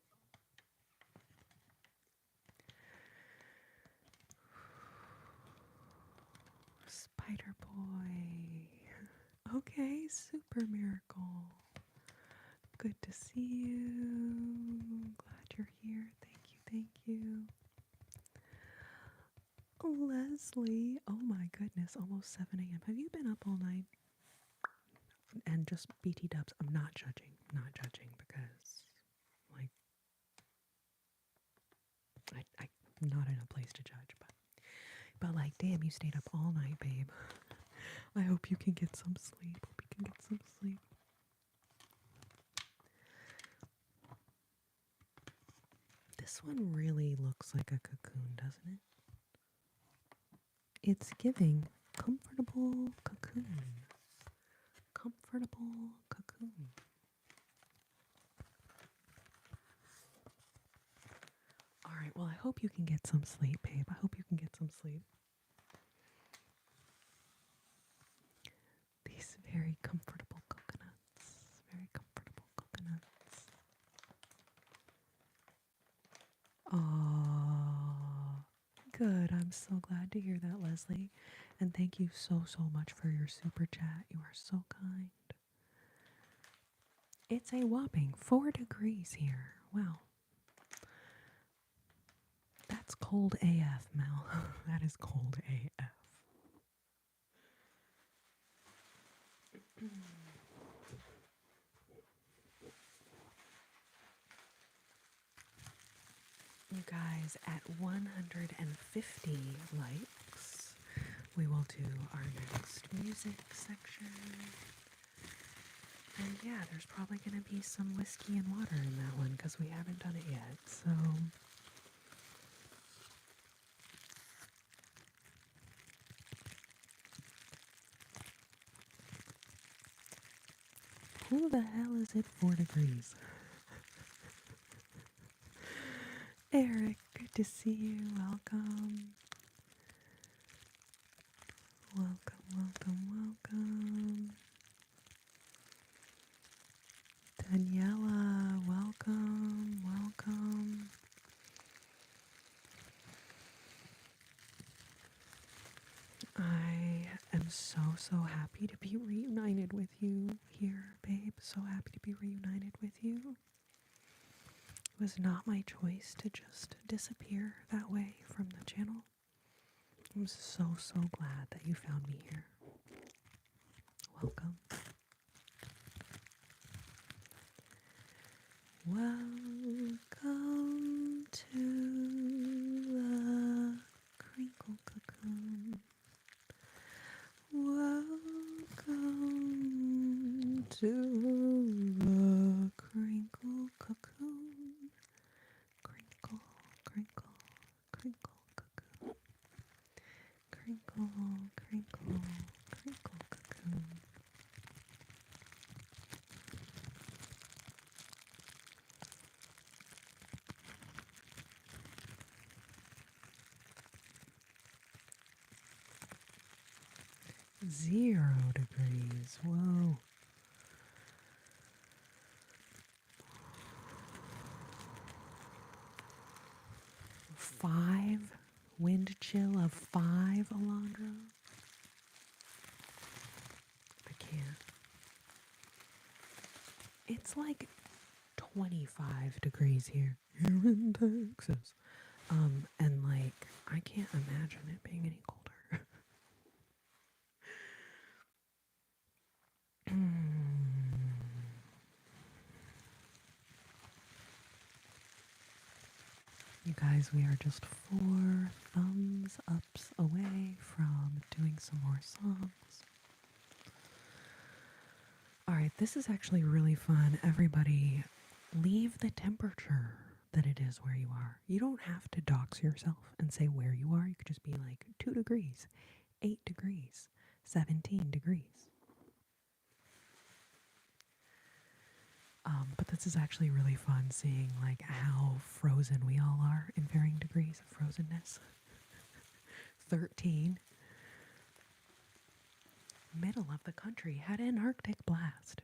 Spider Boy. Okay, Super Miracle. Good to see you. Glad you're here. Thank you. Leslie. Oh my goodness, almost 7 a.m. Have you been up all night? And just BT dubs, I'm not judging. Because, like, I'm not in a place to judge, but like, damn, you stayed up all night, babe. I hope you can get some sleep. This one really looks like a cocoon, doesn't it? It's giving comfortable cocoon. Comfortable cocoon. Alright, well, I hope you can get some sleep, babe. I hope you can get some sleep. These very comfortable coconuts. Very comfortable coconuts. Aww. Good. I'm so glad to hear that, Leslie. And thank you so much for your super chat. You are so kind. It's a whopping 4 degrees here. Wow. That's cold AF, Mel. That is cold AF. You guys, at 150 likes, we will do our next music section. And yeah, there's probably going to be some whiskey and water in that one because we haven't done it yet. So who the hell is it 4 degrees? Eric, good to see you. Welcome. Welcome, welcome, welcome. Daniela, welcome, welcome. I am so happy to be reunited with you here, babe. So happy to be reunited with you. It was not my choice to just disappear that way from the channel. I'm so glad that you found me here. Welcome. Welcome to the crinkle cocoon. Welcome to the crinkle cocoon. Crinkle, crinkle, crinkle cocoon. Crinkle, crinkle, crinkle cocoon. Zero degrees. Whoa. Five? Wind chill of 5, Alondra? I can't. It's like 25 degrees here in Texas. And like, I can't imagine it being any colder. You guys, we are just 4 thumbs ups away from doing some more songs. Alright, this is actually really fun. Everybody, leave the temperature that it is where you are. You don't have to dox yourself and say where you are. You could just be like 2 degrees, 8 degrees, 17 degrees. But this is actually really fun seeing like how frozen we all are in varying degrees of frozenness. 13. Middle of the country had an Arctic blast.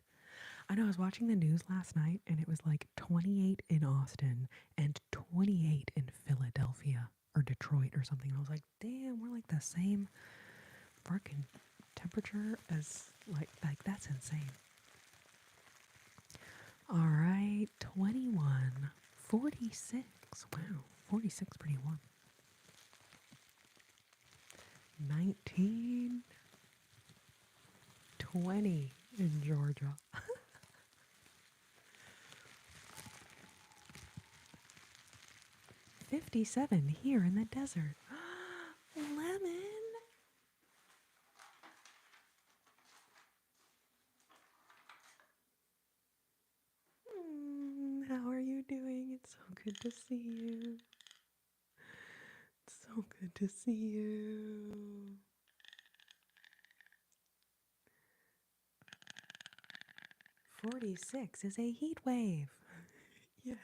I know I was watching the news last night and it was like 28 in Austin and 28 in Philadelphia or Detroit or something. And I was like, damn, we're like the same freaking temperature as like that's insane. All right, 21, 46. Wow, 46 pretty warm. 19, 20 in Georgia. 57 here in the desert. Lemon. How are you doing? It's so good to see you. It's so good to see you. 46 is a heat wave. Yes.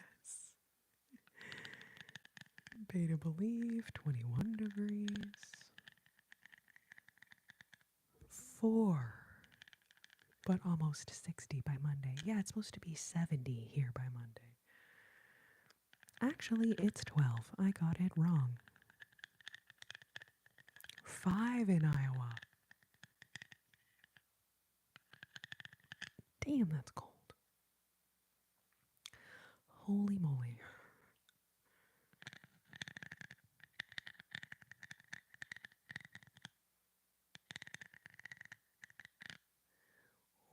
Beta believe 21 degrees. 4. But almost 60 by Monday. Yeah, it's supposed to be 70 here by Monday. Actually, it's 12. I got it wrong. 5 in Iowa. Damn, that's cold. Holy moly.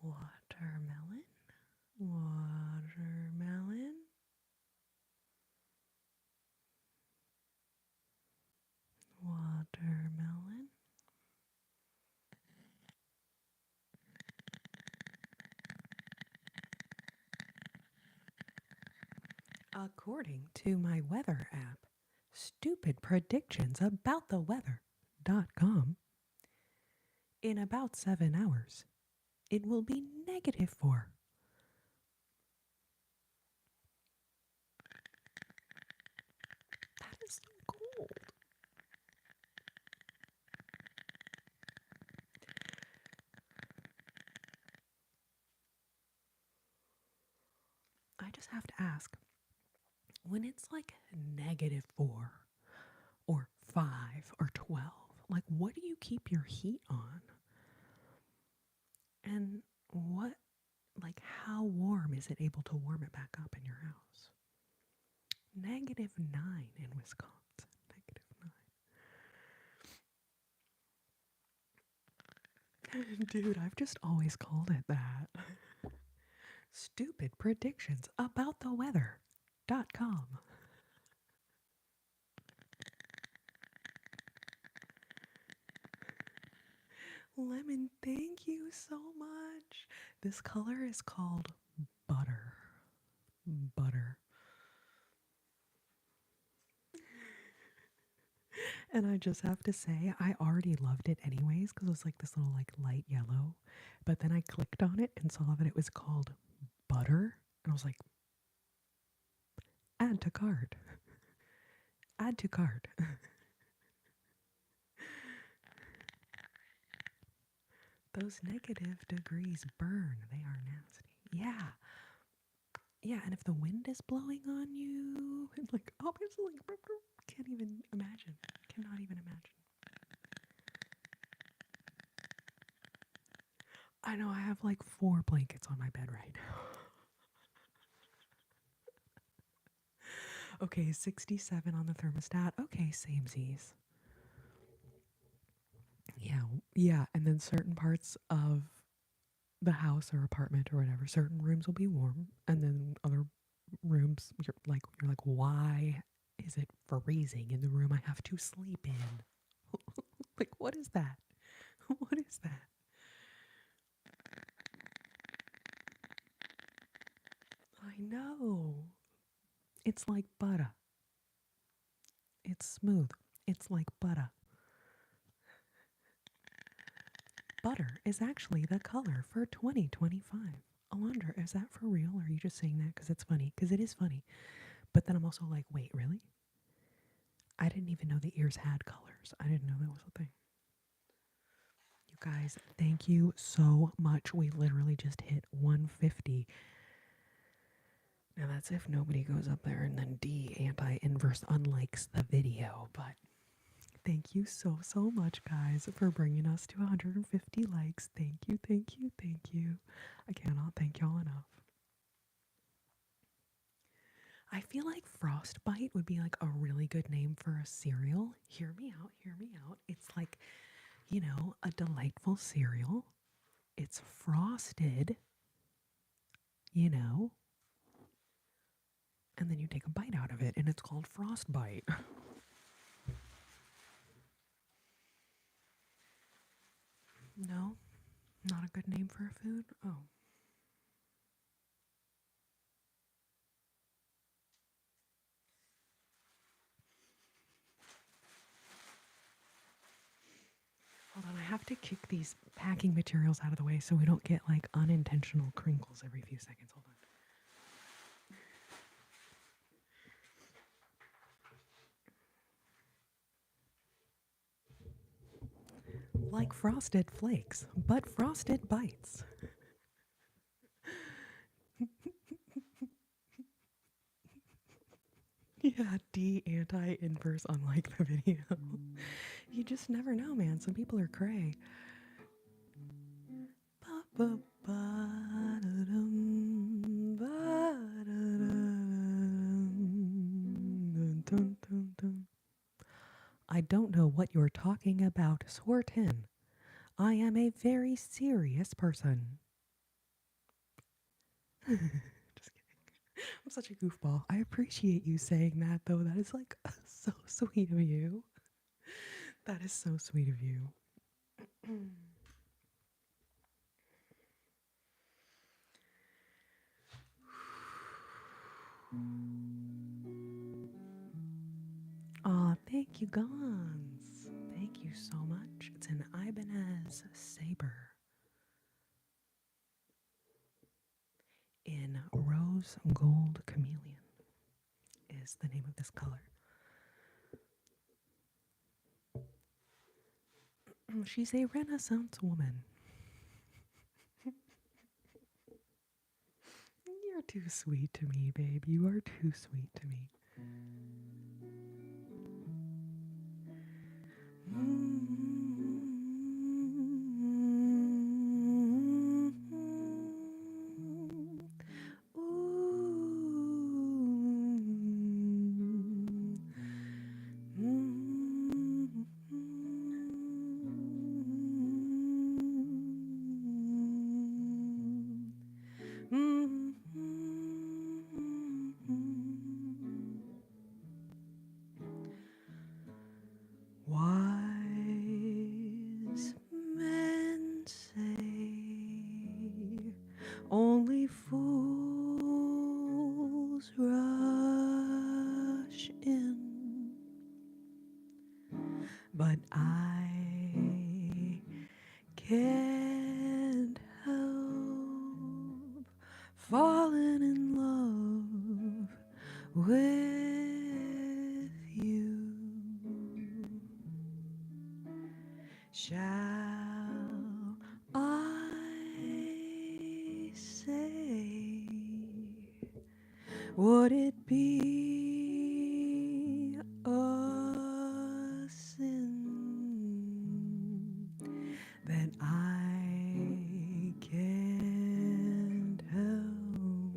Watermelon. Watermelon. Watermelon. According to my weather app, stupid predictions about the weather.com, in about 7 hours, it will be -4. That is so cold. I just have to ask, when it's like -4 or 5 or 12, like what do you keep your heat on? And what, like how warm is it able to warm it back up in your house? -9 in Wisconsin. -9. Dude, I've just always called it that. Stupid predictions about the weather.com. Lemon, thank you so much. This color is called butter. Butter. And I just have to say, I already loved it anyways because it was like this little like light yellow. But then I clicked on it and saw that it was called butter. And I was like, add to cart. Add to cart. Those negative degrees burn. They are nasty. Yeah. Yeah, and if the wind is blowing on you, and like obviously, can't even imagine. Cannot even imagine. I know I have like 4 blankets on my bed right now. Okay, 67 on the thermostat. Okay, samesies. Yeah, yeah, and then certain parts of the house or apartment or whatever, certain rooms will be warm, and then other rooms you're like, why is it freezing in the room I have to sleep in? Like, what is that? What is that? I know. It's like butter. It's smooth. It's like butter. Butter is actually the color for 2025. Alondra, is that for real or are you just saying that because it's funny? Because it is funny. But then I'm also like, wait, really? I didn't even know the ears had colors. I didn't know that was a thing. You guys, thank you so much. We literally just hit 150. Now that's if nobody goes up there and then anti-inverse unlikes the video. But thank you so, so much, guys, for bringing us to 150 likes. Thank you, thank you, thank you. I cannot thank y'all enough. I feel like Frostbite would be like a really good name for a cereal. Hear me out, hear me out. It's like, a delightful cereal. It's frosted, and then you take a bite out of it and it's called Frostbite. No? Not a good name for a food? Oh. Hold on, I have to kick these packing materials out of the way so we don't get like unintentional crinkles every few seconds. Hold on. Like frosted flakes, but frosted bites. Yeah, anti-inverse unlike the video. You just never know, man. Some people are cray. I don't know what you're talking about, Swarton. I am a very serious person. Just kidding. I'm such a goofball. I appreciate you saying that, though. That is like so sweet of you. That is so sweet of you. Thank you, Gons. Thank you so much. It's an Ibanez Saber in Rose Gold Chameleon is the name of this color. She's a Renaissance woman. You're too sweet to me, babe. You are too sweet to me. Wise men say only fools rush in, but I can't help falling in love with you. Shall I say, would it be a sin that I can't help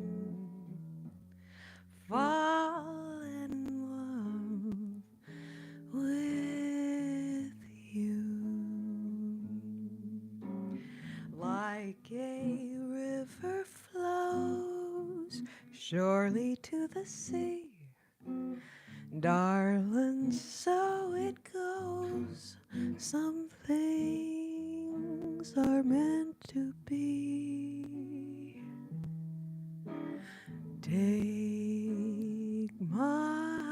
falling in love with you? Like a river flows surely to the sea, darling, so it goes. Some things are meant to be. Take my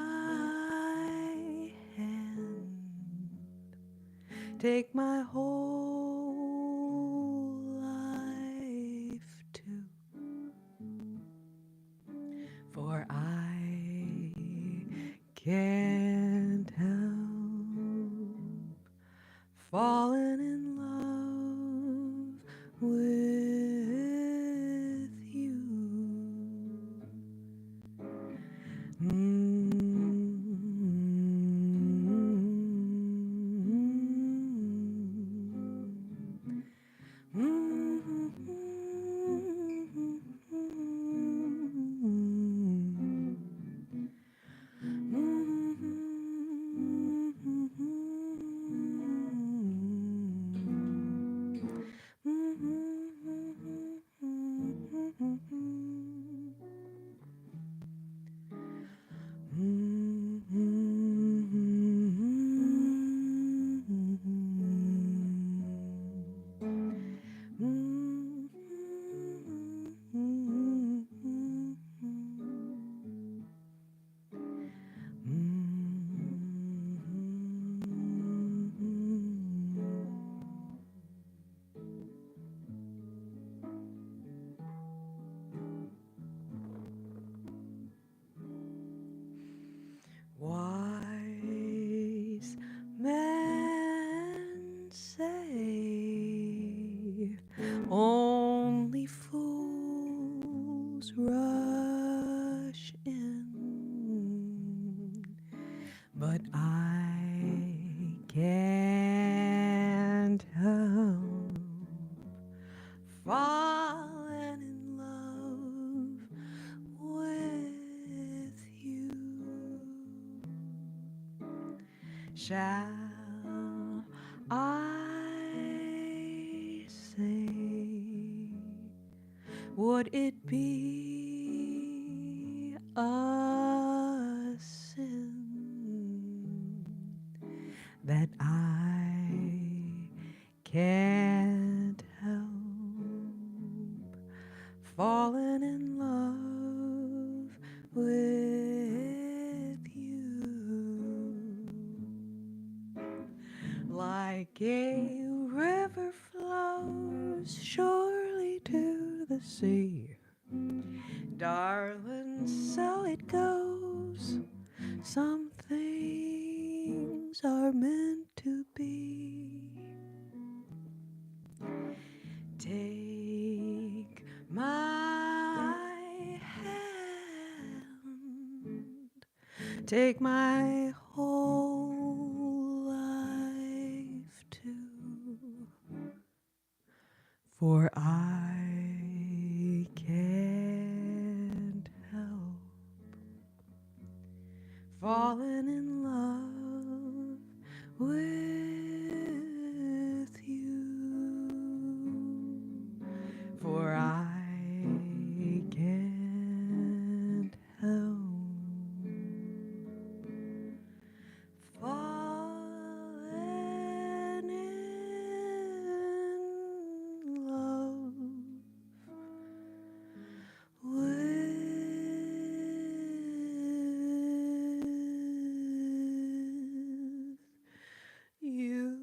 hand, take my whole life too, for I can't help falling in love with you. Wise men say only fools rush in, but I can't help falling in love with you. Shall I say, would it be a sin that I can't help falling in love with you? like a river flows surely to the sea. Darling, so it goes. Some things are meant to be. Take my hand, take my whole life too, for I can't help falling in love with you, for I can't help falling in love with you.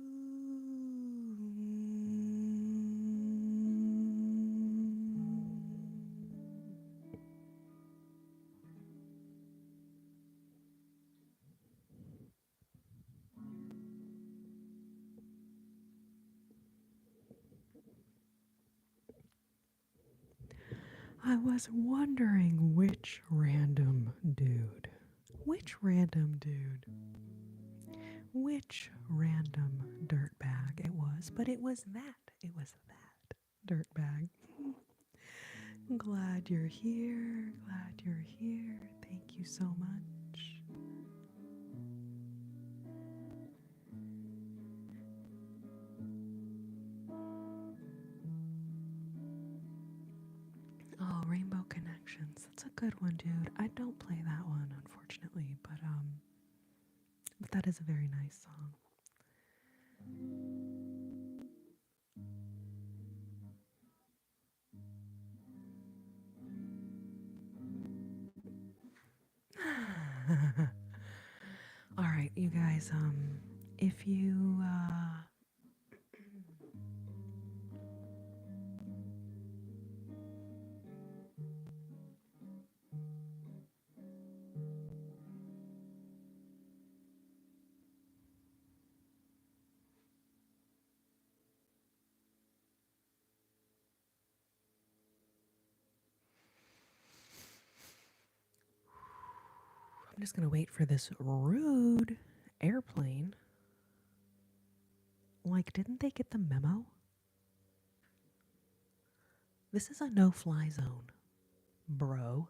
I was wondering which random dude, which random dirtbag it was, but it was that. It was that dirtbag. I'm glad you're here. Glad you're here. Thank you so much. Oh, Rainbow Connections. That's a good one, dude. I don't play that one, unfortunately, but that is a very nice song. All right, you guys, if you I'm just going to wait for this rude airplane. Like, didn't they get the memo? This is a no-fly zone, bro.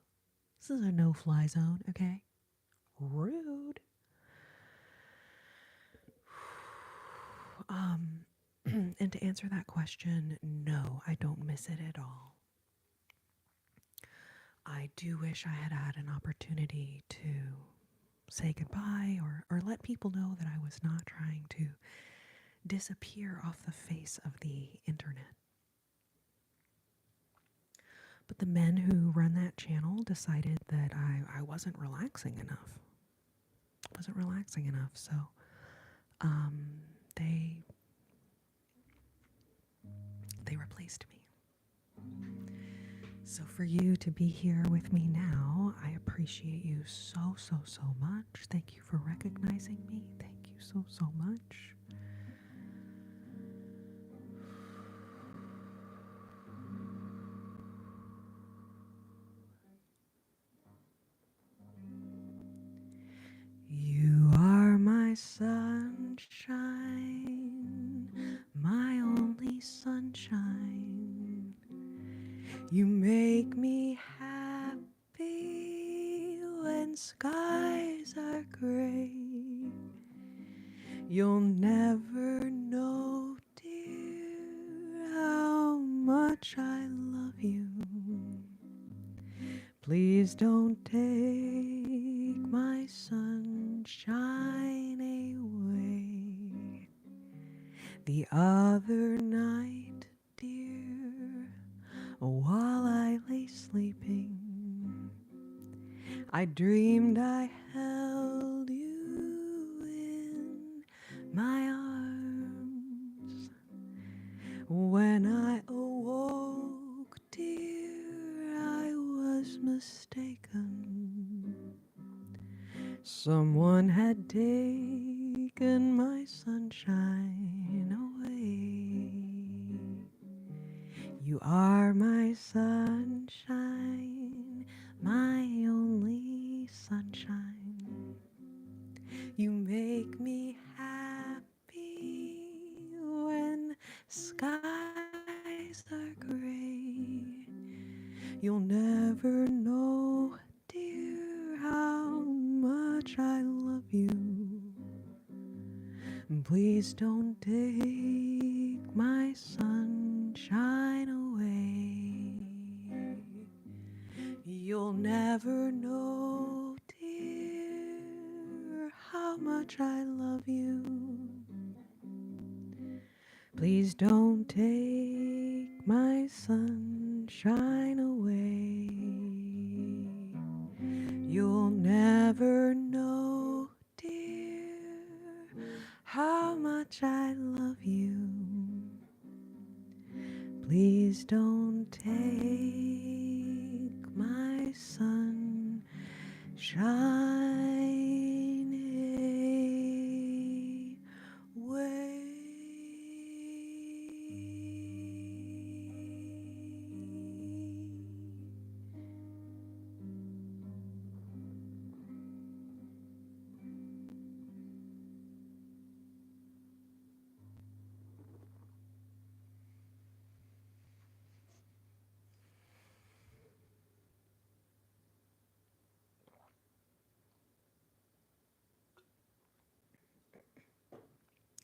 This is a no-fly zone, okay? Rude. And to answer that question, no, I don't miss it at all. I do wish I had had an opportunity to say goodbye or let people know that I was not trying to disappear off the face of the internet. But the men who run that channel decided that I wasn't relaxing enough. So they replaced me. So for you to be here with me now, I appreciate you so much. Thank you for recognizing me. Thank you so much. You are my sunshine, my only sunshine. You make me happy when skies are gray. You'll never know, dear, how much I love you. Please don't take my sunshine away. The other night, dear, while I lay sleeping, I dreamed I held you in my arms. Someone had taken my sunshine away. You are my sunshine, my only sunshine. You make me happy when skies are gray. You'll never know, dear, how much I love you. Please don't take my sunshine away. You'll never know, dear, how much I love you. Please don't take my sunshine away. You'll never know, dear, how much I love you. Please don't take my sunshine away.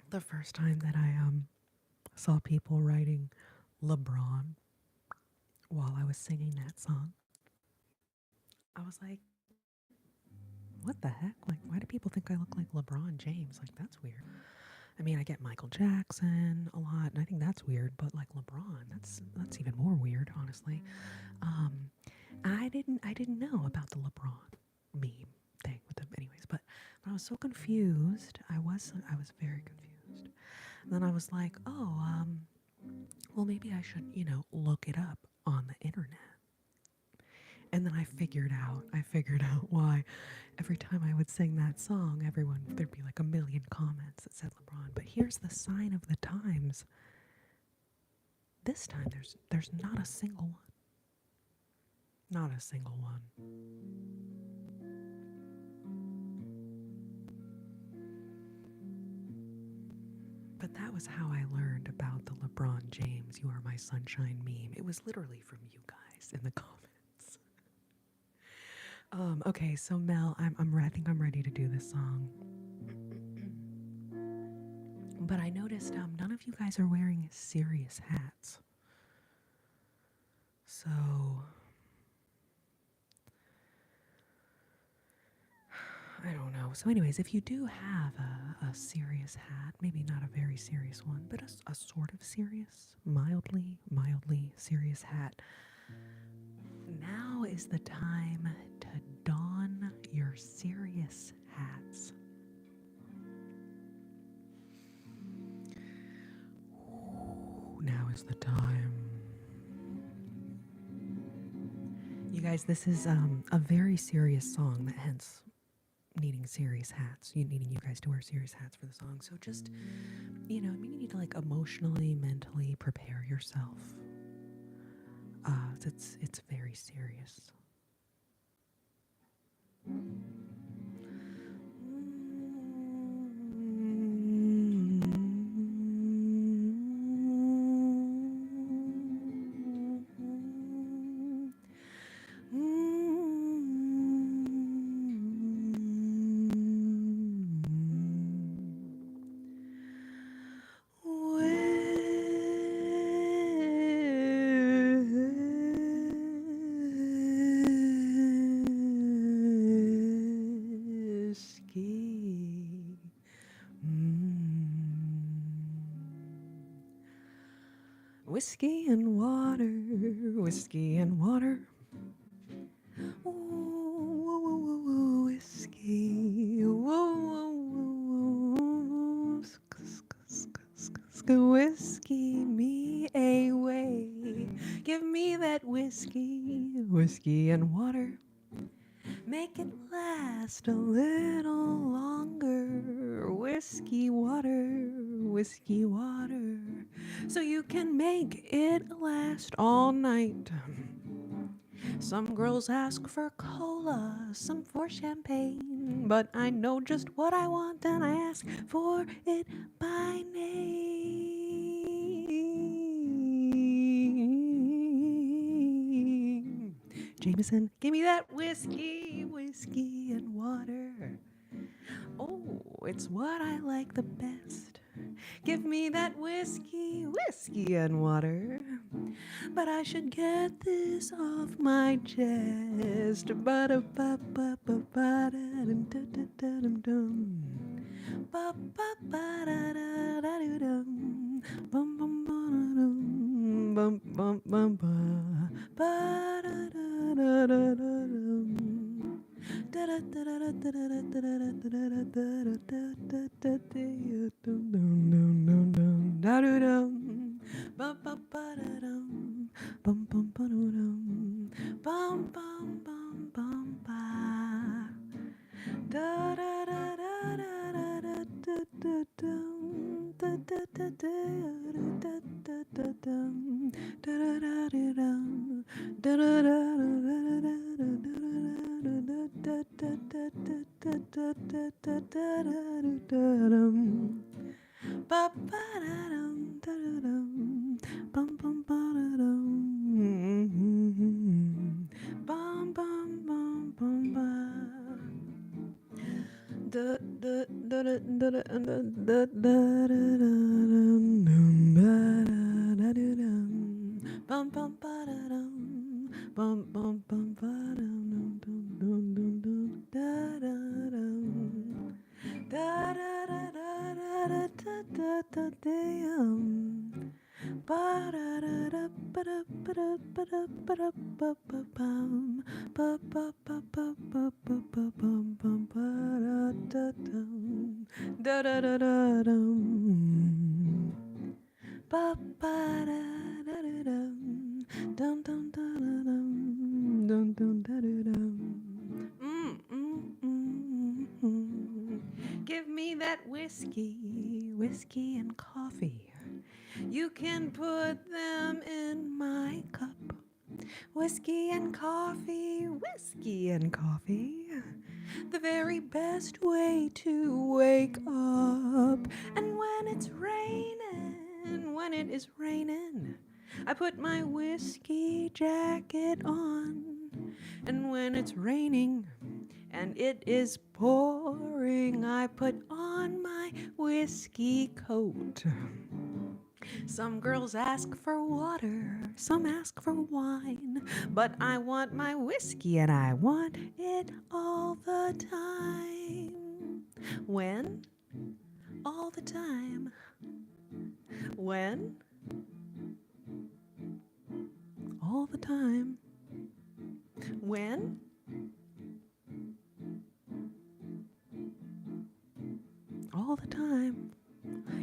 The first time that I saw people writing LeBron while I was singing that song, I was like, what the heck? Like, why do people think I look like LeBron James? Like, that's weird. I mean, I get Michael Jackson a lot, and I think that's weird, but like LeBron, that's even more weird, honestly. Um, I didn't know about the LeBron meme thing with them, anyways. But I was so confused. I was very confused. And then I was like, oh, well, maybe I should, look it up on the internet. And then I figured out why every time I would sing that song, there'd be like a million comments that said LeBron. But here's the sign of the times. This time there's not a single one. Not a single one. But that was how I learned about the LeBron James "You Are My Sunshine" meme. It was literally from you guys in the comments. Okay, so Mel, I think I'm ready to do this song. But I noticed none of you guys are wearing serious hats. So I don't know. So anyways, if you do have a serious hat, maybe not a very serious one, but a sort of serious, mildly serious hat, now is the time to don your serious hats. Now is the time. You guys, this is a very serious song, that hence needing serious hats. Needing you guys to wear serious hats for the song. So just, you need to like emotionally, mentally prepare yourself. It's very serious. Whiskey and water, whiskey and water. Ooh, whiskey, whiskey me away. Give me that whiskey, whiskey and water. Make it last a little longer. Whiskey water, so you can make it last all night. Some girls ask for cola, some for champagne, but I know just what I want and I ask for it by name. Jameson, give me that whiskey and water. Oh, it's what I like the best. Give me that whiskey and water. But I should get this off my chest. Ba-da-ba-ba-ba-ba-da-dum-da-da-da-dum-dum. Ba-ba-ba-da-da-da-dum. Bum-bum-ba-da-dum. Bum-bum-bum-ba. Ba-da-da-da-da-da-dum. Da-da-da-da-da-da-da-da-da-da-da-da-da-da-da-da-dum. Ba-ba-ba-da-dum. Bum bum ba dum bum bum bum bum ba da da da da da da da da dum da da da da da da da dum da da da da dum da da da da da dum ba ba da dum da dum bum bum ba dum bum bum bum bum ba da da da da da da da da dum bum bum ba dum bum bum bum ba dum dum dum dum dum da da dum da da da da da da da da dum ba da da da ba da ba da ba da ba da ba ba bum ba ba ba ba ba ba ba bum bum ba da da dum da da da da dum ba ba da da da dum dum dum da da dum dum dum da da dum Give me that whiskey and coffee. You can put them in my cup. Whiskey and coffee, the very best way to wake up. And when it is raining, I put my whiskey jacket on. And when it's raining and it is pouring, I put on my whiskey coat. Some girls ask for water, some ask for wine, but I want my whiskey and I want it all the time. When? All the time. When? All the time. When? All the time.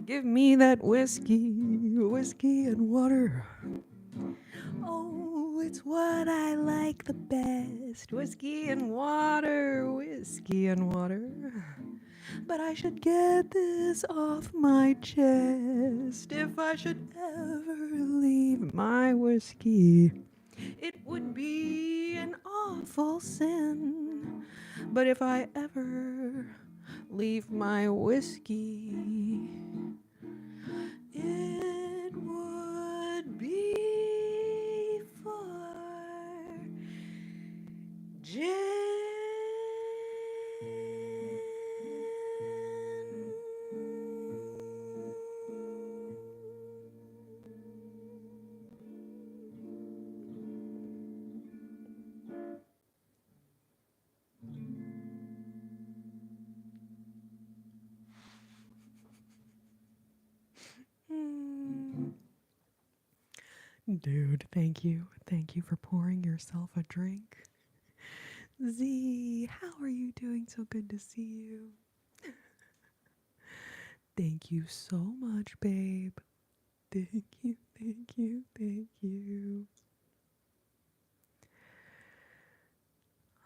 Give me that whiskey and water. Oh, it's what I like the best. Whiskey and water. But I should get this off my chest. If I should ever leave my whiskey, it would be an awful sin. But if I ever leave my whiskey, it would be for gin. Dude, thank you. Thank you for pouring yourself a drink. Z, how are you doing? So good to see you. Thank you so much, babe. Thank you.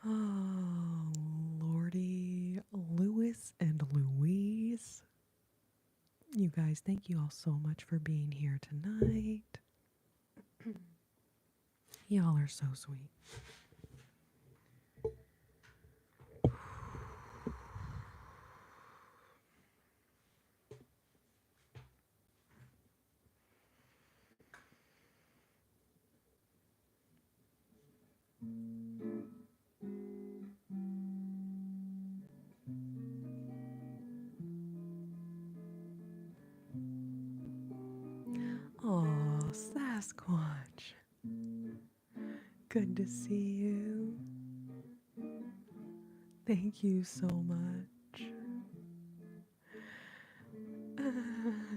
Oh, Lordy, Louis and Louise. You guys, thank you all so much for being here tonight. Y'all are so sweet. Oh, Sasquatch. Good to see you. Thank you so much.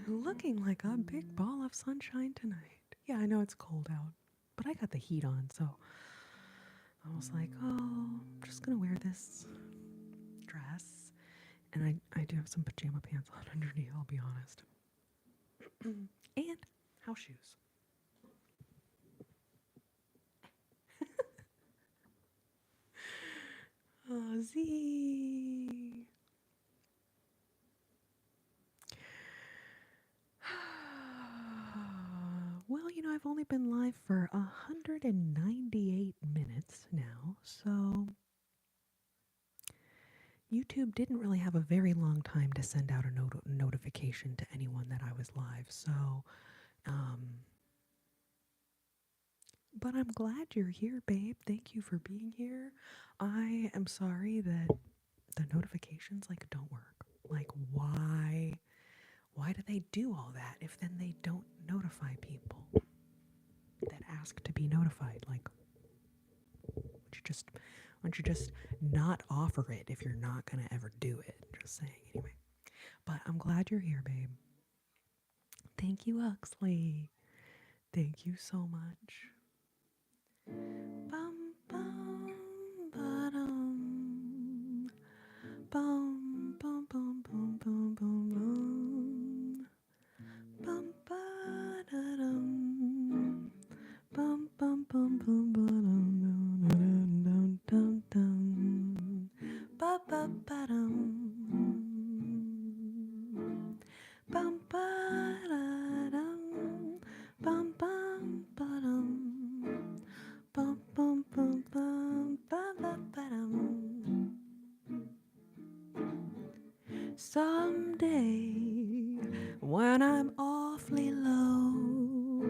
Looking like a big ball of sunshine tonight. Yeah, I know it's cold out, but I got the heat on, so I was like, oh, I'm just gonna wear this dress. And I do have some pajama pants on underneath, I'll be honest. And house shoes. Oh, Z. Well, I've only been live for 198 minutes now, so YouTube didn't really have a very long time to send out a notification to anyone that I was live. So, but I'm glad you're here, babe. Thank you for being here. I am sorry that the notifications don't work. Why do they do all that if then they don't notify people that ask to be notified? Why don't you just not offer it if you're not gonna ever do it? Just saying, anyway. But I'm glad you're here, babe. Thank you, Huxley. Thank you so much. Bum bum ba-dum. Bum bum bum bum bum bum bum. Bum ba-da-dum. Bum bum bum bum ba-dum dum dum dum. Ba ba ba-dum. Bum ba-da-dum. Bum bum ba-dum. Bum bum bum bum ba ba ba-dum. Someday, when I'm awfully low,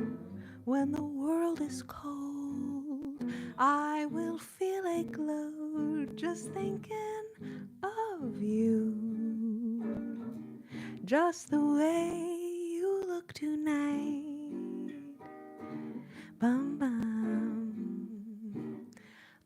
when the world is cold, I will feel a glow just thinking of you. Just the way you look tonight. Bum bum.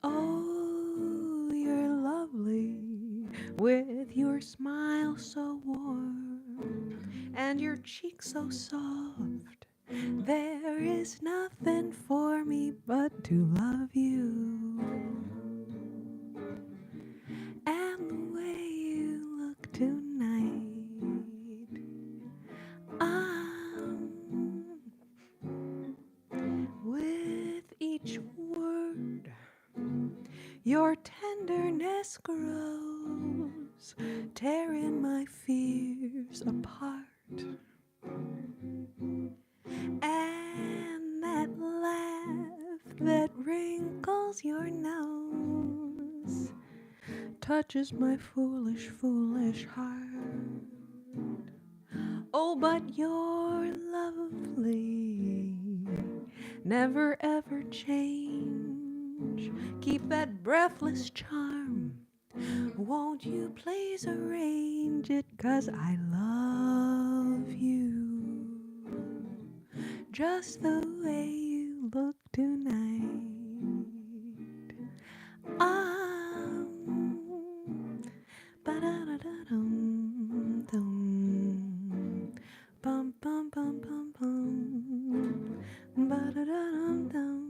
Oh, you're lovely with your smile so warm and your cheeks so soft. There is nothing for me but to love you. And the way you look tonight, with each word, your tenderness grows, tearing my fears apart. And that laugh that wrinkles your nose touches my foolish, foolish heart. Oh, but you're lovely, never ever change. Keep that breathless charm. Won't you please arrange it? 'Cause I love you just the way you look tonight. Ba-da-da-da-dum, dum. Bum bum bum bum bum. Ba-da-da-dum-dum.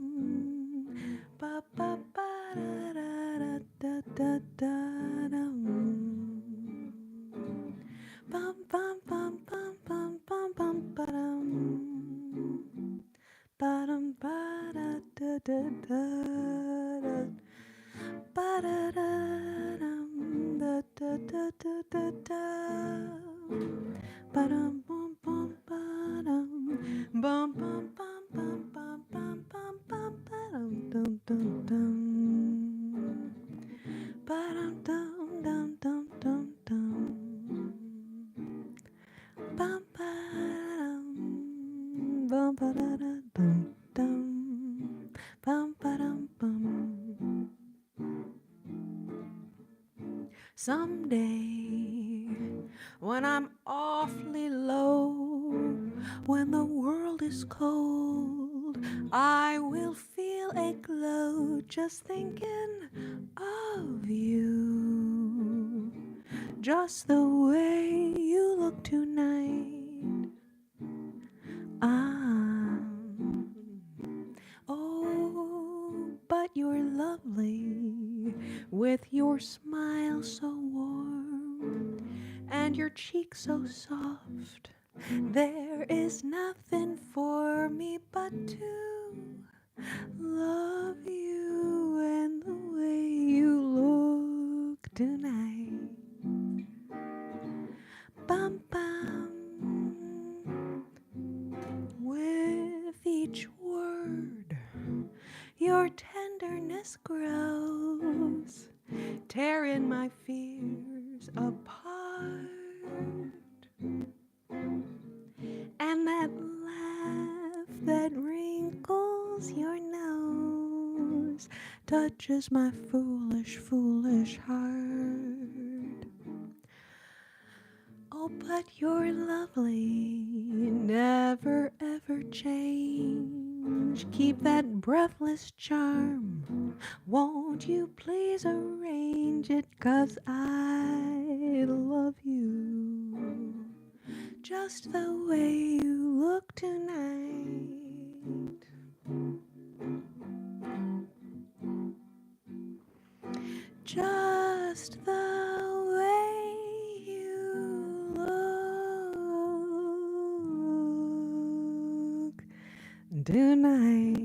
Ba-ba-ba-da-da-da-da-da-dum. Bum bum bum bum bum bum bum ba-dum. Ba-dum ba-da-da-da-da-da. Ba-da Bum bum bum bum bum bum bum bum ba-dum dum dum dum. Ba-dum dum dum dum dum dum. Bum ba-dum bum ba-da-da-dum dum. Bum ba-dum bum. Someday, when I'm awfully low, when the world is cold, I will feel a glow just thinking of you. Just the way you look tonight. Ah, oh, but you're lovely with your smile so warm and your cheek so soft. There is nothing for me but to love you and the way you look tonight. Bum bum. With each word, your tenderness grows, tearing my fears apart. And that laugh that wrinkles your nose touches my foolish, foolish heart. Oh, but you're lovely, never ever change. Keep that breathless charm. Won't you please arrange it? 'Cause I love you just the way you look tonight. Just the way you look tonight.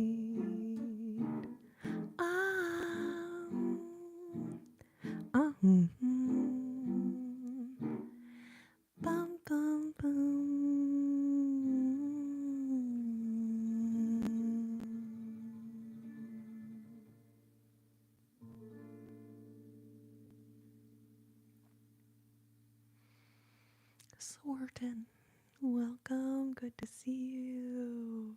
Um, um, bum, bum, bum. Swarton, welcome. Good to see you.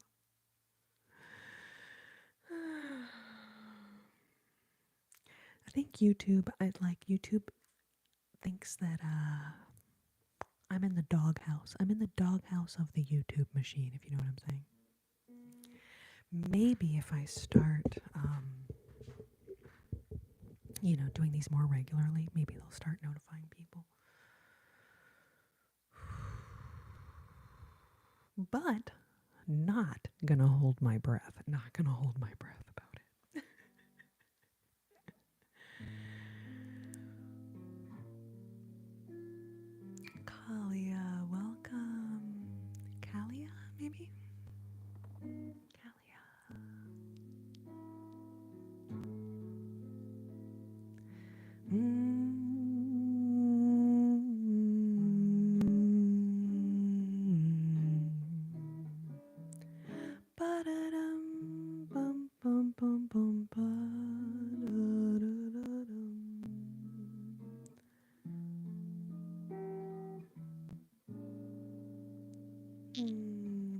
I think YouTube, YouTube thinks that I'm in the doghouse. I'm in the doghouse of the YouTube machine, if you know what I'm saying. Maybe if I start, doing these more regularly, maybe they'll start notifying people. But not gonna hold my breath. Not gonna hold my breath about it. Kalia, welcome. Kalia, maybe? Kalia. Ba-da-dum, bum, bum, bum, bum, ba-da-da-da-dum.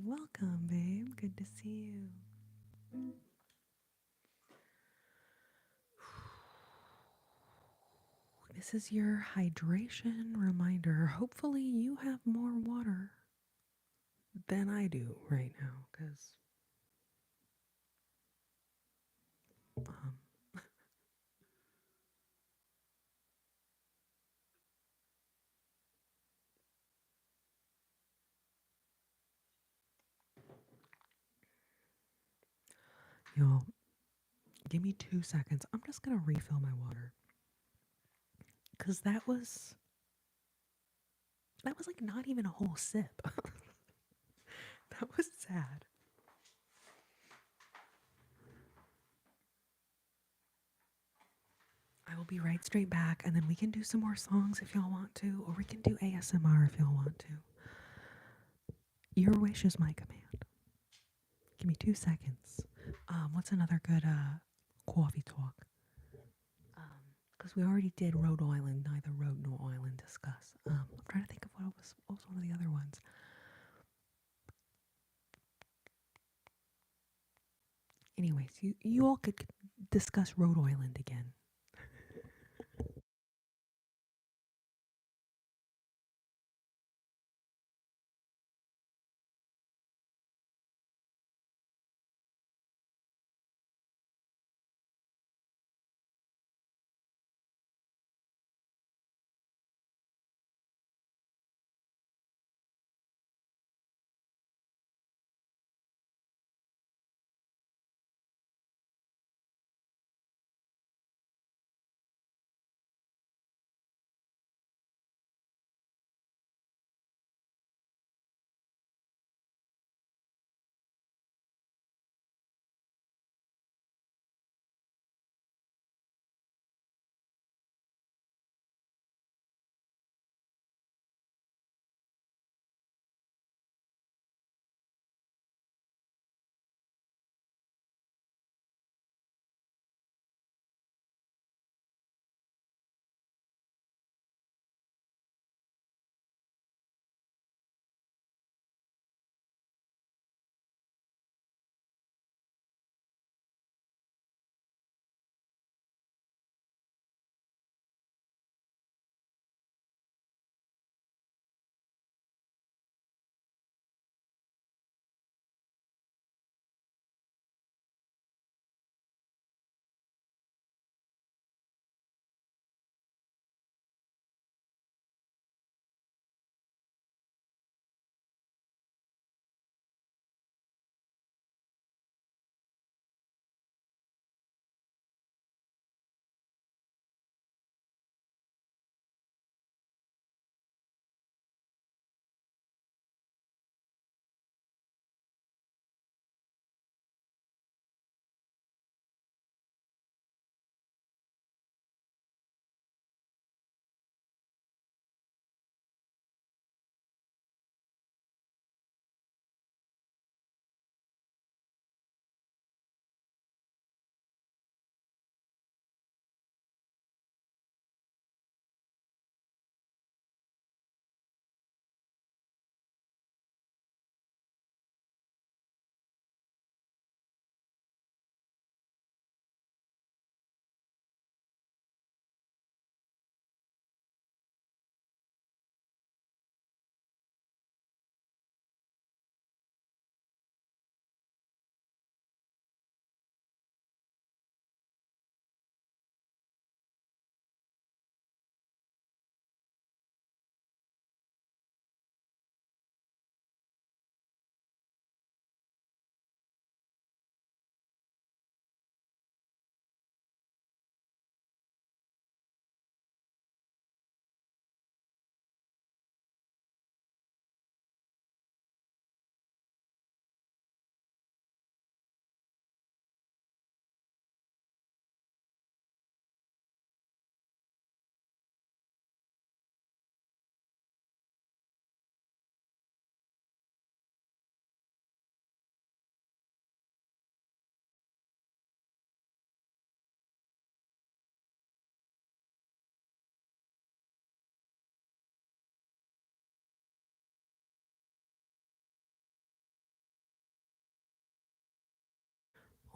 Welcome, babe. Good to see you. This is your hydration reminder. Hopefully you have more water than I do right now, because y'all, give me 2 seconds. I'm just going to refill my water. Because that was like not even a whole sip. That was sad. I will be right straight back, and then we can do some more songs if y'all want to, or we can do ASMR if y'all want to. Your wish is my command. Give me 2 seconds. What's another good coffee talk? Because we already did Rhode Island, neither Rhode nor Island discuss. I'm trying to think of what was one of the other ones. Anyways, you all could discuss Rhode Island again.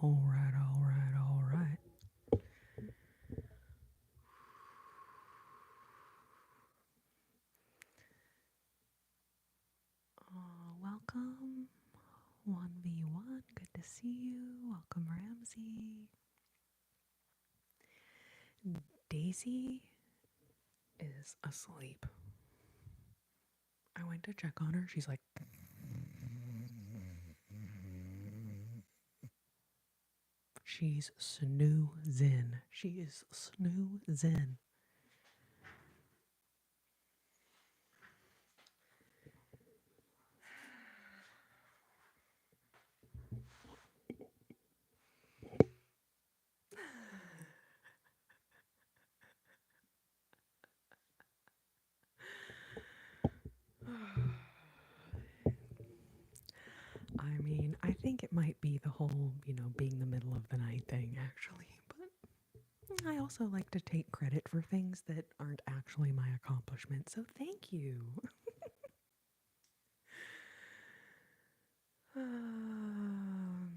All right, all right, all right. Welcome, 1v1. Good to see you. Welcome, Ramsey. Daisy is asleep. I went to check on her. She's like, she's snoozing. She is snoozing. I mean, I think it might be the whole, being the middle of the night thing, actually. But I also like to take credit for things that aren't actually my accomplishment. So thank you. um,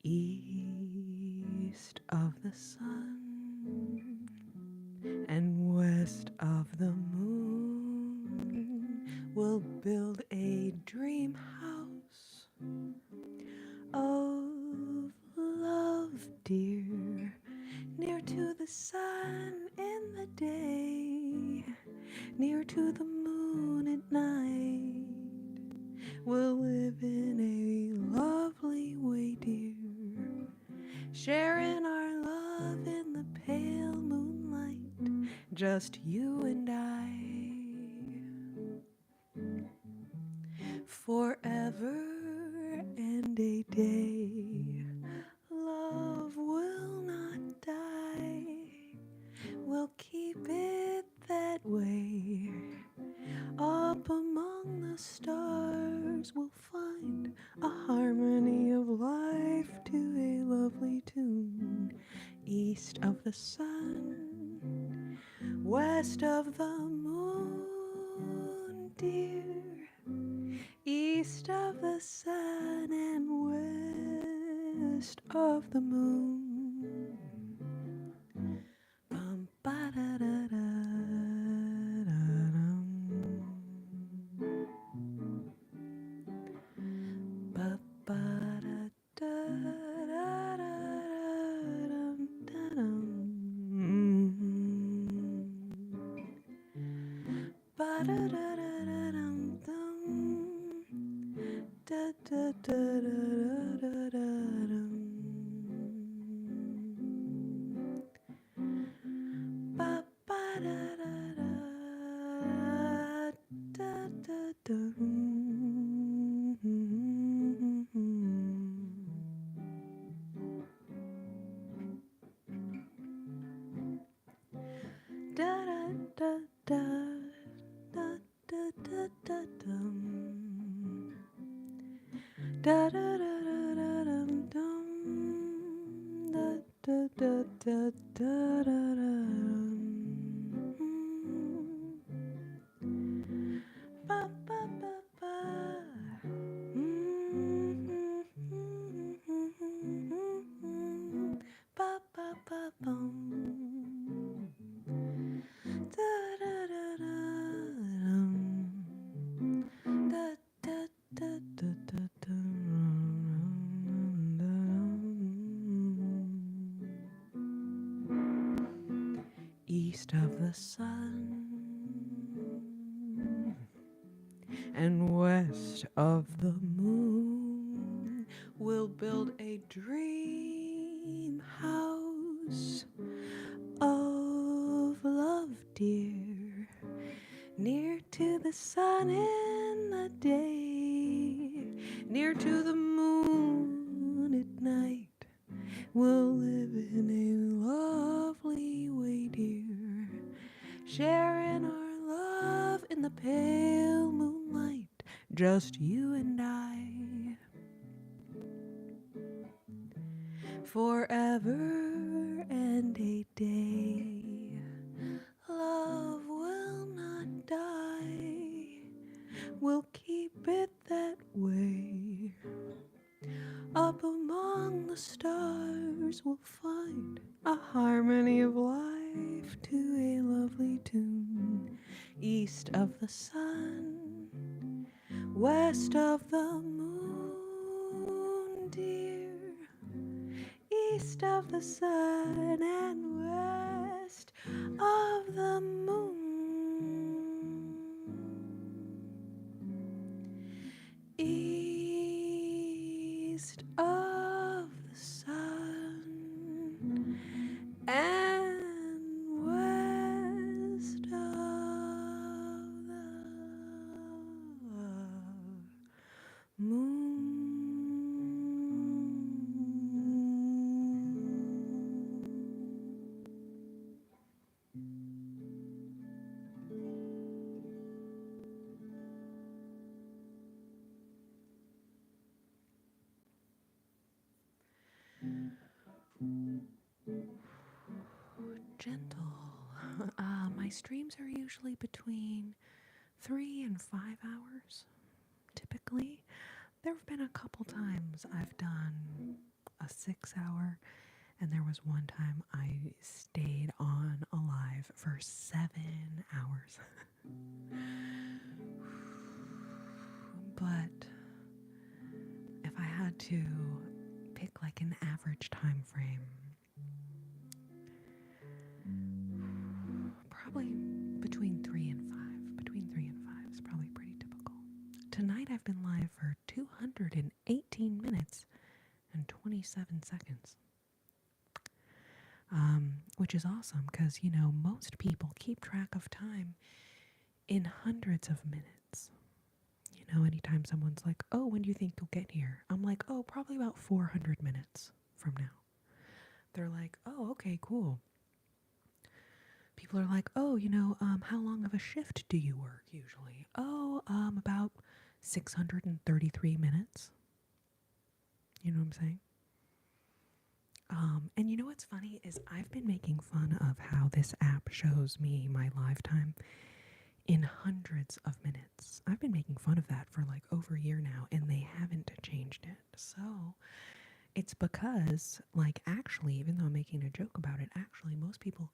East of the sun and west of the moon, we'll build a dream house of love, dear, near to the sun in the day, near to the moon at night. We'll live in a lovely way, dear, sharing our love in the pale moonlight, just you and I. Forever and a day, love will not die. We'll keep it that way. Up among the stars, we'll find a harmony of life to a lovely tune. East of the sun, west of the moon, dear. East of the sun and west of the moon. Bum, ba, da, da, da, da, dum. Ba, ba, da, da, da, da, dum, da, dum. Ba, da, da, da, da, dum, dum. Da, da, da, da, da, da, da, dum. Ba, ba, da, da, da, da, da, dum. Da, da, da, da, da, da, da, da, dum. Da da da da da dum dum. Da da da da da da dum. Ba ba ba ba. Ba ba ba bum. Da da da da dum. Da da da da da East of the sun and west of the moon, we'll build a dream house of love, dear, near to the sun in the day, near to the moon at night. We'll live in a lovely way, dear, sharing our love in the pale moonlight, just you and I. Forever and a day, love will not die. We'll keep it that way. Up among the stars, we'll find a harmony of life to a lovely tune. East of the sun, west of the moon, dear. East of the sun and west of the moon. Gentle. My streams are usually between 3 and 5 hours, typically. There have been a couple times I've done a 6 hour, and there was one time I stayed on alive for 7 hours. But if I had to pick like an average time frame, probably between 3 and 5. Between 3 and 5 is probably pretty typical. Tonight I've been live for 218 minutes and 27 seconds. Which is awesome because, you know, most people keep track of time in hundreds of minutes. You know, anytime someone's like, oh, when do you think you'll get here? I'm like, oh, probably about 400 minutes from now. They're like, oh, okay, cool. People are like, oh, you know, how long of a shift do you work usually? Oh, about 633 minutes. You know what I'm saying? And you know what's funny is I've been making fun of how this app shows me my live time in hundreds of minutes. I've been making fun of that for like over a year now, and they haven't changed it. So it's because, like, actually, even though I'm making a joke about it, actually most people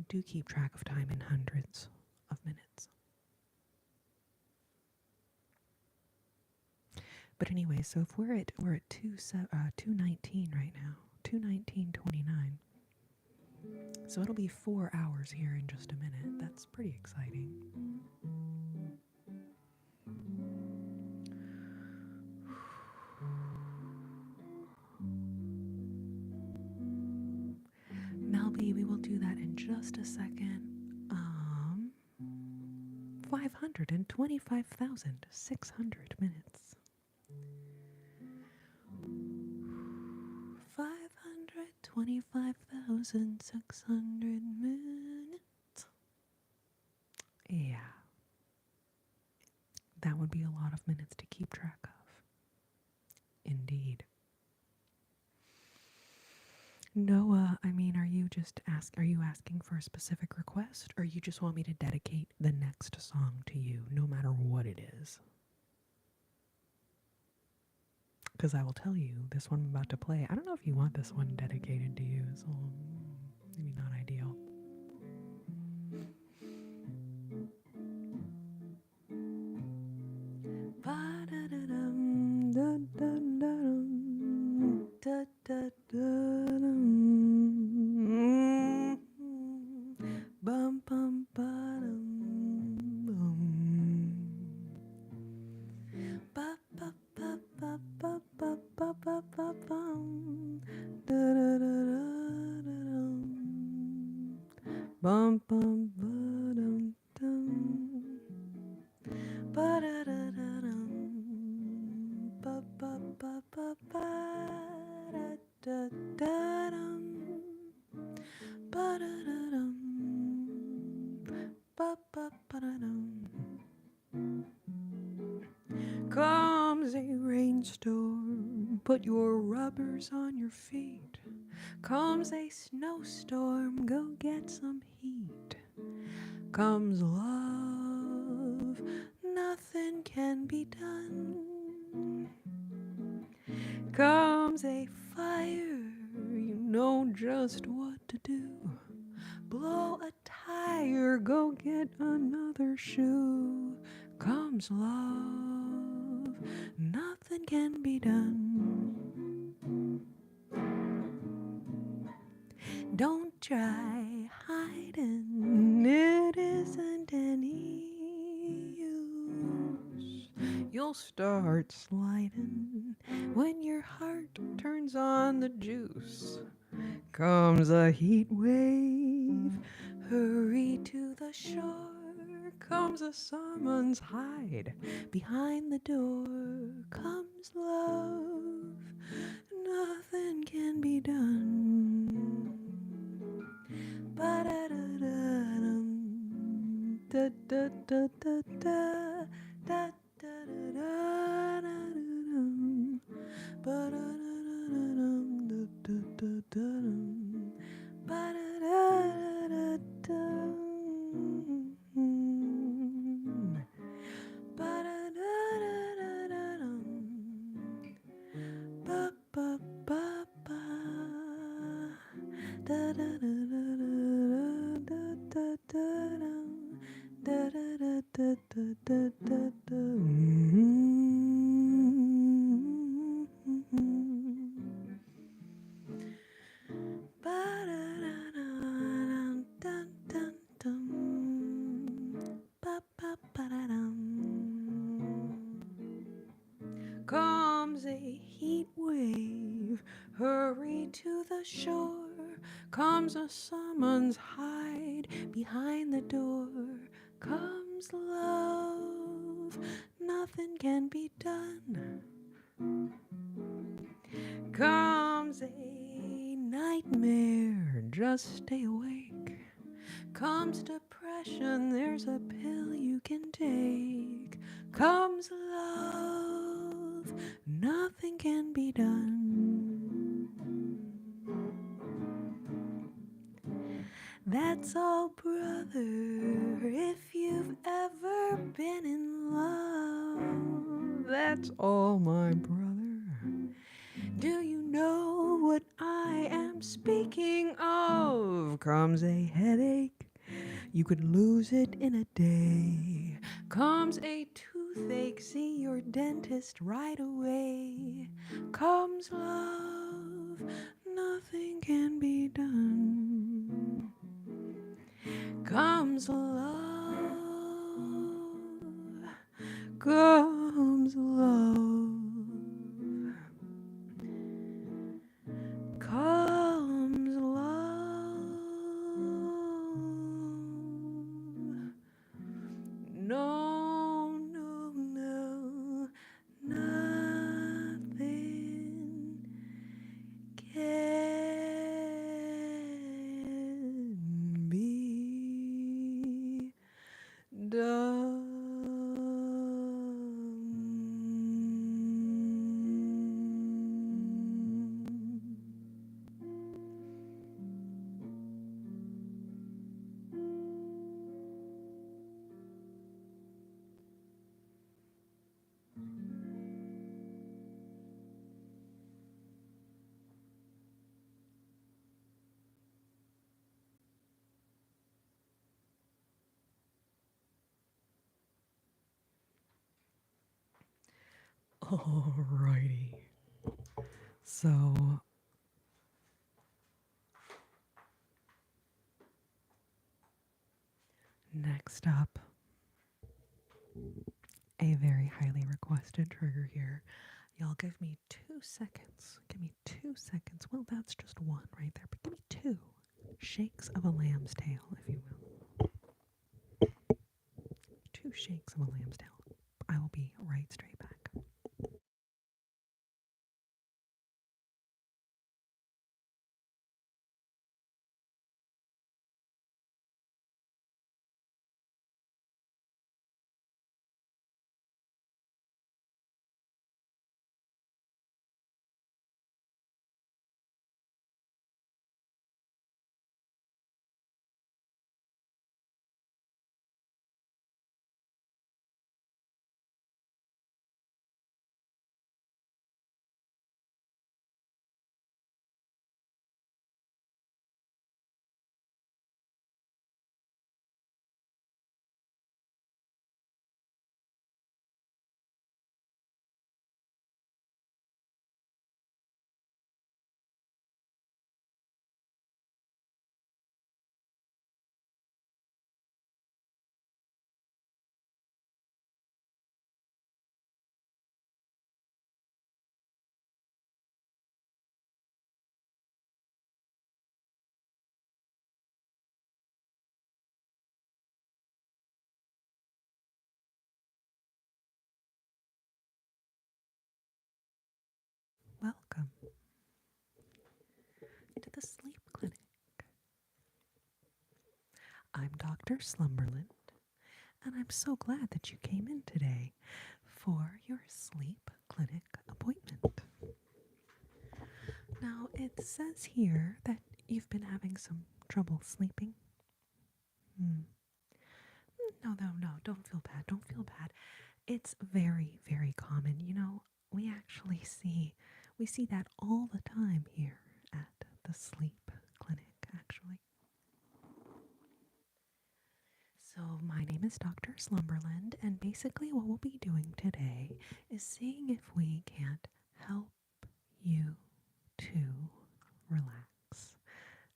do keep track of time in hundreds of minutes. But anyway, so if we're at 219 right now, 219.29. So it'll be 4 hours here in just a minute. That's pretty exciting. Melby, we will do that in just a second. 525,600 minutes. 525,600 minutes. Yeah. That would be a lot of minutes to keep track of. Indeed. Noah, I mean, are you asking for a specific request, or you just want me to dedicate the next song to you, no matter what it is? Because I will tell you, this one I'm about to play, I don't know if you want this one dedicated to you, so maybe not ideal. Bum bum bum bum. Ba ba ba ba ba ba ba ba ba bum. Da da da da da dum. Bum bum ba dum dum. Ba da da da dum. Ba ba ba ba ba da da da dum. Ba da da dum. Ba ba ba da dum. Comes a rainstorm, put your rubbers on your feet. Comes a snowstorm, go get some heat. Comes love, nothing can be done. Comes a fire, you know just what to do. Blow a tire, go get another shoe. Comes love, nothing can be done. Don't try hiding, it isn't any use. You'll start sliding when your heart turns on the juice. Comes a heat wave, hurry to the shore. Comes a summons, hide behind the door. Comes love, nothing can be done. Ba-da-da-da-dum, da-da-da-da-da, da-da-da-da-da-dum, ba-da-da-da-da-dum, da-da-da-da. Da, da, da, da, da, da, da, da. Mm-hmm. Ba-da-da-dum, dum, dum, dum. Ba-ba-ba-da-dum. Comes a heat wave, hurry to the shore. Comes a summons, hide behind the door. Comes love, nothing can be done. Comes a nightmare, just stay awake. Comes depression, there's a pill you can take. Comes love, nothing can be done. That's all, brother, if you've ever been in love. That's all, my brother. Do you know what I am speaking of? Comes a headache, you could lose it in a day. Comes a toothache, see your dentist right away. Comes love, nothing can be done. Comes love, comes love. Comes love. No, no, no, nothing can be done. Alrighty. So, next up, a very highly requested trigger here. Y'all give me 2 seconds. Give me 2 seconds. Well, that's just one right there, but give me 2 shakes of a lamb's tail, if you will. 2 shakes of a lamb's tail. I will be right straight back. Welcome to the Sleep Clinic. I'm Dr. Slumberland, and I'm so glad that you came in today for your sleep clinic appointment. Now, it says here that you've been having some trouble sleeping. No, don't feel bad. Don't feel bad. It's very, very common. You know, we see that all the time here at the sleep clinic, actually. So, my name is Dr. Slumberland, and basically, what we'll be doing today is seeing if we can't help you to relax.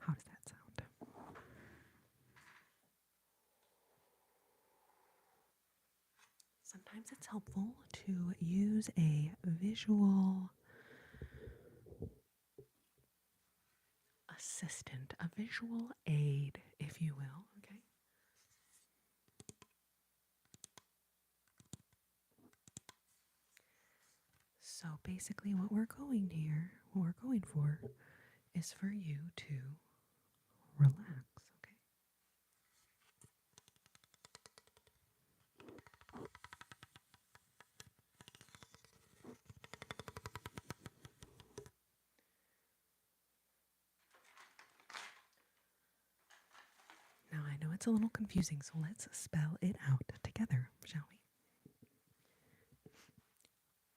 How does that sound? Sometimes it's helpful to use a visual assistant, a visual aid, if you will, okay? So basically what we're going for is for you to relax, okay? Now I know it's a little confusing, so let's spell it out together, shall we?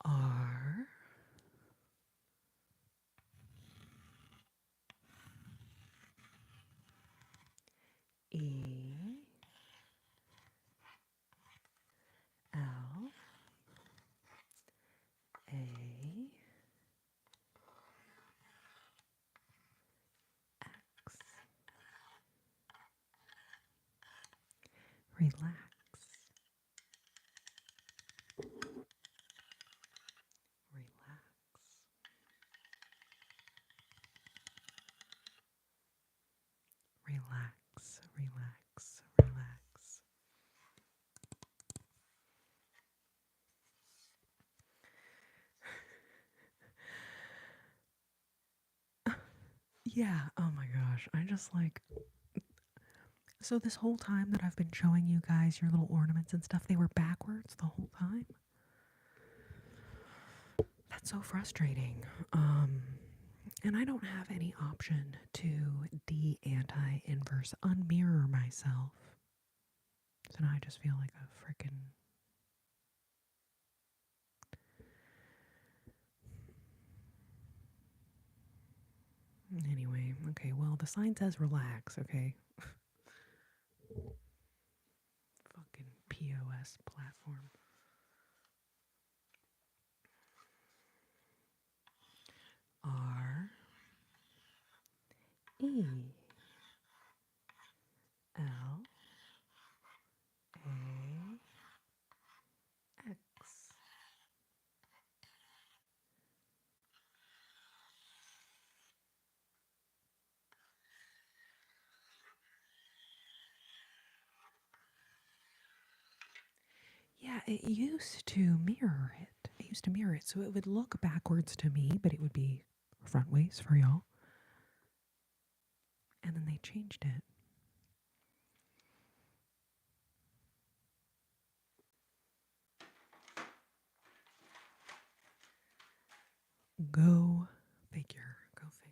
R E L A X. Relax. Relax. Relax. Relax. Relax. Yeah, oh my gosh. I just like so this whole time that I've been showing you guys your little ornaments and stuff, they were backwards the whole time. That's so frustrating. And I don't have any option to de-anti-inverse unmirror myself. So now I just feel like a freaking anyway, okay, well the sign says relax, okay? Fucking POS platform. R E L A X. Yeah, it used to mirror it. It used to mirror it, so it would look backwards to me, but it would be front ways for y'all. And then they changed it. Go figure. Go figure.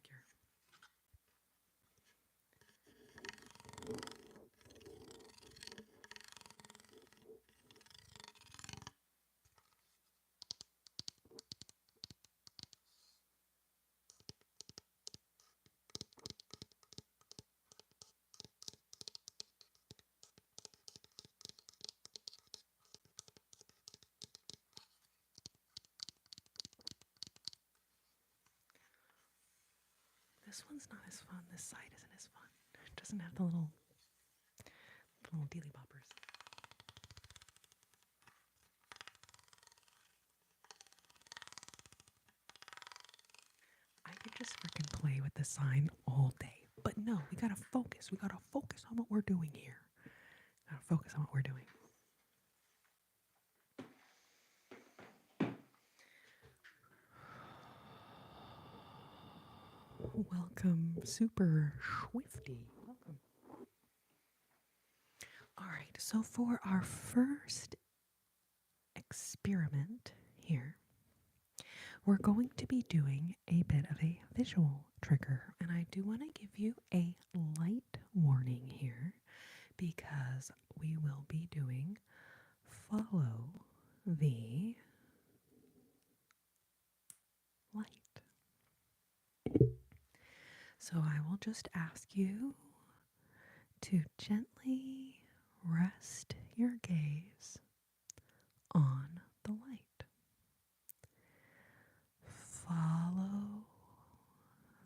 This one's not as fun. This side isn't as fun. It doesn't have the little dealy boppers. I could just freaking play with the sign all day. But no, we gotta focus. We gotta focus on what we're doing here. Gotta focus on what we're doing. Welcome, Super Swifty. Welcome. All right, so for our first experiment here, we're going to be doing a bit of a visual trigger. And I do want to give you a light warning here because we will be doing follow the light. So I will just ask you to gently rest your gaze on the light. Follow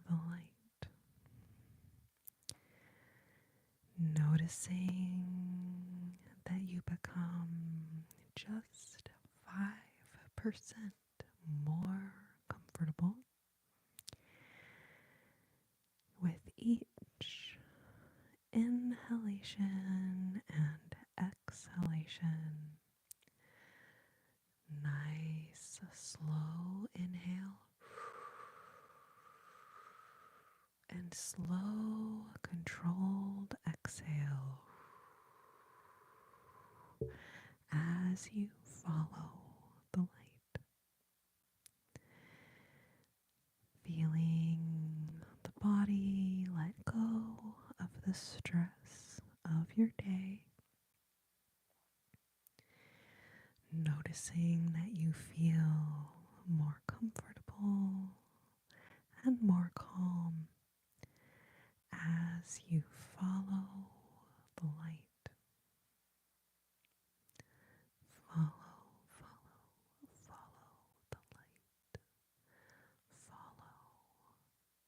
the light, noticing that you become just 5% more comfortable with each inhalation and exhalation. Nice, slow inhale and slow, controlled exhale as you follow the light. Feeling the body let go of the stress of your day. Noticing that you feel more comfortable and more calm as you follow the light. Follow, follow, follow the light. Follow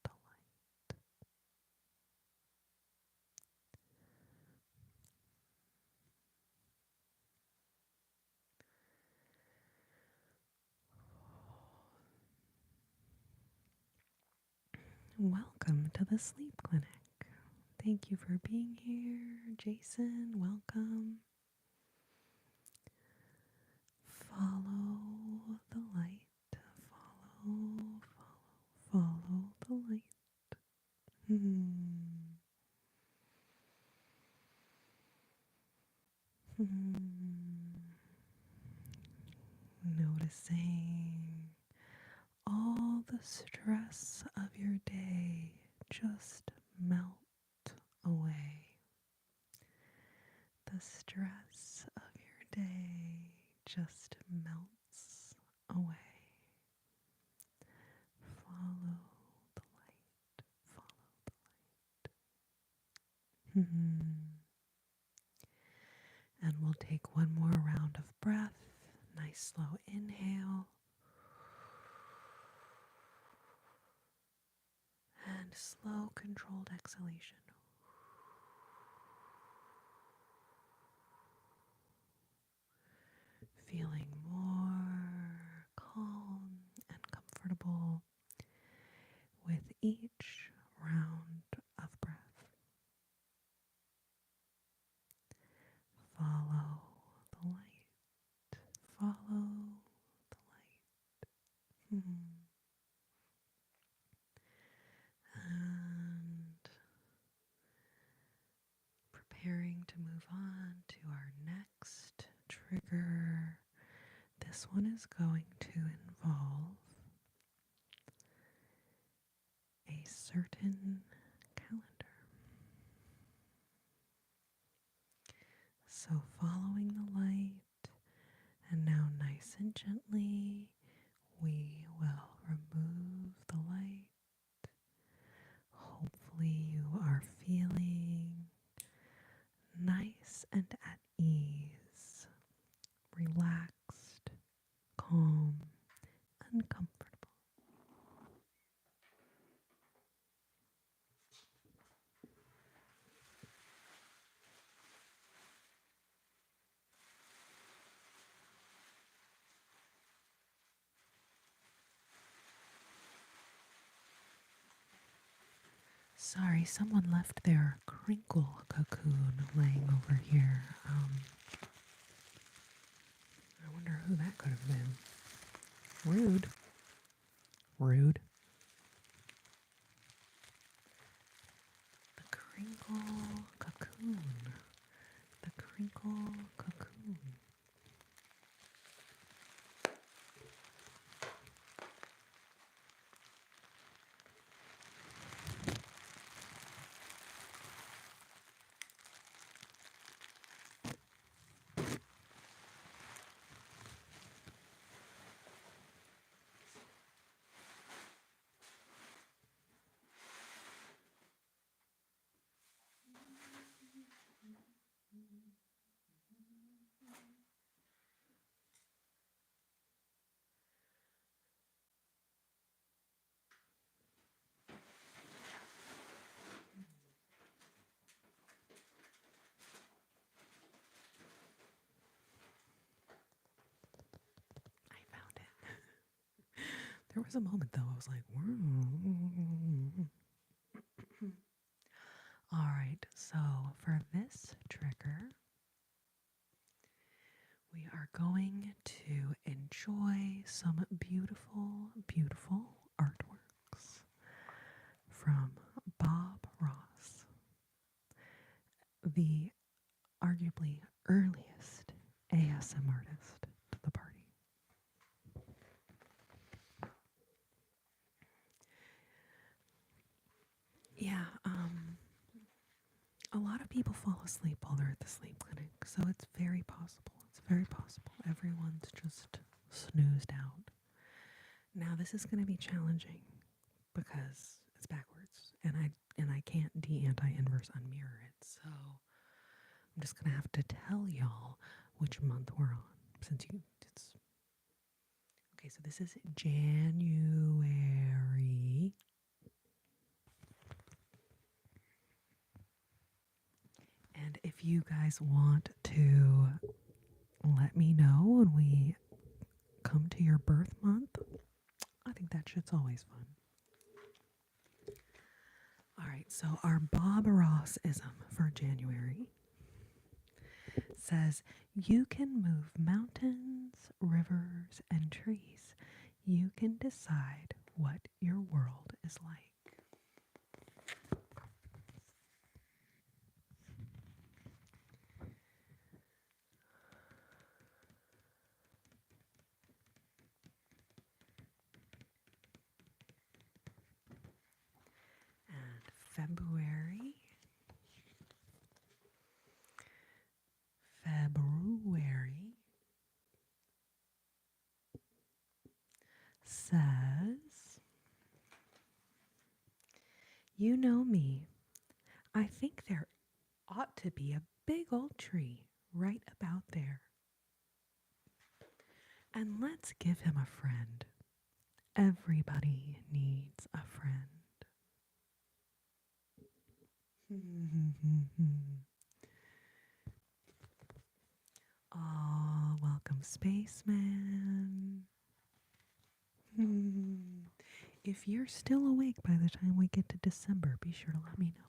the light. Welcome to the Sleep Clinic. Thank you for being here, Jason. Welcome. Follow the light. Follow, follow the light. Noticing all the stress of your day just melt away. The stress of your day just melts away. Follow the light. Follow the light. And we'll take one more round of breath. Nice slow inhale. And slow controlled exhalation. Feeling more calm and comfortable with each round of breath. Follow the light. Follow the light. And preparing to move on to our next trigger. This one is going to involve a certain calendar. So following the light, and now nice and gently, we will remove the light. Hopefully you are feeling nice and at ease, relaxed, calm, and comfortable. Sorry, someone left their crinkle cocoon laying over here. I wonder who that could have been. Rude. Rude. The crinkle cocoon. The crinkle cocoon. There was a moment though I was like, all right, so for this trigger, we are going to enjoy some beautiful, beautiful artworks from Bob Ross, the arguably earliest ASM artist to the party. Yeah, a lot of people fall asleep while they're at the sleep clinic, so it's very possible. It's very possible everyone's just snoozed out. Now this is going to be challenging because it's backwards, and I can't anti-inverse unmirror it. So I'm just going to have to tell y'all which month we're on since it's okay. So this is January. And if you guys want to let me know when we come to your birth month, I think that shit's always fun. All right, so our Bob Ross-ism for January says, you can move mountains, rivers, and trees. You can decide what your world is like. And February says, you know me. I think there ought to be a big old tree right about there. And let's give him a friend. Everybody needs a friend. Oh, welcome, spaceman. If you're still awake by the time we get to December, be sure to let me know.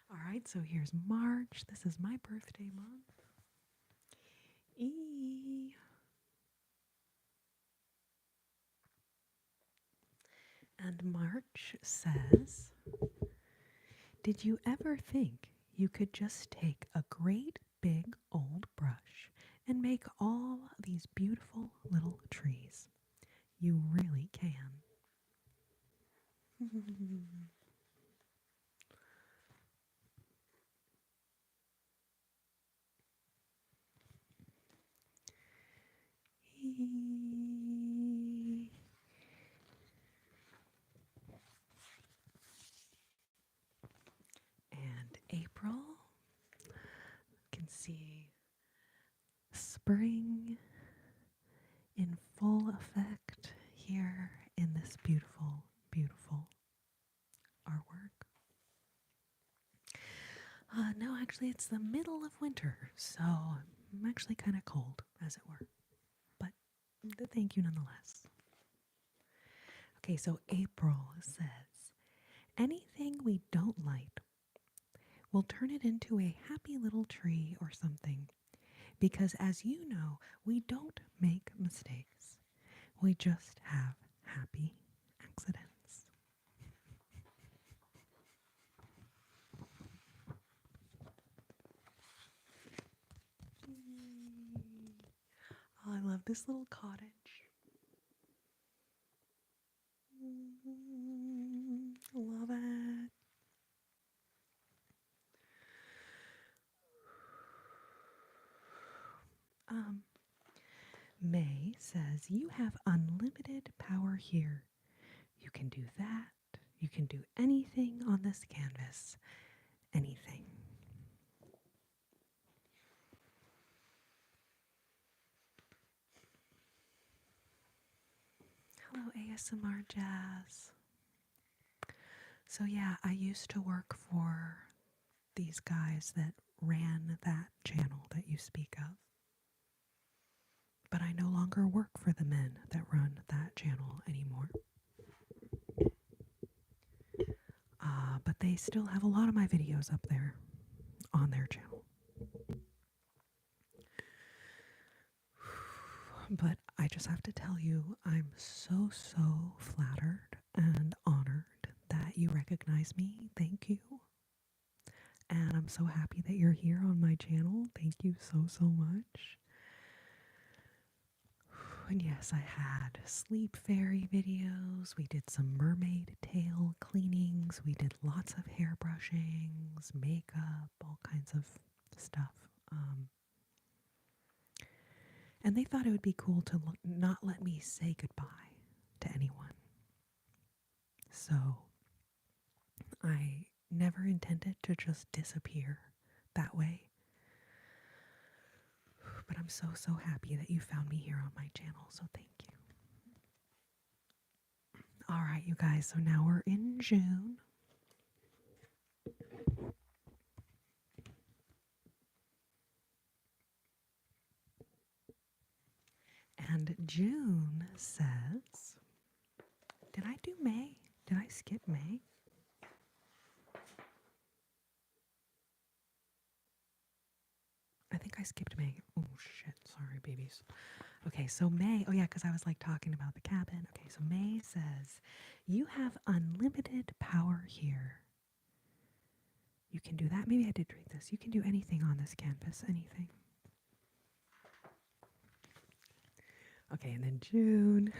All right, so here's March. This is my birthday month. And March says, did you ever think you could just take a great big old brush and make all these beautiful little trees? You really can. And April, you can see spring in full effect here in this beautiful, beautiful artwork. No, actually, it's the middle of winter, so I'm actually kind of cold, as it were. But thank you nonetheless. Okay, so April says, anything we don't like, we'll turn it into a happy little tree or something. Because as you know, we don't make mistakes. We just have happy accidents. Oh, I love this little cottage. Love it. May says, you have unlimited power here. You can do that. You can do anything on this canvas. Anything. Hello, ASMR Jazz. So yeah, I used to work for these guys that ran that channel that you speak of. but I no longer work for the men that run that channel anymore. But they still have a lot of my videos up there on their channel. But I just have to tell you, I'm so flattered and honored that you recognize me. Thank you. And I'm so happy that you're here on my channel. Thank you so much. And yes, I had sleep fairy videos. We did some mermaid tail cleanings. We did lots of hair brushings, makeup, all kinds of stuff. And they thought it would be cool to not let me say goodbye to anyone. So I never intended to just disappear that way. But I'm so happy that you found me here on my channel, so thank you. All right, you guys, so now we're in June. And June says, did I do May? Did I skip May? I think I skipped May. Oh, shit. Sorry, babies. Okay, so May. Oh, yeah, because I was like talking about the cabin. Okay, so May says, you have unlimited power here. You can do that. Maybe I did read this. You can do anything on this canvas. Anything. Okay, and then June.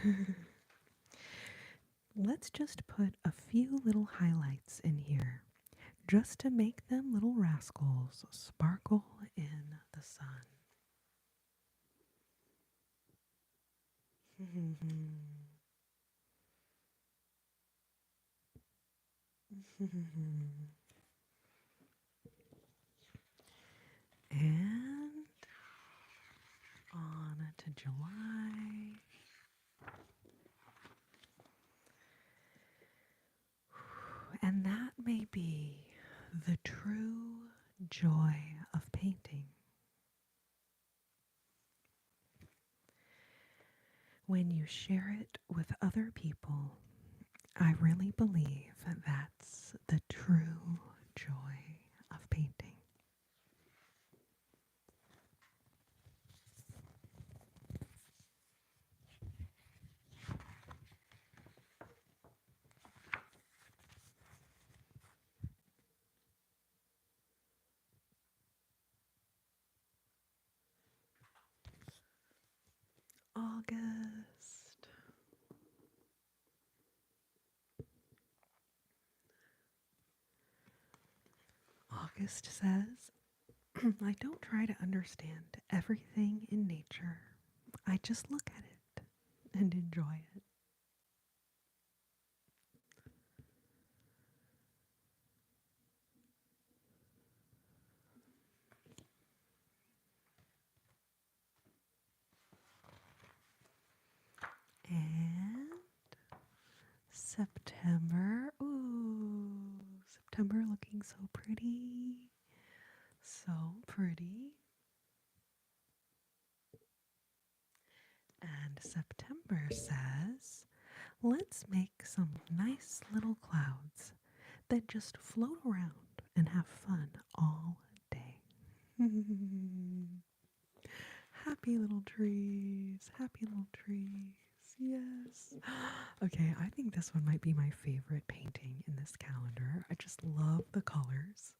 Let's just put a few little highlights in here just to make them little rascals sparkle in the sun. And on to July. And that may be the true joy of painting. When you share it with other people, I really believe that's the true joy of painting. August. August says, I don't try to understand everything in nature. I just look at it and enjoy it. And September. Ooh, September looking so pretty. So pretty. And September says, let's make some nice little clouds that just float around and have fun all day. Happy little trees. Happy little trees. Yes. Okay, I think this one might be my favorite painting in this calendar. I just love the colors.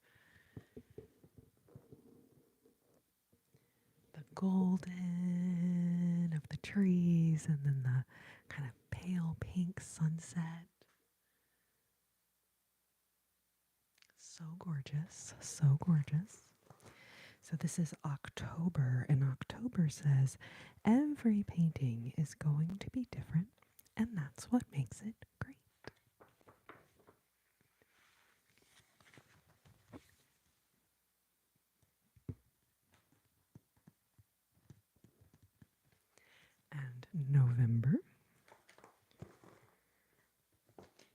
The golden of the trees and then the kind of pale pink sunset. So gorgeous. So gorgeous. So this is October, and October says every painting is going to be different, and that's what makes it great. And November,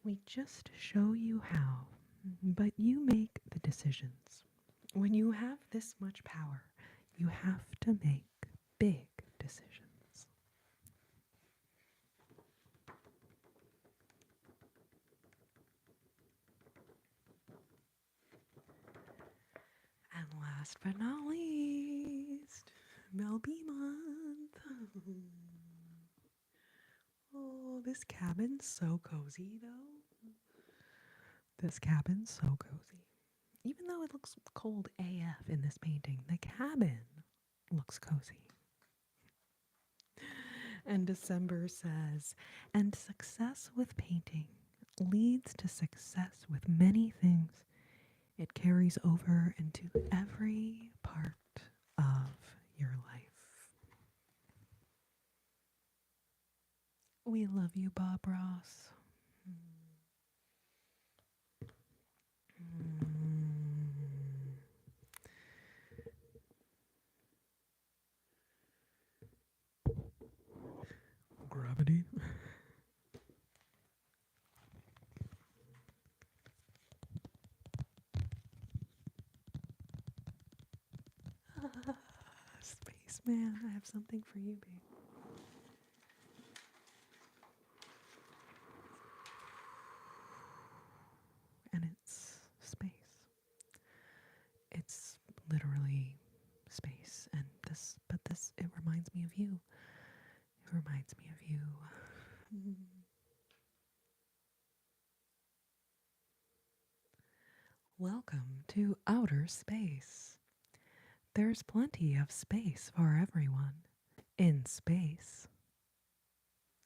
we just show you how, but you make the decisions. When you have this much power, you have to make big decisions. last but not least, Melby month. Oh, this cabin's so cozy, though. This cabin's so cozy. Even though it looks cold AF in this painting, the cabin looks cozy. And December says, and success with painting leads to success with many things. It carries over into every part of your life. We love you, Bob Ross. Gravity. Spaceman, I have something for you, babe. And it's space. It's literally space. And this, it reminds me of you. It reminds me of you. Welcome to outer space. There's plenty of space for everyone in space.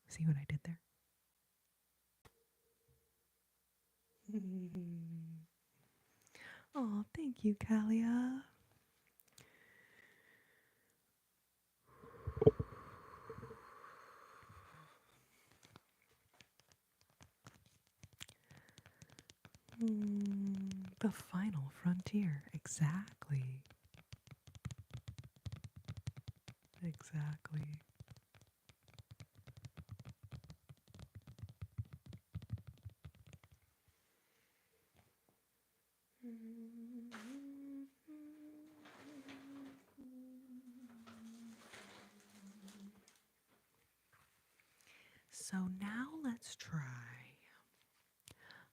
See what I did there? Oh, thank you, Kalia. The final frontier. Exactly. Exactly. So now let's try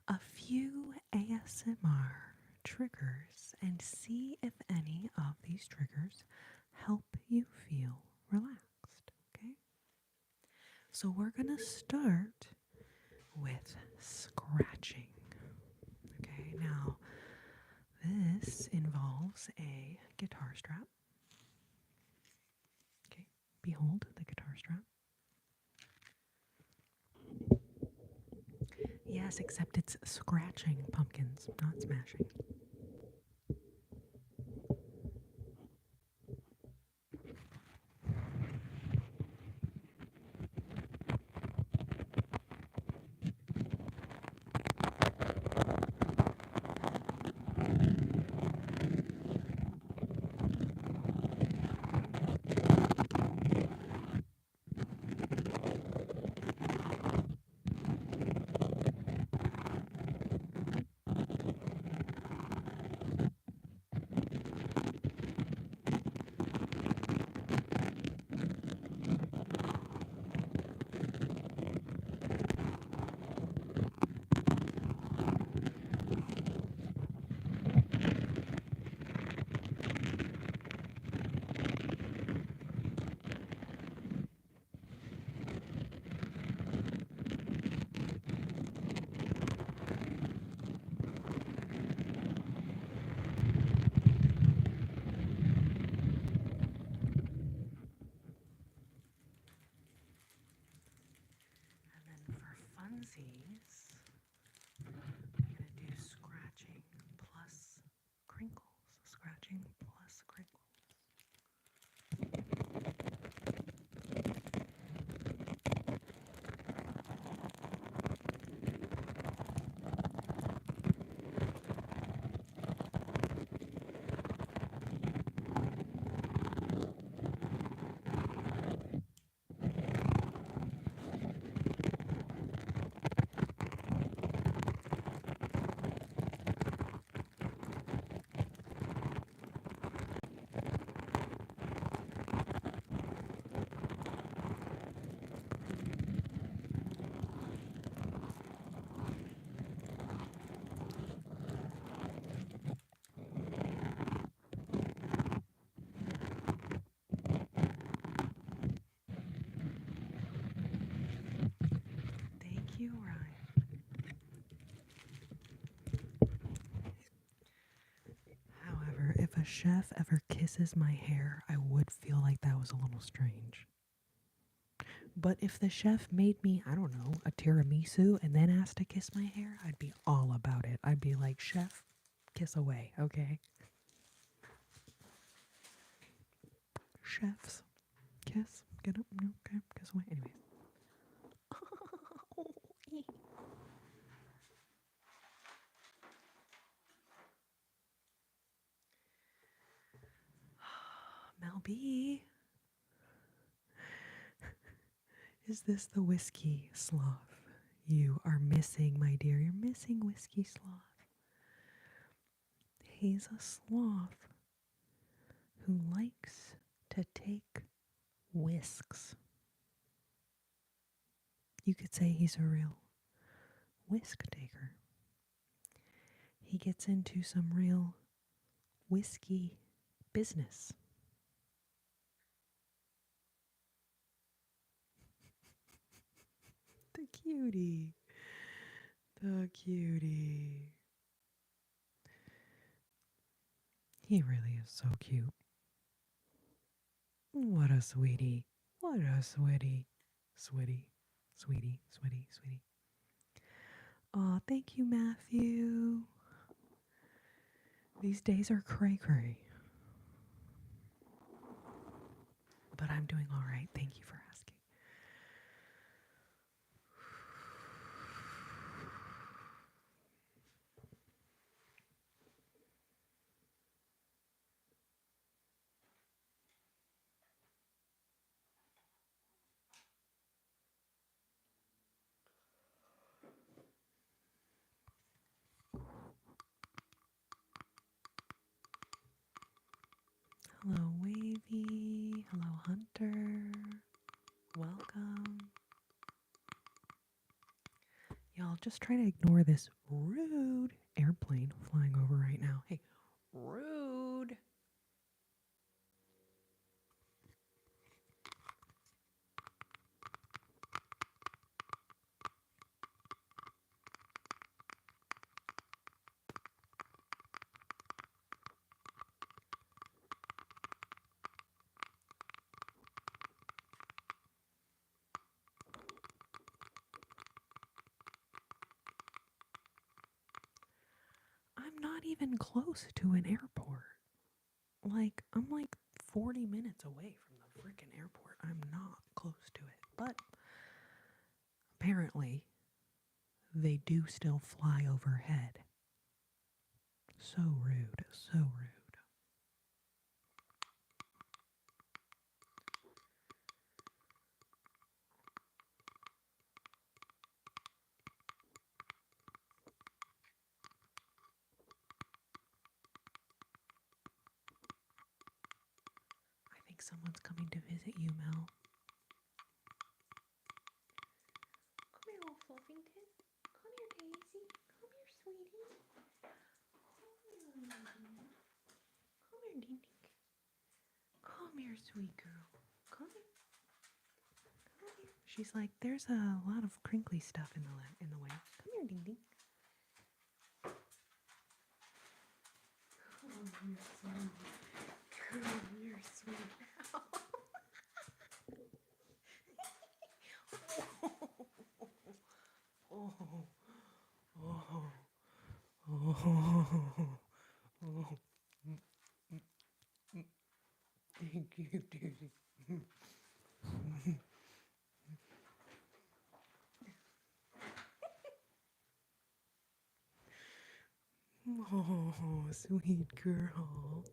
a few ASMR triggers and see if any of these triggers help you feel relaxed, okay? So we're going to start with scratching. Okay, now this involves a guitar strap. Okay, behold the guitar strap. Yes, except it's scratching pumpkins, not smashing. chef ever kisses my hair, I would feel like that was a little strange. But if the chef made me, I don't know, a tiramisu and then asked to kiss my hair, I'd be all about it. I'd be like, chef, kiss away, okay? Chefs, kiss, get up, no, okay, kiss away. Anyways. Mel B, is this the whiskey sloth you are missing, my dear? You're missing whiskey sloth. He's a sloth who likes to take whisks. You could say he's a real whisk taker. He gets into some real whiskey business. The cutie. The cutie. He really is so cute. What a sweetie. What a sweetie. Sweetie. Sweetie. Sweetie. Sweetie. Aw, thank you, Matthew. These days are cray-cray. But I'm doing all right. Thank you for asking. Hello, Wavy. Hello, Hunter. Welcome. Y'all just try to ignore this rude airplane flying over right now. Hey, rude. I'm not even close to an airport. Like, I'm like 40 minutes away from the freaking airport. I'm not close to it. But apparently, they do still fly overhead. So rude. So rude. I think someone's coming to visit you, Mel. Come here, little Fluffington. Come here, Daisy. Come here, sweetie. Come here, Ding Ding. Come here, sweet girl. Come here. Come here. She's like, there's a lot of crinkly stuff in the way. Come here, Ding Ding. Come here, sweet. Come here, sweet. Oh, oh, oh, oh. Thank you, Daisy. Oh, sweet girl.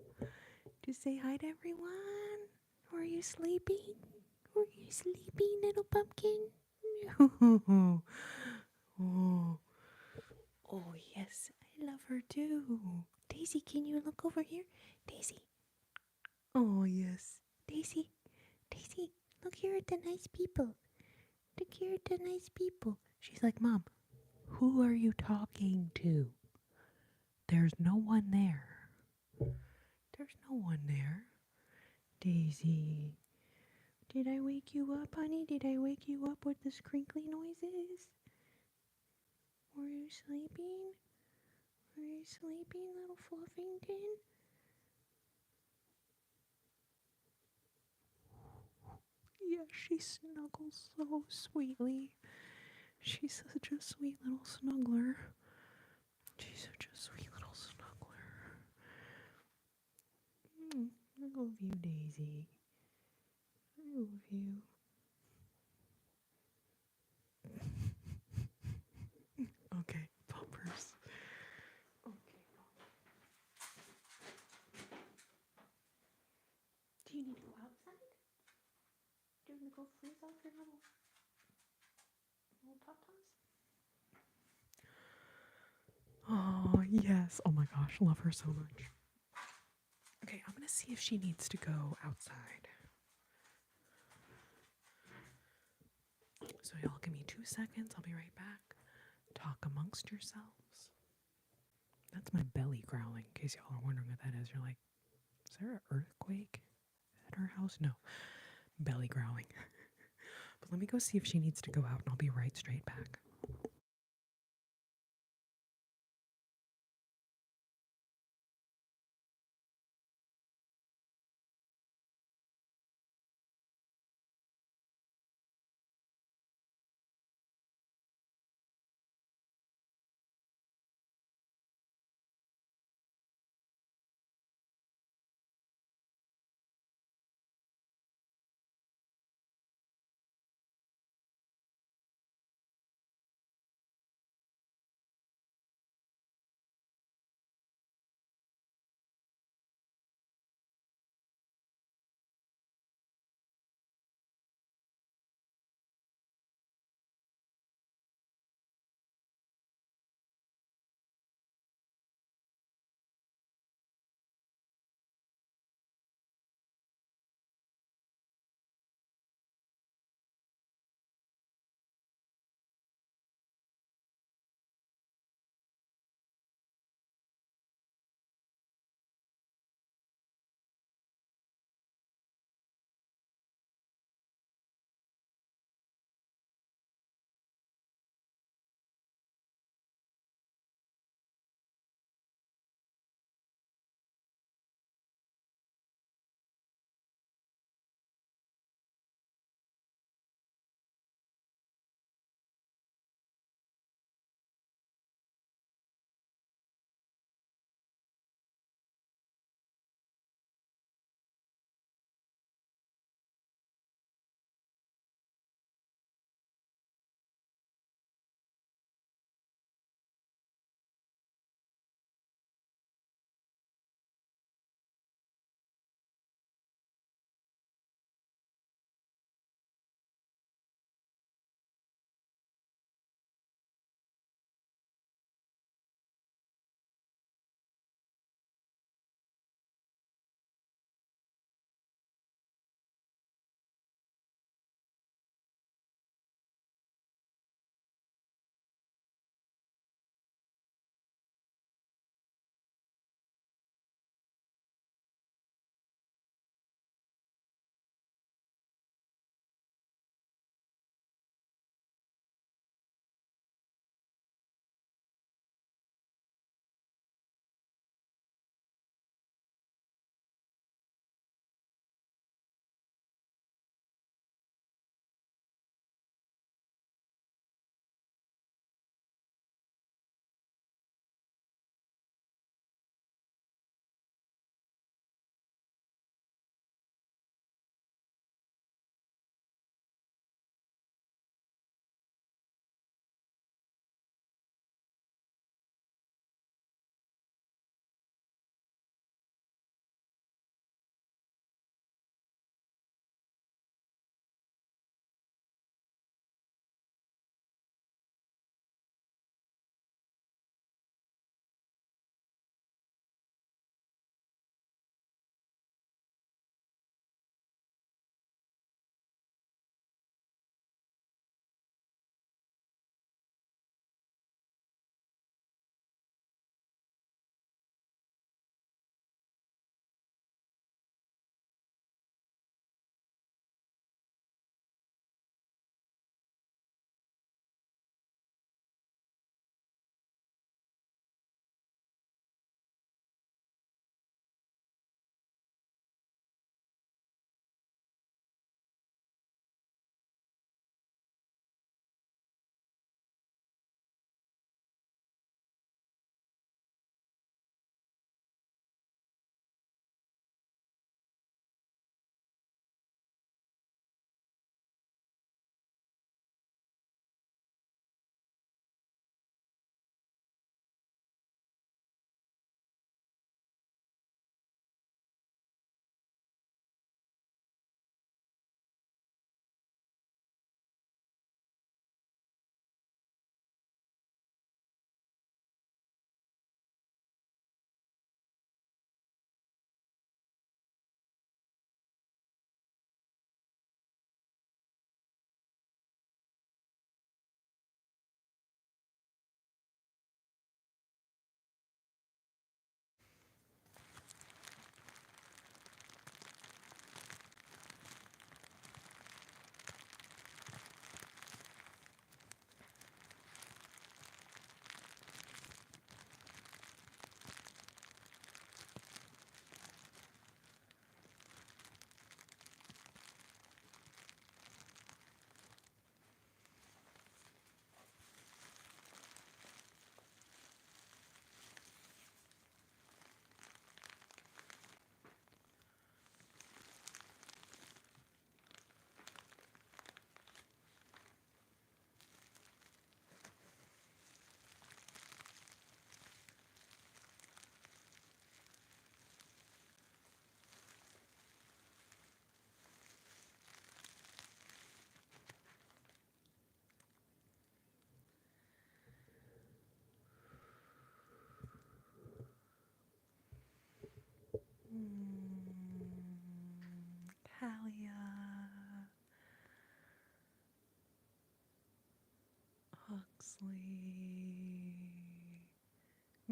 Just say hi to everyone. Are you sleeping? Are you sleeping, little pumpkin? Oh, oh, oh, yes, I love her too. Daisy, can you look over here? Daisy. Oh, yes. Daisy, Daisy, look here at the nice people. Look here at the nice people. She's like, Mom, who are you talking to? There's no one there. There's no one there. Daisy, did I wake you up, honey? Did I wake you up with this crinkly noises? Were you sleeping? Were you sleeping, little Fluffington? she snuggles so sweetly. She's such a sweet little snuggler. She's such a sweet little snuggler. I love you, Daisy. I love you. Okay, bumpers. Okay. Do you need to go outside? Do you want to go freeze off your little tatas? Oh, yes. Oh my gosh, love her so much. Okay, I'm gonna see if she needs to go outside. So y'all give me 2 seconds. I'll be right back. Talk amongst yourselves. That's my belly growling, in case y'all are wondering what that is. You're like, is there an earthquake at our house? No. Belly growling. But let me go see if she needs to go out, and I'll be right straight back.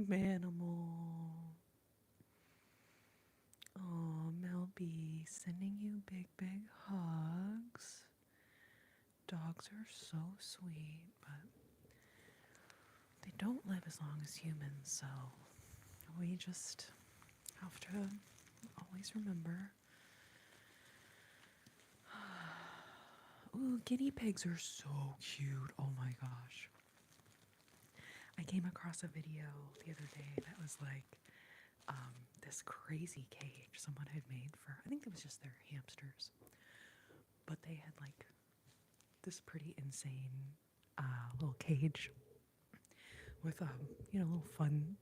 Manimal. Oh, Mel B, sending you big, big hugs. Dogs are so sweet, but they don't live as long as humans, so we just have to always remember. Ooh, guinea pigs are so cute. Oh my gosh. I came across a video the other day that was like this crazy cage someone had made for, I think it was just their hamsters, but they had like this pretty insane little cage with little fun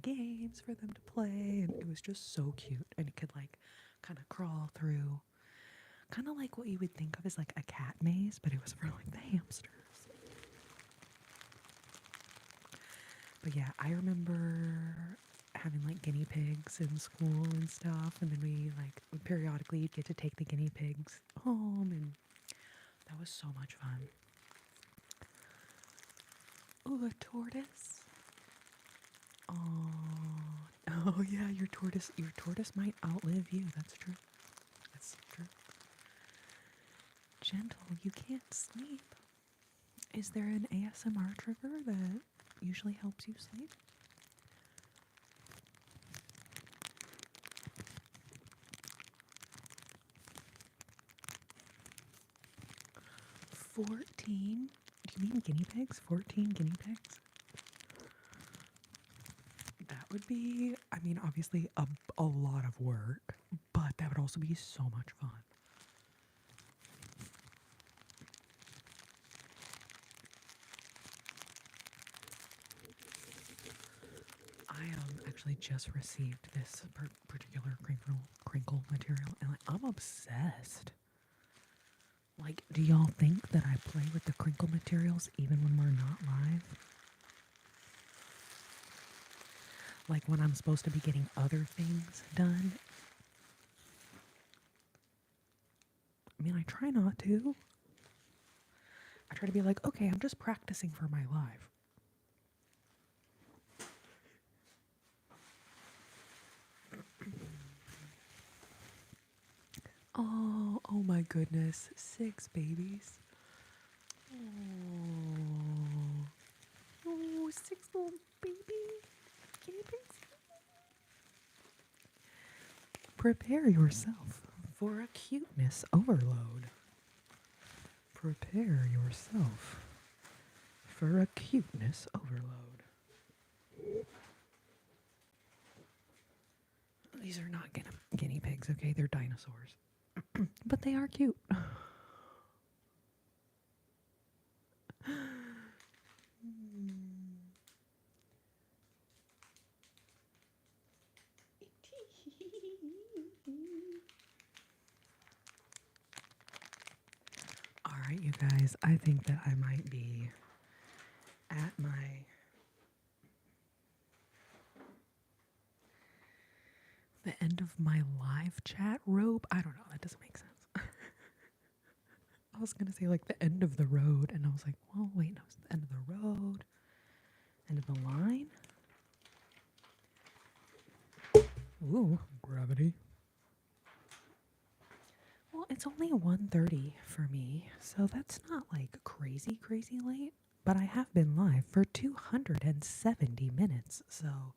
games for them to play, and it was just so cute, and it could like kind of crawl through, kind of like what you would think of as like a cat maze, but it was for like the hamsters. But yeah, I remember having like guinea pigs in school and stuff, and then we like periodically you'd get to take the guinea pigs home, and that was so much fun. Ooh, a tortoise. Oh yeah, your tortoise might outlive you. That's true. That's true. Gentle, you can't sleep. Is there an ASMR trigger that usually helps you sleep? $14? Do you mean guinea pigs? 14 guinea pigs? That would be, I mean, obviously a lot of work, but that would also be so much fun. I actually just received this particular crinkle material, and like, I'm obsessed. Like, do y'all think that I play with the crinkle materials even when we're not live? Like when I'm supposed to be getting other things done? I mean, I try not to. I try to be like, okay, I'm just practicing for my live. Oh my goodness. 6 babies. Oh, 6 little baby guinea pigs. Prepare yourself for a cuteness overload. Prepare yourself for a cuteness overload. These are not guinea pigs, okay? They're dinosaurs. But they are cute. Alright, you guys, I think that I might be at the end of my live chat rope. I don't know, that doesn't make sense. I was gonna say like the end of the road, and I was like, well, wait, no, it's the end of the road, end of the line. Ooh, gravity. Well, it's only 1:30 for me, so that's not like crazy late, but I have been live for 270 minutes, so,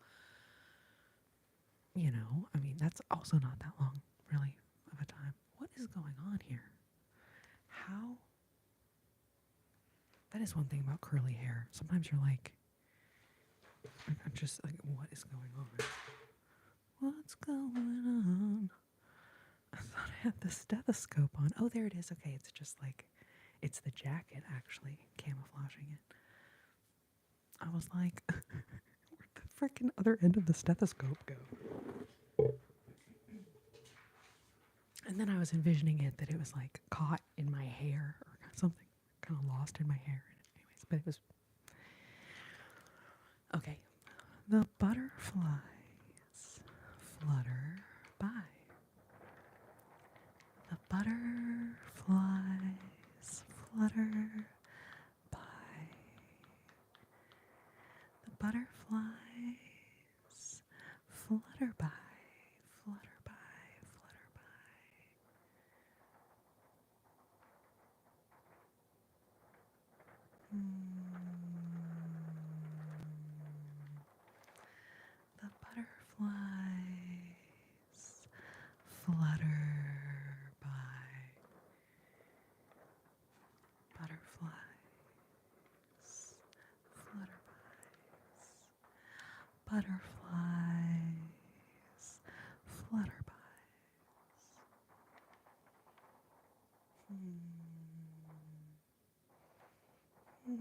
you know, I mean, that's also not that long, really, of a time. What is going on here? How? That is one thing about curly hair. Sometimes you're like, I'm just like, what is going on? What's going on? I thought I had the stethoscope on. Oh, there it is. Okay, it's just like, it's the jacket actually camouflaging it. I was like, where'd the freaking other end of the stethoscope go? And then I was envisioning it that it was like caught in my hair or something, kind of lost in my hair. Anyways, but it was okay. The butterflies flutter by. The butterflies flutter by. The butterflies Rest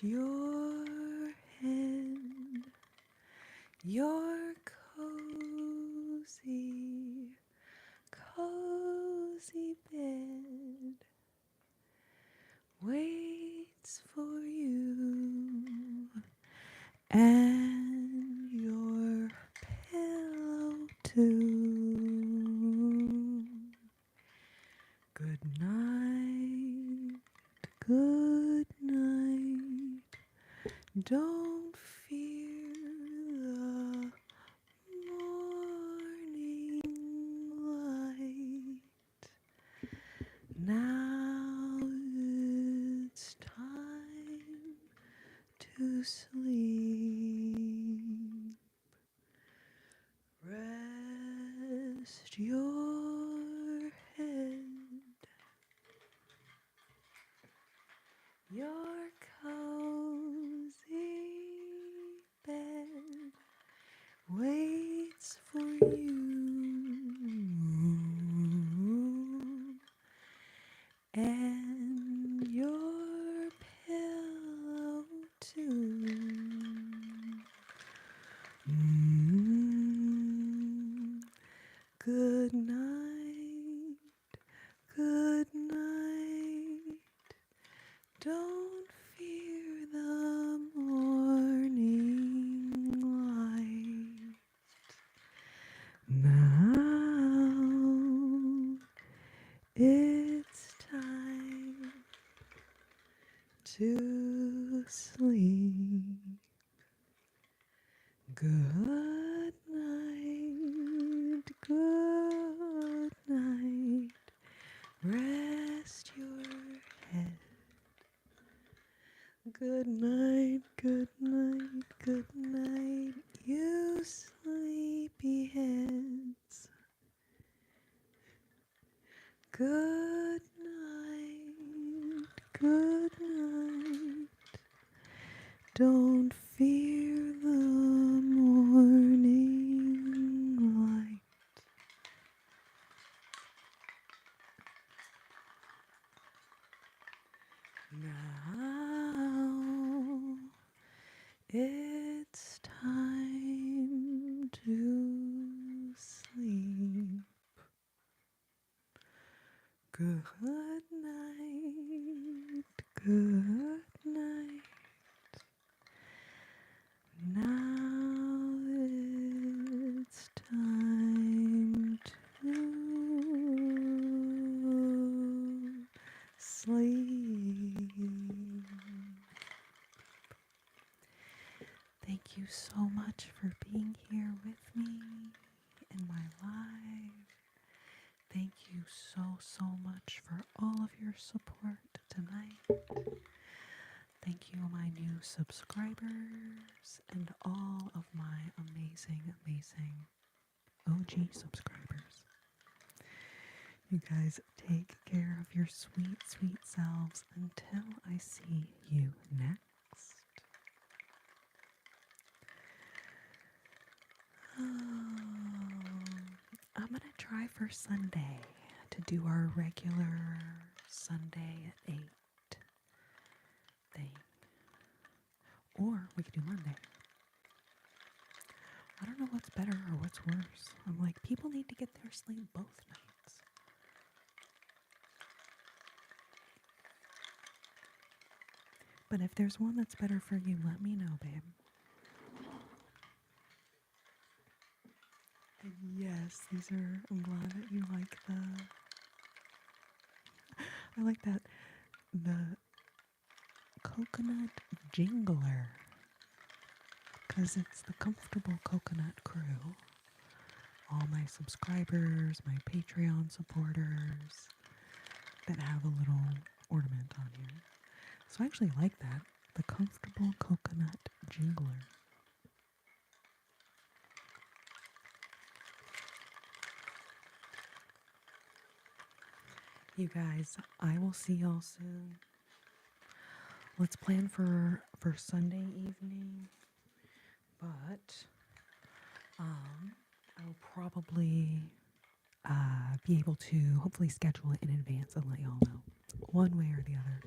your head, your cozy, cozy bed waits for you, and your pillow too. Good night, good night. Don't fear the morning light. Now it's time to sleep. Rest your head, your cozy bed waits for you, and your pillow too. Good night, good night. Don't fear the morning light. Now it's time to sleep. Good night, good night. Rest your head. Good night, good night, good night, you sleepy heads. Good night, good night. Don't fear the morning light. Now it's time to sleep. Good night, good night. Now it's time to sleep. Thank you so much for being here with me in my live. Thank you so much for all of your support tonight. Thank you, my new subscribers, and all of my amazing OG subscribers. You guys take care of your sweet selves until I see you next. I'm going to try for Sunday to do our regular Sunday at 8 thing. Or we could do Monday. I don't know what's better or what's worse. I'm like, people need to get their sleep both nights. But if there's one that's better for you, let me know, babe. Yes, these are, I'm glad that you like I like that, the coconut jingler, because it's the Comfortable Coconut crew. All my subscribers, my Patreon supporters that have a little ornament on here. So I actually like that, the Comfortable Coconut jingler. You guys, I will see y'all soon. Let's plan for Sunday evening, but I'll probably be able to hopefully schedule it in advance and let y'all know one way or the other.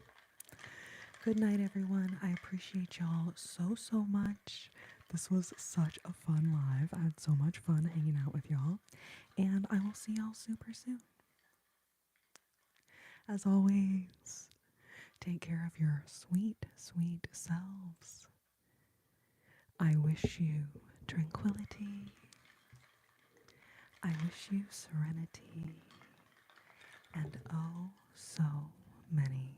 Good night, everyone. I appreciate y'all so much. This was such a fun live. I had so much fun hanging out with y'all, and I will see y'all super soon. As always, take care of your sweet selves. I wish you tranquility. I wish you serenity. And oh, so many